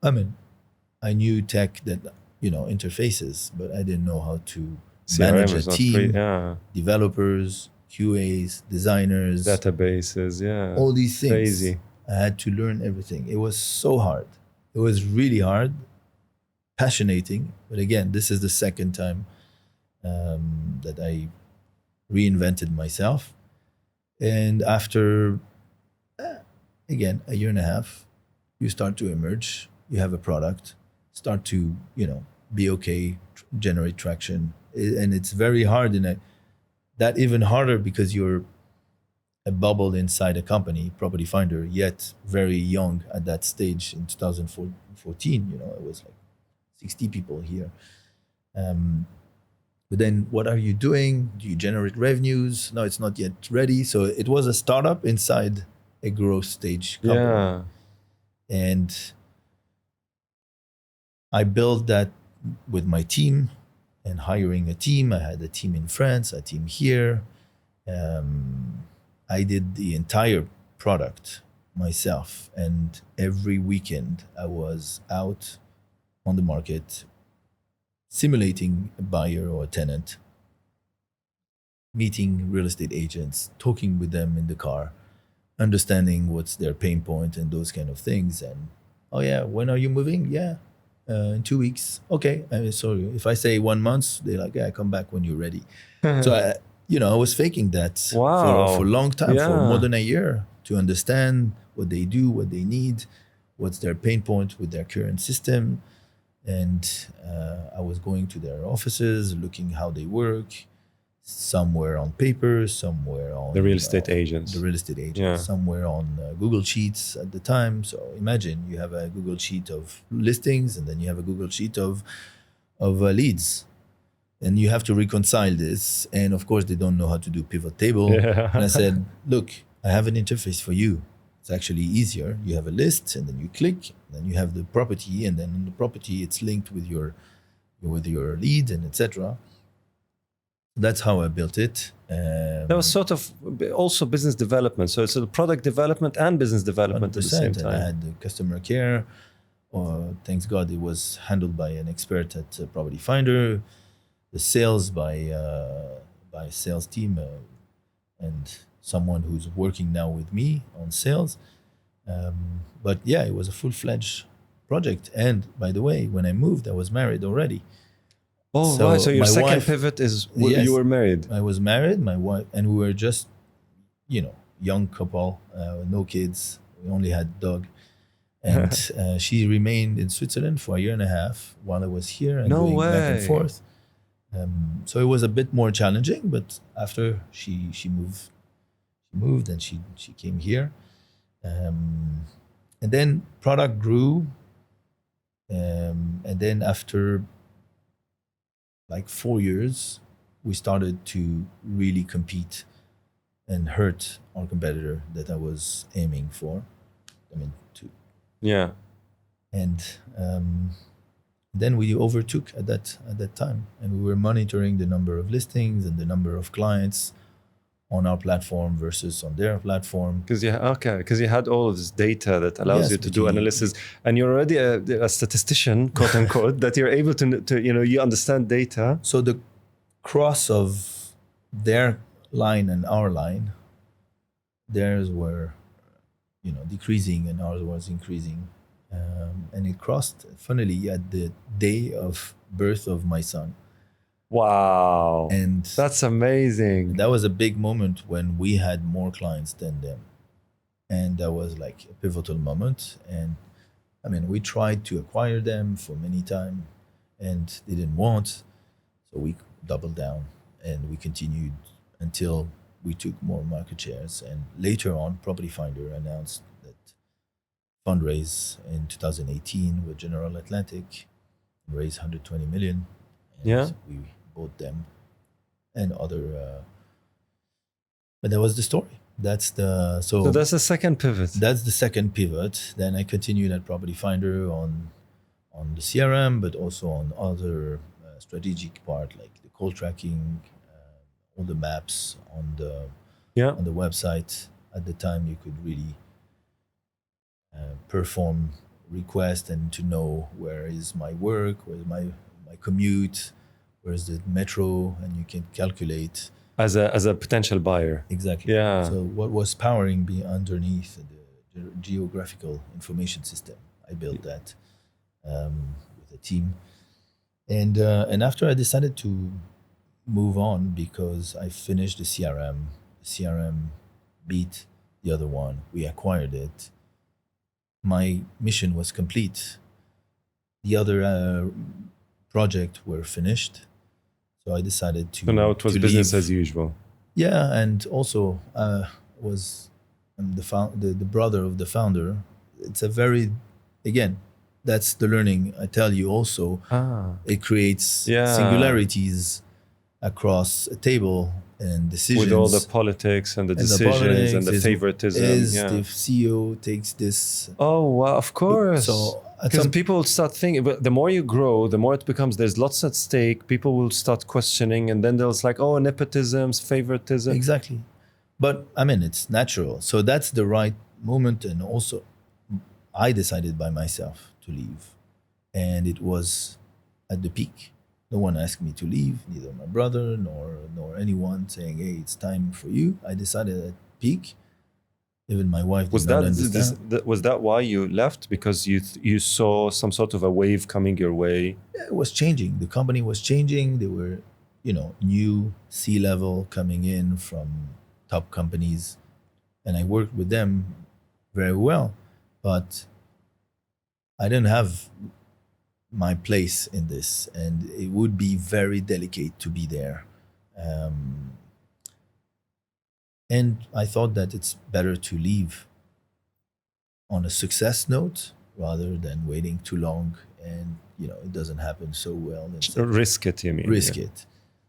I knew tech, that interfaces, but I didn't know how to manage CRM a is not team, yeah. developers, QAs, designers, Databases. Yeah. all these things. Crazy. I had to learn everything. It was so hard. It was really hard, passionating. But again, this is the second time that I reinvented myself. And after, again, a year and a half, you start to emerge. You have a product, start to, be okay, generate traction. And it's very hard that even harder because you're a bubble inside a company, Property Finder, yet very young at that stage in 2014. It was like 60 people here. But then what are you doing? Do you generate revenues? No, it's not yet ready. So it was a startup inside a growth stage company. Yeah. And I built that with my team and hiring a team. I had a team in France, a team here. I did the entire product myself. And every weekend I was out on the market simulating a buyer or a tenant, meeting real estate agents, talking with them in the car, understanding what's their pain point and those kind of things. And, oh yeah, when are you moving? Yeah, in 2 weeks. Okay, sorry. If I say 1 month, they're like, yeah, come back when you're ready. So I was faking that Wow. for a long time, for more Yeah. than a year, to understand what they do, what they need, what's their pain point with their current system. And I was going to their offices, looking how they work, somewhere on paper, somewhere on The real estate agents. Yeah. Somewhere on Google Sheets at the time. So imagine you have a Google Sheet of listings, and then you have a Google Sheet of leads, and you have to reconcile this. And of course, they don't know how to do pivot table. Yeah. And I said, look, I have an interface for you. It's actually easier. You have a list, and then you click, and then you have the property, and then in the property it's linked with your lead, and etc. that's how I built it. That was sort of also business development. So it's a product development and business development at the same 100%. And I time. had the customer care. Thanks God, it was handled by an expert at Property Finder. The sales by a sales team and someone who's working now with me on sales. But yeah, it was a full-fledged project. And by the way, when I moved, I was married already. Oh, right. So your my second wife, pivot is yes, you were married. I was married, my wife, and we were just, young couple, no kids. We only had dog. And she remained in Switzerland for a year and a half while I was here and No going back and way. forth. So it was a bit more challenging, but after she moved and she came here. And then product grew. And then after like 4 years, we started to really compete and hurt our competitor that I was aiming for. To Yeah. and then we overtook at that time, and we were monitoring the number of listings and the number of clients on our platform versus on their platform. Because you had all of this data that allows Yes, you to but do analysis, and you're already a statistician, quote unquote, that you're able to you understand data. So the cross of their line and our line, theirs were decreasing and ours was increasing, and it crossed funnily at the day of birth of my son. Wow. And that's amazing. That was a big moment when we had more clients than them. And that was like a pivotal moment. And we tried to acquire them for many time and they didn't want. So we doubled down and we continued until we took more market shares. And later on, Property Finder announced that fundraise in 2018 with General Atlantic, raised 120 million. And we bought them and other. But that was the story. That's so that's the second pivot. That's the second pivot. Then I continued at Property Finder on the CRM, but also on other strategic part like the call tracking, all the maps on the website. At the time, you could really perform request and to know where is my work, where is my commute, where is the metro, and you can calculate as a potential buyer. Exactly. Yeah. So what was powering be underneath the geographical information system? I built that with a team, and after I decided to move on because I finished the CRM. The CRM beat the other one. We acquired it. My mission was complete. The other project were finished. So I decided to. So now it was business as usual. Yeah, and also was the brother of the founder. It's a very, again, that's the learning. I tell you also, it creates singularities across a table and decisions. With all the politics and the decisions and the favoritism. The CEO takes this. Oh, wow, of course. So because people will start thinking, but the more you grow, the more it becomes, there's lots at stake. People will start questioning, and then there's like, oh, nepotisms, favoritism. Exactly. But it's natural. So that's the right moment. And also, I decided by myself to leave. And it was at the peak. No one asked me to leave, neither my brother nor anyone saying, hey, it's time for you. I decided at peak. Even my wife did not understand. Was that why you left? Because you saw some sort of a wave coming your way? Yeah, it was changing. The company was changing. There were, new C-level coming in from top companies. And I worked with them very well. But I didn't have my place in this. And it would be very delicate to be there. And I thought that it's better to leave on a success note rather than waiting too long and, it doesn't happen so well. Risk it, you mean? Risk it.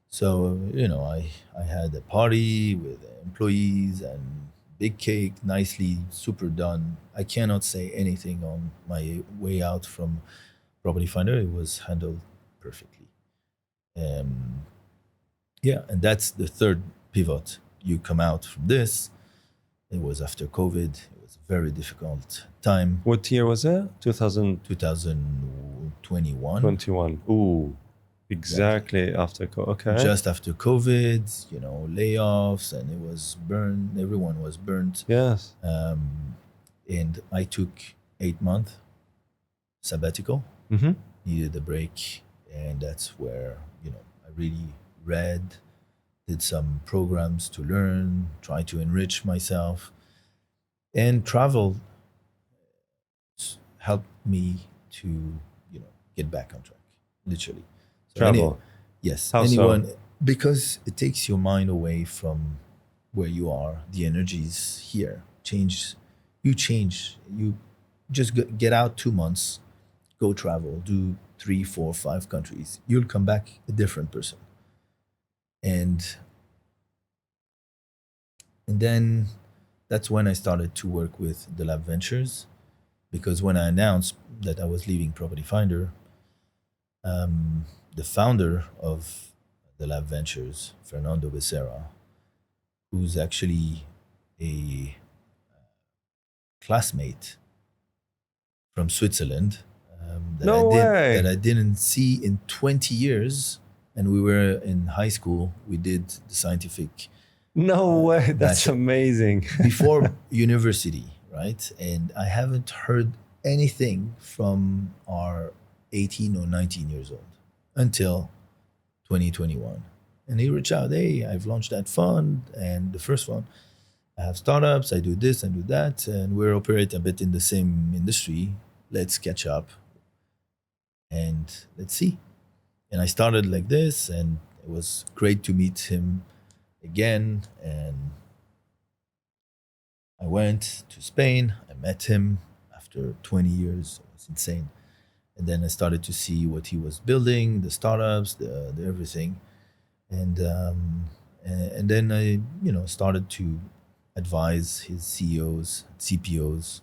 So, I had a party with employees and big cake, nicely, super done. I cannot say anything on my way out from Property Finder. It was handled perfectly. Yeah, and that's the third pivot. You come out from this. It was after COVID. It was a very difficult time. What year was it? 2021. 2021. Ooh, exactly after okay. Just after COVID, layoffs, and it was burned. Everyone was burnt. Yes. And I took 8 month sabbatical. Mm-hmm. Needed a break, and that's where I really read, did some programs to learn, try to enrich myself, and travel helped me to get back on track, literally. So Travel. yes, How anyone so? because it takes your mind away from where you are. The energies here change. You change. You just get out 2 months, go travel, do 3, 4, 5 countries. You'll come back a different person. And then that's when I started to work with the Lab Ventures, because when I announced that I was leaving Property Finder, the founder of the Lab Ventures, Fernando Becerra, who's actually a classmate from Switzerland, No way. that I didn't see in 20 years. And we were in high school. We did the scientific No way. That's bachelor amazing. before university, right? And I haven't heard anything from our 18 or 19 years old until 2021. And he reached out, hey, I've launched that fund, and the first one, I have startups, I do this, I do that, and we're operating a bit in the same industry. Let's catch up and let's see. And I started like this, and it was great to meet him again. And I went to Spain. I met him after 20 years. It was insane. And then I started to see what he was building, the startups, the everything. And then I, started to advise his CEOs, CPOs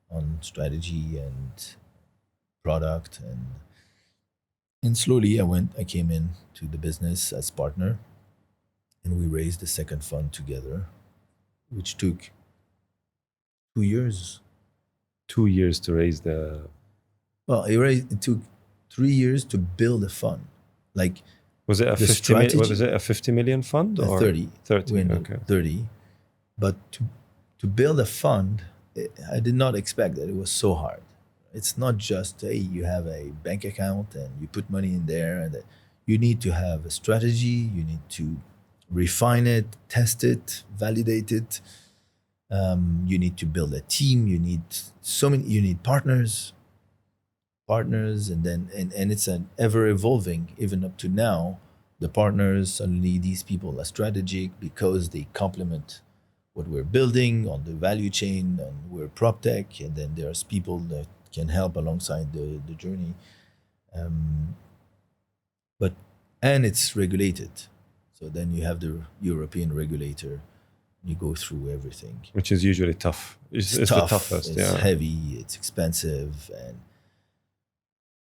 on strategy and product. And slowly I came in to the business as partner, and we raised the second fund together, which took 2 years. 2 years to raise the. Well, it took 3 years to build a fund. Like, Was it a the 50 million? strategy- Was it a 50 million fund or 30. 30? We ended Okay. 30. But to build a fund, I did not expect that it was so hard. It's not just, hey, you have a bank account and you put money in there, and that you need to have a strategy. You need to refine it, test it, validate it. You need to build a team. You need you need partners, and then and it's an ever evolving. Even up to now, the partners, suddenly these people are strategic because they complement what we're building on the value chain, and we're prop tech, and then there's people that can help alongside the journey. And it's regulated. So then you have the European regulator. You go through everything. Which is usually tough. It's tough, the toughest. it's Yeah. heavy, it's expensive, and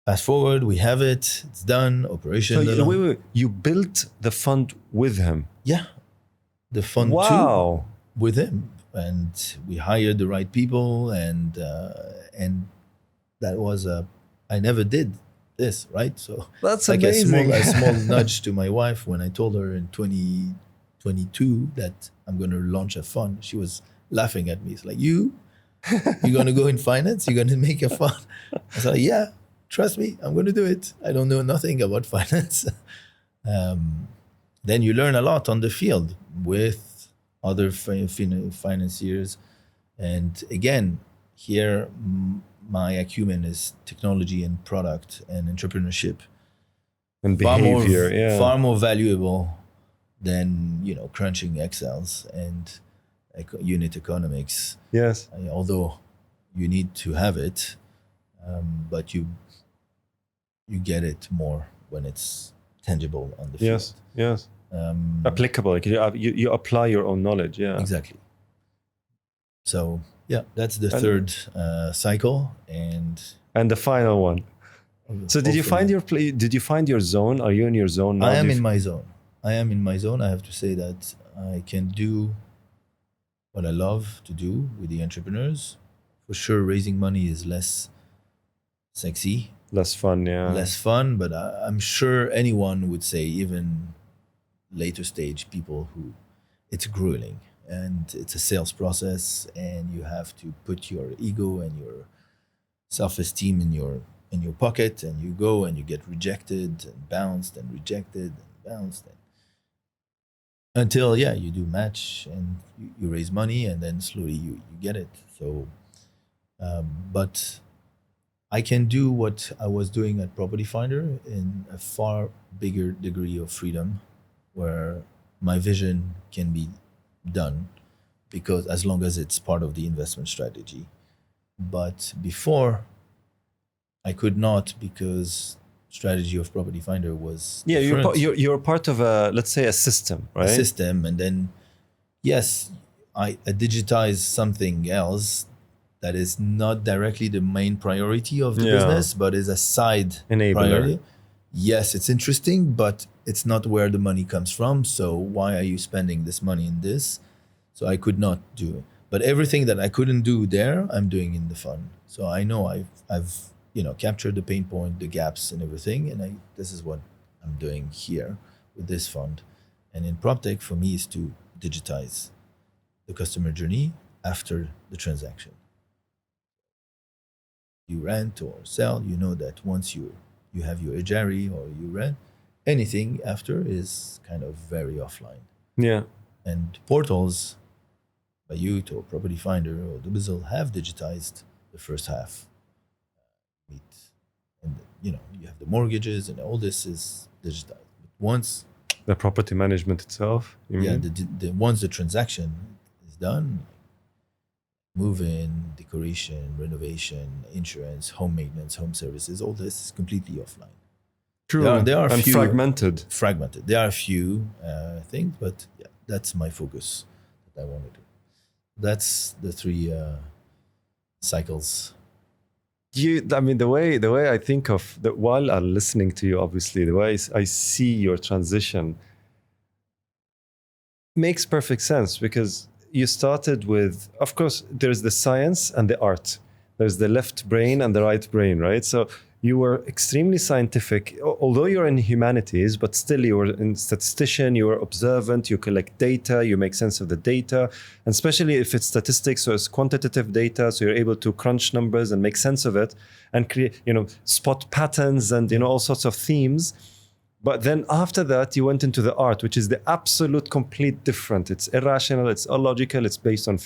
fast forward, we have it. It's done. So Operational. wait. You built the fund with him. Yeah, the fund too Wow. with him, and we hired the right people, and that was I never did this, right? So That's like amazing. a small nudge to my wife when I told her in 2022 that I'm going to launch a fund. She was laughing at me. It's like, you're going to go in finance? You're going to make a fund? I was like, yeah, trust me, I'm going to do it. I don't know nothing about finance. Then you learn a lot on the field with other financiers. And again, here, my acumen is technology and product and entrepreneurship. And behavior. Far more valuable than crunching Excels and unit economics. Yes. Although you need to have it, but you get it more when it's tangible on the field. Yes. Yes. Applicable. Like you apply your own knowledge. Yeah. Exactly. So yeah, that's the And- third cycle, and And the final one. So did you hopefully- find your Did you find your zone? Are you in your zone now? I am Do you in my zone. I am in my zone. I have to say that I can do what I love to do with the entrepreneurs. For sure, raising money is less sexy, Less fun, yeah. less fun, but I'm sure anyone would say, even later stage people, who it's grueling and it's a sales process, and you have to put your ego and your self-esteem in your pocket, and you go and you get rejected and bounced and rejected and bounced until you do match and you raise money, and then slowly you get it. So but I can do what I was doing at Property Finder in a far bigger degree of freedom, where my vision can be done, because as long as it's part of the investment strategy. But before, I could not, because strategy of Property Finder was Yeah, different. you're part of a, let's say, a system, right? A system, and then yes, I digitize something else that is not directly the main priority of the business, but is a side Enabler. priority. Yes, it's interesting, but it's not where the money comes from. So why are you spending this money in this? So I could not do it. But everything that I couldn't do there, I'm doing in the fund. So I know I've captured the pain point, the gaps, and everything, and this is what I'm doing here with this fund. And in PropTech, for me, is to digitize the customer journey after the transaction. You rent or sell, you know that once you have your ejari or you rent, anything after is kind of very offline. Yeah. And portals, Bayut or Property Finder or Dubizzle, have digitized the first half. And you have the mortgages, and all this is digitized. But once the property management itself, once the transaction is done, move-in, decoration, renovation, insurance, home maintenance, home services, all this is completely offline. True. There are and few, fragmented. There are a few things, but that's my focus that I want to do. That's the three cycles. The way I think of that while I'm listening to you, obviously, the way I see your transition makes perfect sense, because you started with, of course, there's the science and the art. There's the left brain and the right brain, right? So you were extremely scientific, although you're in humanities, but still you were a statistician, you were observant, you collect data, you make sense of the data, and especially if it's statistics, so it's quantitative data, so you're able to crunch numbers and make sense of it and create, spot patterns and, all sorts of themes. But then after that, you went into the art, which is the absolute complete different. It's irrational, it's illogical, it's based on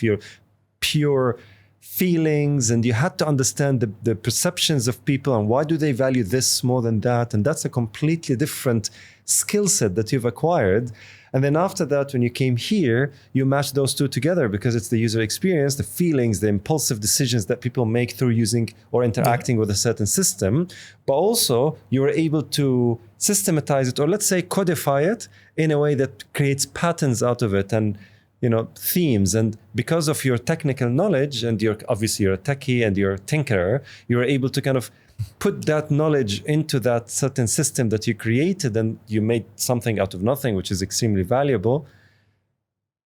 pure feelings, and you had to understand the perceptions of people and why do they value this more than that. And that's a completely different skill set that you've acquired. And then after that, when you came here, you match those two together, because it's the user experience, the feelings, the impulsive decisions that people make through using or interacting with a certain system. But also you were able to systematize it, or let's say codify it in a way that creates patterns out of it and themes. And because of your technical knowledge, and you're a techie and you're a tinkerer, you're able to kind of put that knowledge into that certain system that you created, and you made something out of nothing, which is extremely valuable.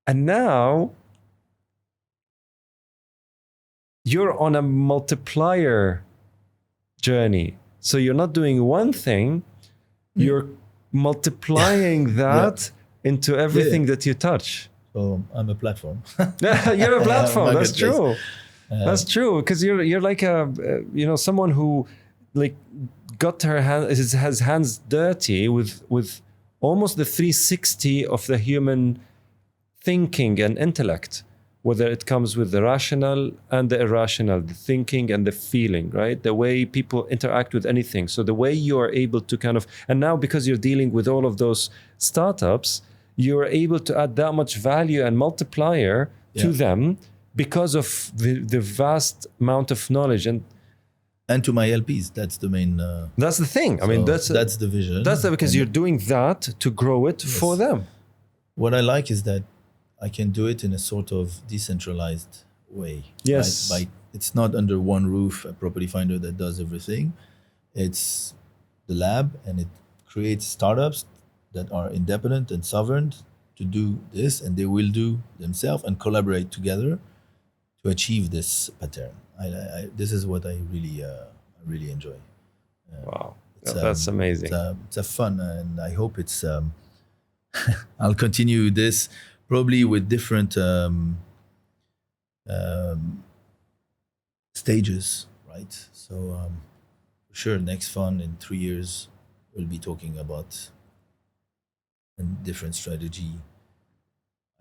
And now you're on a multiplier journey. So you're not doing one thing, you're multiplying that into everything that you touch. So I'm a platform. You're a platform. That's true. That's true, because you're like someone who got his hands dirty with almost the 360 of the human thinking and intellect, whether it comes with the rational and the irrational, the thinking and the feeling, right? The way people interact with anything. So the way you are able to and now because you're dealing with all of those startups, you're able to add that much value and multiplier to them because of the vast amount of knowledge and to my LPs. That's the main. That's the thing. That's the vision. That's because you're doing that to grow it for them. What I like is that I can do it in a sort of decentralized way. Yes. Right? It's not under one roof, a Property Finder that does everything. It's the lab, and it creates startups that are independent and sovereign to do this, and they will do themselves and collaborate together to achieve this pattern. This is what I really enjoy. Wow. It's That's amazing. it's a fun, and I hope it's. I'll continue this probably with different stages, right? So for sure, next fun in 3 years, we'll be talking about a different strategy.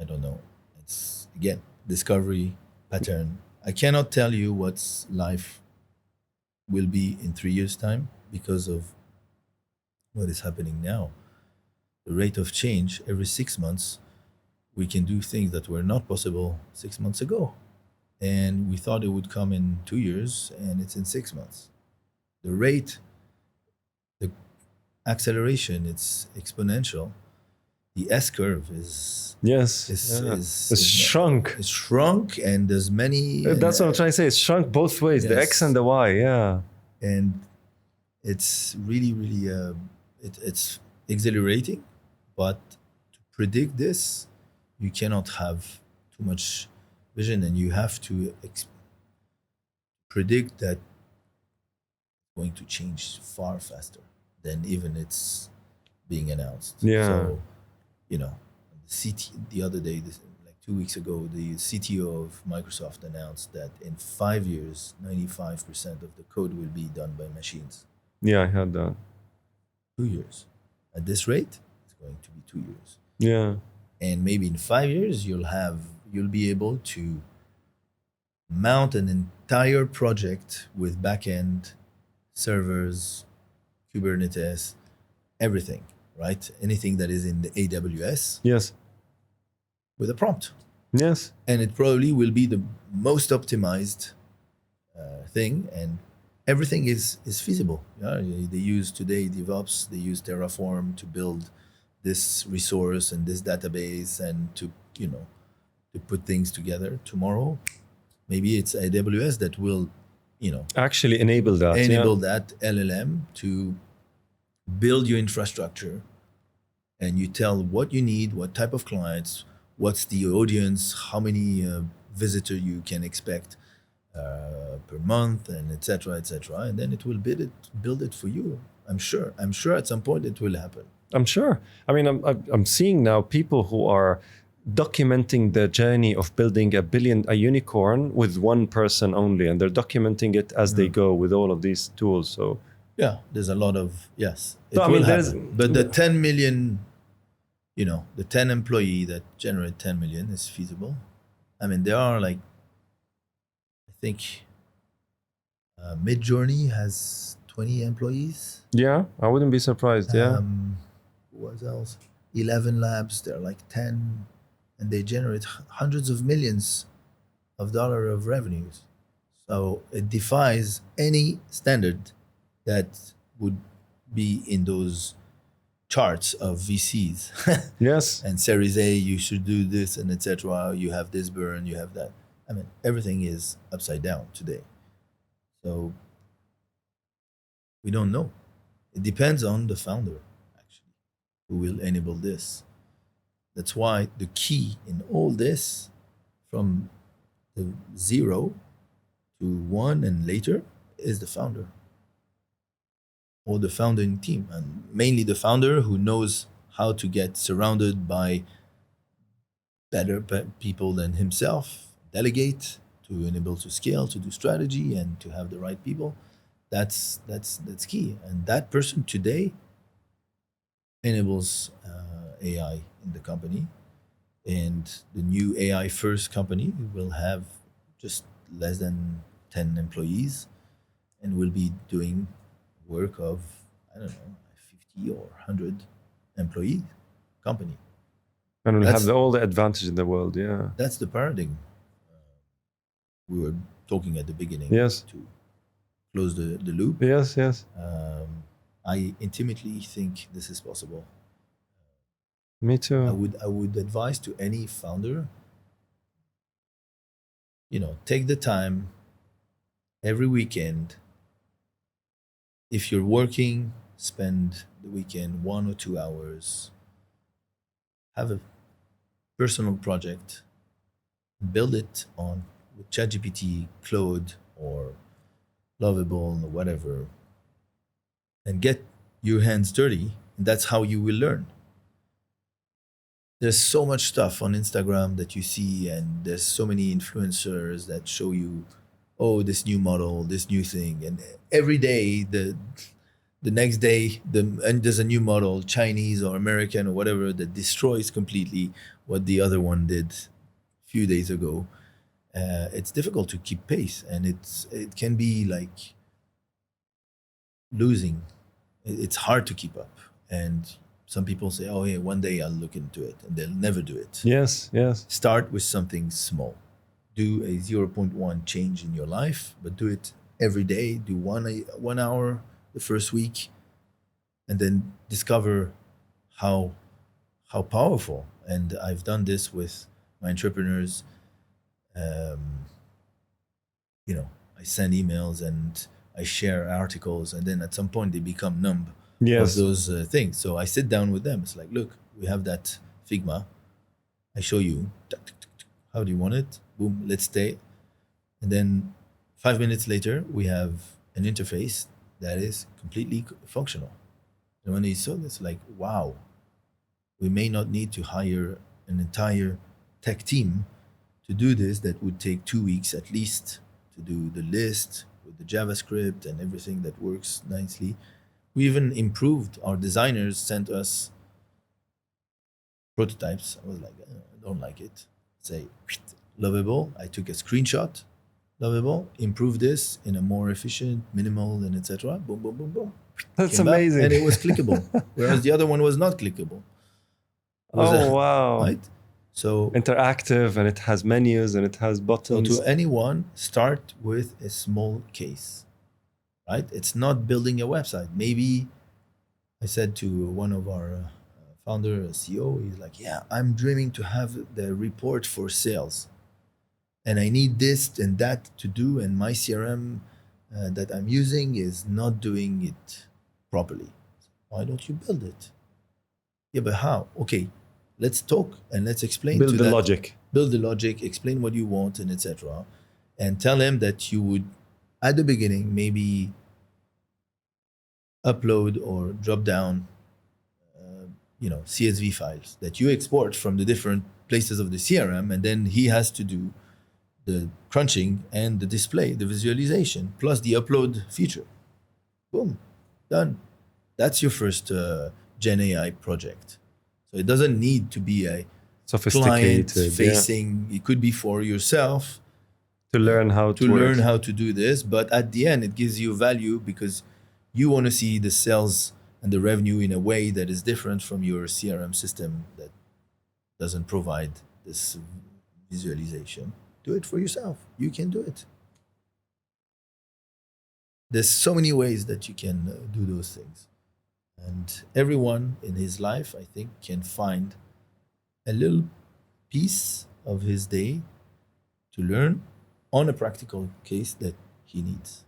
I don't know. It's again discovery pattern. I cannot tell you what's life will be in 3 years' time because of what is happening now. The rate of change every 6 months, we can do things that were not possible 6 months ago. And we thought it would come in 2 years, and it's in 6 months. The rate, the acceleration, it's exponential. The S curve is Yes. It's shrunk. It's shrunk, and there's many. That's what I'm trying to say. It's shrunk both ways, the X and the Y. Yeah. And it's really it's exhilarating, but to predict this, you cannot have too much vision, and you have to predict that it's going to change far faster than even it's being announced. Yeah. So, the other day, like 2 weeks ago, the CTO of Microsoft announced that in 5 years, 95% of the code will be done by machines. Yeah, I heard that. 2 years. At this rate, it's going to be 2 years. Yeah. And maybe in 5 years, you'll be able to mount an entire project with backend servers, Kubernetes, everything, right? Anything that is in the AWS. Yes. With a prompt. Yes. And it probably will be the most optimized thing, and everything is feasible. Yeah? They use today DevOps, they use Terraform to build this resource and this database and to put things together. Tomorrow, maybe it's AWS that will, actually enable that. that LLM to build your infrastructure, and you tell what you need, what type of clients, what's the audience, how many visitor you can expect per month, and etc., and then it will build it for you. I'm sure at some point it will happen. I'm sure. I mean, I'm seeing now people who are documenting the journey of building a unicorn with one person only, and they're documenting it as they go with all of these tools. So yeah, there's a lot of yes. So, I mean, but the 10 million, the 10 employee that generate 10 million is feasible. I mean, there are like, I think Midjourney has 20 employees. Yeah, I wouldn't be surprised. Yeah. What else? 11 labs. They're like 10, and they generate hundreds of millions of dollars of revenues. So it defies any standard that would be in those charts of VCs. Yes. And Series A, you should do this, and etc. You have this burn, you have that. I mean, everything is upside down today. So we don't know. It depends on the founder, actually, who will enable this. That's why the key in all this, from the 0 to 1 and later, is the founder or the founding team, and mainly the founder who knows how to get surrounded by better people than himself, delegate, to enable to scale, to do strategy, and to have the right people. That's key. And that person today enables AI in the company. And the new AI first company will have just less than 10 employees and will be doing work of, I don't know, 50 or 100 employee company. And we'll have all the advantage in the world. Yeah. That's the paradigm we were talking at the beginning. Yes. To close the loop. Yes, yes. I intimately think this is possible. Me too. I would advise to any founder, take the time every weekend. If you're working, spend the weekend 1 or 2 hours have a personal project, build it on with ChatGPT, Claude, or Lovable, or whatever, and get your hands dirty. And that's how you will learn. There's so much stuff on Instagram that you see, and there's so many influencers that show you, oh, this new model, this new thing, and every day the next day and there's a new model, Chinese or American or whatever, that destroys completely what the other one did a few days ago. It's difficult to keep pace, and it can be like losing. It's hard to keep up, and some people say, "Oh, yeah, one day I'll look into it," and they'll never do it. Yes, yes. Start with something small. Do a zero point 0.1 change in your life, but do it every day. Do 1 hour the first week, and then discover how how powerful. And I've done this with my entrepreneurs. Um, you know, I send emails and I share articles, and then at some point they become numb of Yes. those things. So I sit down with them. It's like, look, we have that Figma. I show you. How do you want it? Boom, let's stay. And then 5 minutes later, we have an interface that is completely functional. And when they saw this, like, wow, we may not need to hire an entire tech team to do this. That would take 2 weeks at least to do the list with the JavaScript and everything that works nicely. We even improved. Our designers sent us prototypes. I was like, I don't like it. Say, Lovable. I took a screenshot. Lovable. Improve this in a more efficient, minimal, and etc. Boom, boom, boom, boom. That's Came back, amazing. and it was clickable, whereas the other one was not clickable. It was Oh, wow. right. So, Interactive, and it has menus, and it has so buttons. to anyone, start with a small case. Right? It's not building a website. Maybe I said to one of our founder, CEO, he's like, "Yeah, I'm dreaming to have the report for sales, and I need this and that to do, and my CRM that I'm using is not doing it properly. Why don't you build it?" Yeah, but how? Okay, let's talk and let's explain Build to the that. logic. Build the logic, explain what you want, and etc. And tell him that you would, at the beginning, maybe upload or drop down, CSV files that you export from the different places of the CRM, and then he has to do the crunching and the display, the visualization, plus the upload feature. Boom, done. That's your first Gen AI project. So it doesn't need to be a client Sophisticated. Yeah. facing. It could be for yourself To learn how to to learn work. how to do this. But at the end, it gives you value because you want to see the sales and the revenue in a way that is different from your CRM system that doesn't provide this visualization. Do it for yourself. You can do it. There's so many ways that you can do those things. And everyone in his life, I think, can find a little piece of his day to learn on a practical case that he needs.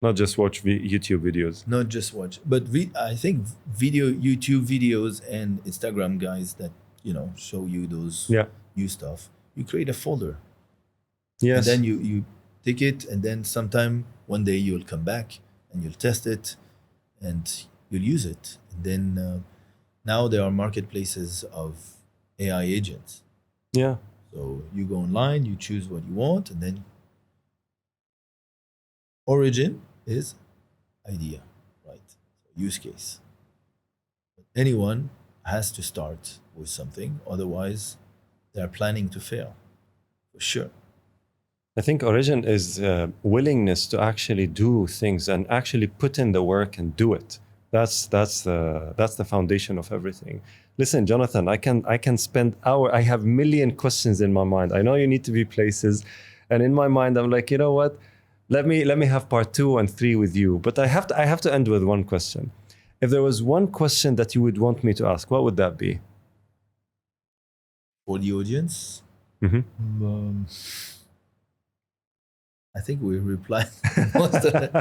Not just watch YouTube videos. Not just watch, but I think YouTube videos and Instagram guys that show you those Yeah. new stuff. You create a folder, Yes. and then you take it, and then sometime one day you'll come back and you'll test it, and you'll use it. And then now there are marketplaces of AI agents. Yeah. So you go online, you choose what you want, and then origin is idea, right? Use case. But anyone has to start with something, otherwise they are planning to fail, for sure. I think origin is willingness to actually do things and actually put in the work and do it. That's the foundation of everything. Listen, Jonathan, I can spend hours. I have million questions in my mind. I know you need to be places, and in my mind, I'm like, you know what? Let me have part 2 and 3 with you. But I have to end with one question. If there was one question that you would want me to ask, what would that be? For the audience, I think we replied most of it.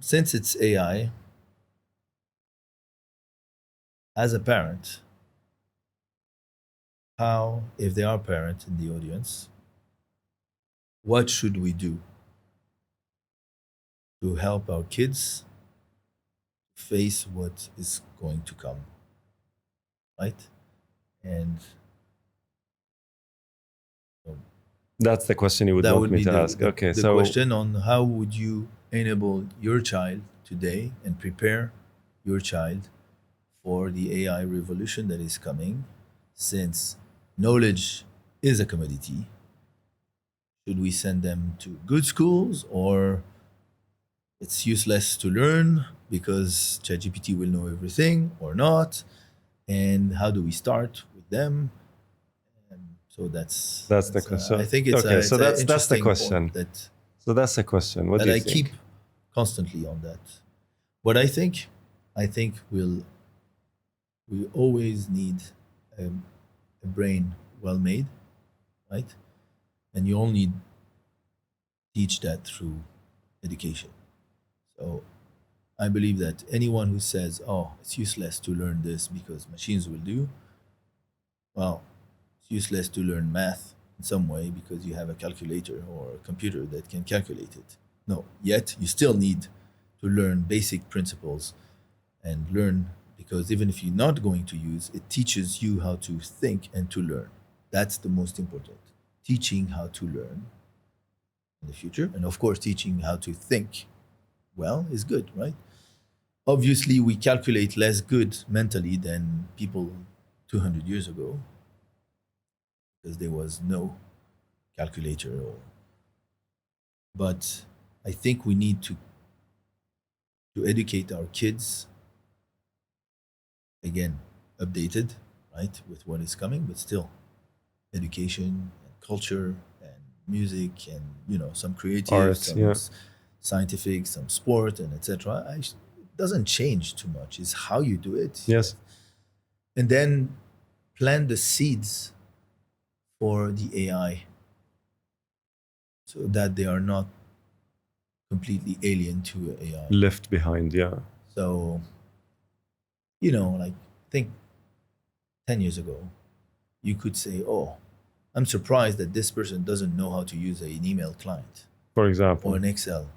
Since it's AI, as a parent, how, if they are parents in the audience, what should we do to help our kids face what is going to come, right? And um, That's the question you would that want would me be to ask. Okay, the so question on how would you enable your child today and prepare your child for the AI revolution that is coming, since knowledge is a commodity. Should we send them to good schools, or it's useless to learn because ChatGPT will know everything or not? And how do we start with them? So that's the that's question. I think it's Okay, so it's an that's the interesting point question. that So that's the question. What do you I keep think? constantly on that. What I think we always need a brain well made, right? And you only teach that through education. So I believe that anyone who says, "Oh, it's useless to learn this because machines will do," well, it's useless to learn math in some way because you have a calculator or a computer that can calculate it. No, yet you still need to learn basic principles and learn, because even if you're not going to use, it teaches you how to think and to learn. That's the most important. Teaching how to learn in the future, and of course, teaching how to think well is good, right? Obviously, we calculate less good mentally than people 200 years ago because there was no calculator. But I think we need to educate our kids, again, updated, right, with what is coming, but still education and culture and music and some creative, Art, some yeah. scientific, some sport, and etc. It doesn't change too much. It's how you do it, Yes. and then plant the seeds for the AI so that they are not completely alien to AI. Left behind, yeah. So like think 10 years ago, you could say, "Oh, I'm surprised that this person doesn't know how to use an email client For or example. an Excel."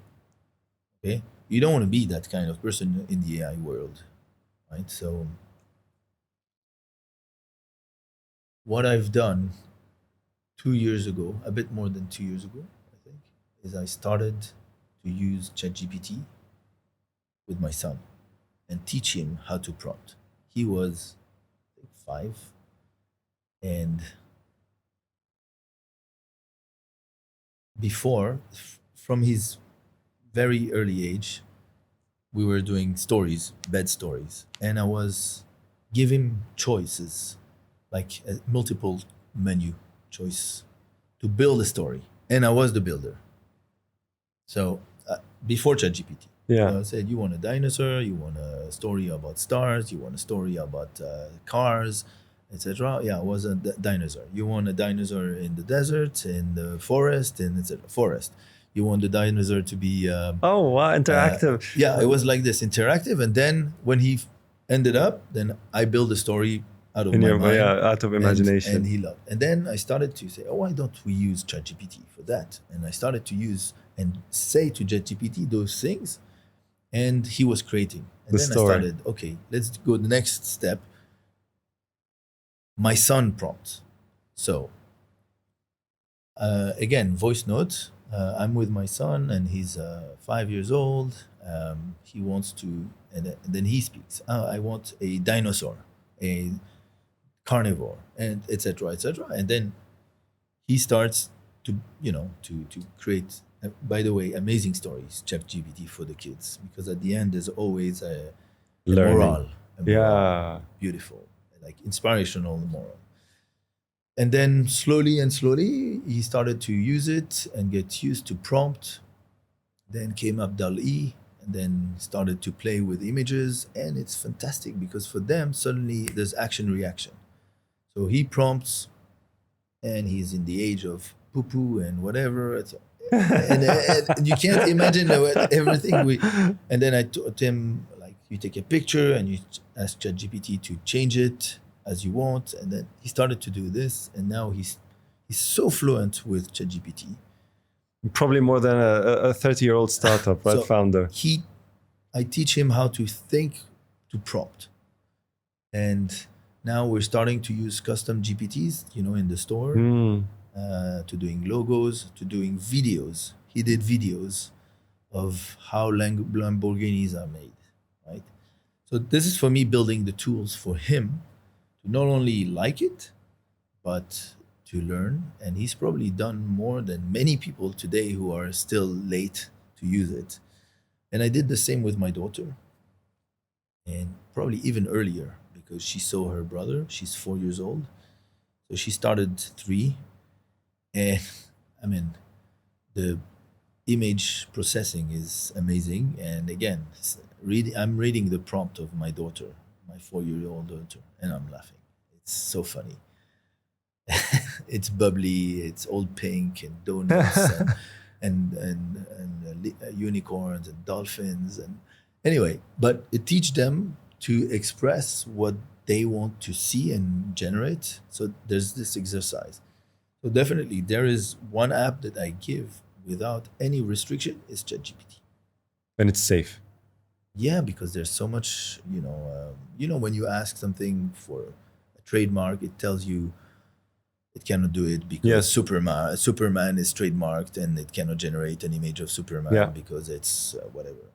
Okay, you don't want to be that kind of person in the AI world, right? So what I've done 2 years ago, a bit more than 2 years ago, I think, is I started to use ChatGPT with my son and teach him how to prompt. He was, I think, 5, and before, from his very early age, we were doing stories, bed stories, and I was giving choices, like a multiple menu choice to build a story, and I was the builder. So before ChatGPT, Yeah. so I said, "You want a dinosaur? You want a story about stars? You want a story about cars, etc." Yeah, I was a dinosaur. You want a dinosaur in the desert, in the forest, and etc. Forest. You want the dinosaur to be Oh, wow, interactive. yeah, it was like this interactive. And then when he ended up, then I built a story out of In my your way, mind, out of and imagination. he loved. And then I started to say, "Oh, why don't we use ChatGPT for that?" And I started to use and say to ChatGPT those things, and he was creating. And The then I story. started, okay, let's go the next step. My son prompt. So again, voice note. I'm with my son, and he's 5 years old. He wants to, and then he speaks. I want a dinosaur, a carnivore, and etc. etc. And then he starts to, to create. By the way, amazing stories, ChatGPT for the kids, because at the end there's always a Learning. moral, a moral, Yeah. beautiful, like inspirational moral. And then slowly and slowly, he started to use it and get used to prompt. Then came up DAL-E, and then started to play with images. And it's fantastic because for them, suddenly there's action reaction. So he prompts, and he's in the age of poo poo and whatever. and you can't imagine everything we. And then I taught him, like, you take a picture and you ask ChatGPT to change it as you want, and then he started to do this, and now he's so fluent with ChatGPT. Probably more than a 30-year-old startup, right? So Founder. I teach him how to think to prompt, and now we're starting to use custom GPTs, in the store, to doing logos, to doing videos. He did videos of how Lamborghinis are made, right? So this is for me building the tools for him to not only like it, but to learn. And he's probably done more than many people today who are still late to use it. And I did the same with my daughter, and probably even earlier, because she saw her brother. She's 4 years old. So she started 3. And I mean, the image processing is amazing. And again, I'm reading the prompt of my daughter, my 4-year-old daughter, and I'm laughing. It's so funny. It's bubbly, it's all pink and donuts and unicorns and dolphins. And anyway, but it teaches them to express what they want to see and generate. So there's this exercise. So definitely there is one app that I give without any restriction is ChatGPT. And it's safe. Yeah, because there's so much, when you ask something for a trademark, it tells you it cannot do it because Yes. Superman is trademarked and it cannot generate an image of Superman because it's whatever.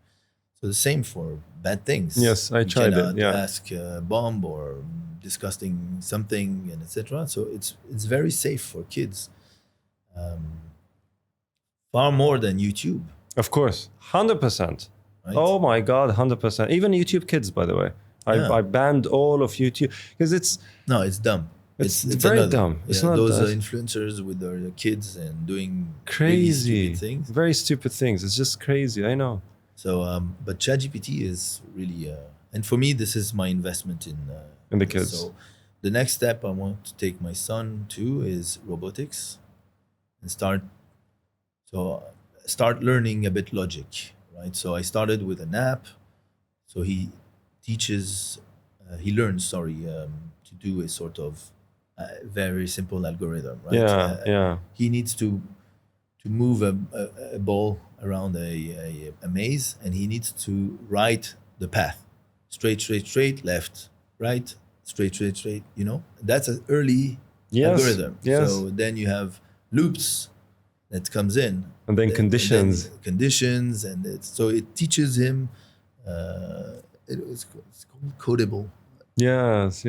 So the same for bad things. Yes, I tried it. cannot Yeah. ask bomb or disgusting something and etc. So it's very safe for kids, far more than YouTube. Of course, 100%. Right? Oh my God, 100%. Even YouTube Kids, by the way. Yeah. I banned all of YouTube because it's No, it's dumb. It's very another. dumb. It's Yeah, not those that- influencers with their kids and doing really crazy stupid things. very stupid things. It's just crazy. I know. So, but ChatGPT is really, and for me, this is my investment in the this. kids. So, the next step I want to take my son to is robotics, and start learning a bit logic, right? So I started with an app, so he learns, to do a sort of very simple algorithm, right? Yeah. He needs to move a ball around a maze, and he needs to write the path: straight, left, right, straight. That's an early Yes. algorithm. Yes. So then you have loops that comes in, And then conditions. so it teaches him. It's called codable. Yes.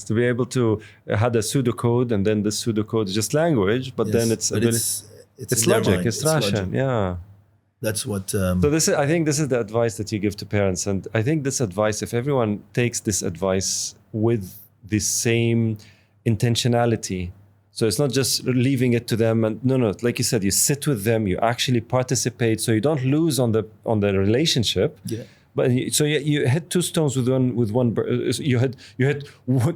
To be able to had a pseudocode, and then the pseudocode is just language, but then it's but it's it's in their logic. mind. It's logic. Russian. Yeah. That's what. So I think this is the advice that you give to parents, and I think this advice, if everyone takes this advice with the same intentionality, so it's not just leaving it to them, and no, like you said, you sit with them, you actually participate, so you don't lose on the relationship. Yeah. But you hit two stones with one bird. You hit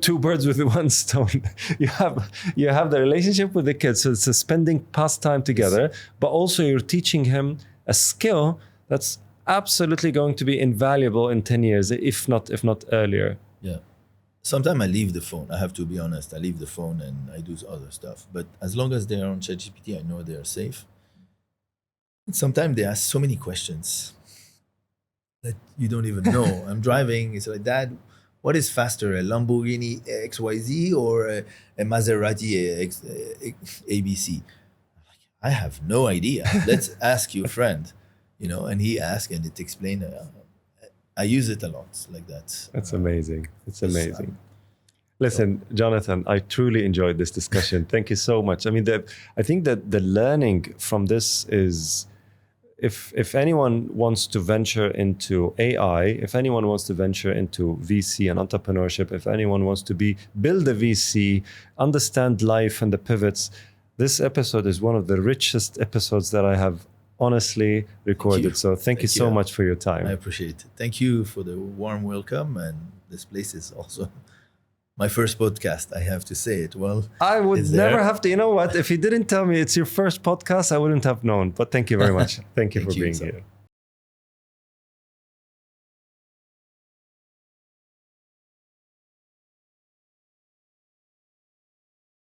2 birds with 1 stone. you have the relationship with the kids, so it's a spending past time together, but also you're teaching him a skill that's absolutely going to be invaluable in 10 years, if not earlier. Yeah. Sometimes I leave the phone. I have to be honest. I leave the phone and I do other stuff. But as long as they are on ChatGPT, I know they are safe. And sometimes they ask so many questions that you don't even know. I'm driving. It's like, Dad, what is faster, a Lamborghini XYZ or a Maserati ABC? I'm like, I have no idea. Let's ask your friend. And he asked and it explained. I use it a lot like that. That's amazing. It's amazing. Listen, Jonathan, I truly enjoyed this discussion. Thank you so much. I mean, I think that the learning from this is, if anyone wants to venture into AI, if anyone wants to venture into VC and entrepreneurship, if anyone wants to build a VC, understand life and the pivots, this episode is one of the richest episodes that I have honestly recorded. So thank you so much for your time. I appreciate it. Thank you for the warm welcome, and this place is awesome. My first podcast, I have to say it. Well, I would is never there? have to. You know what? If you didn't tell me it's your first podcast, I wouldn't have known. But thank you very much. Thank you Thank for you, being Sam. here.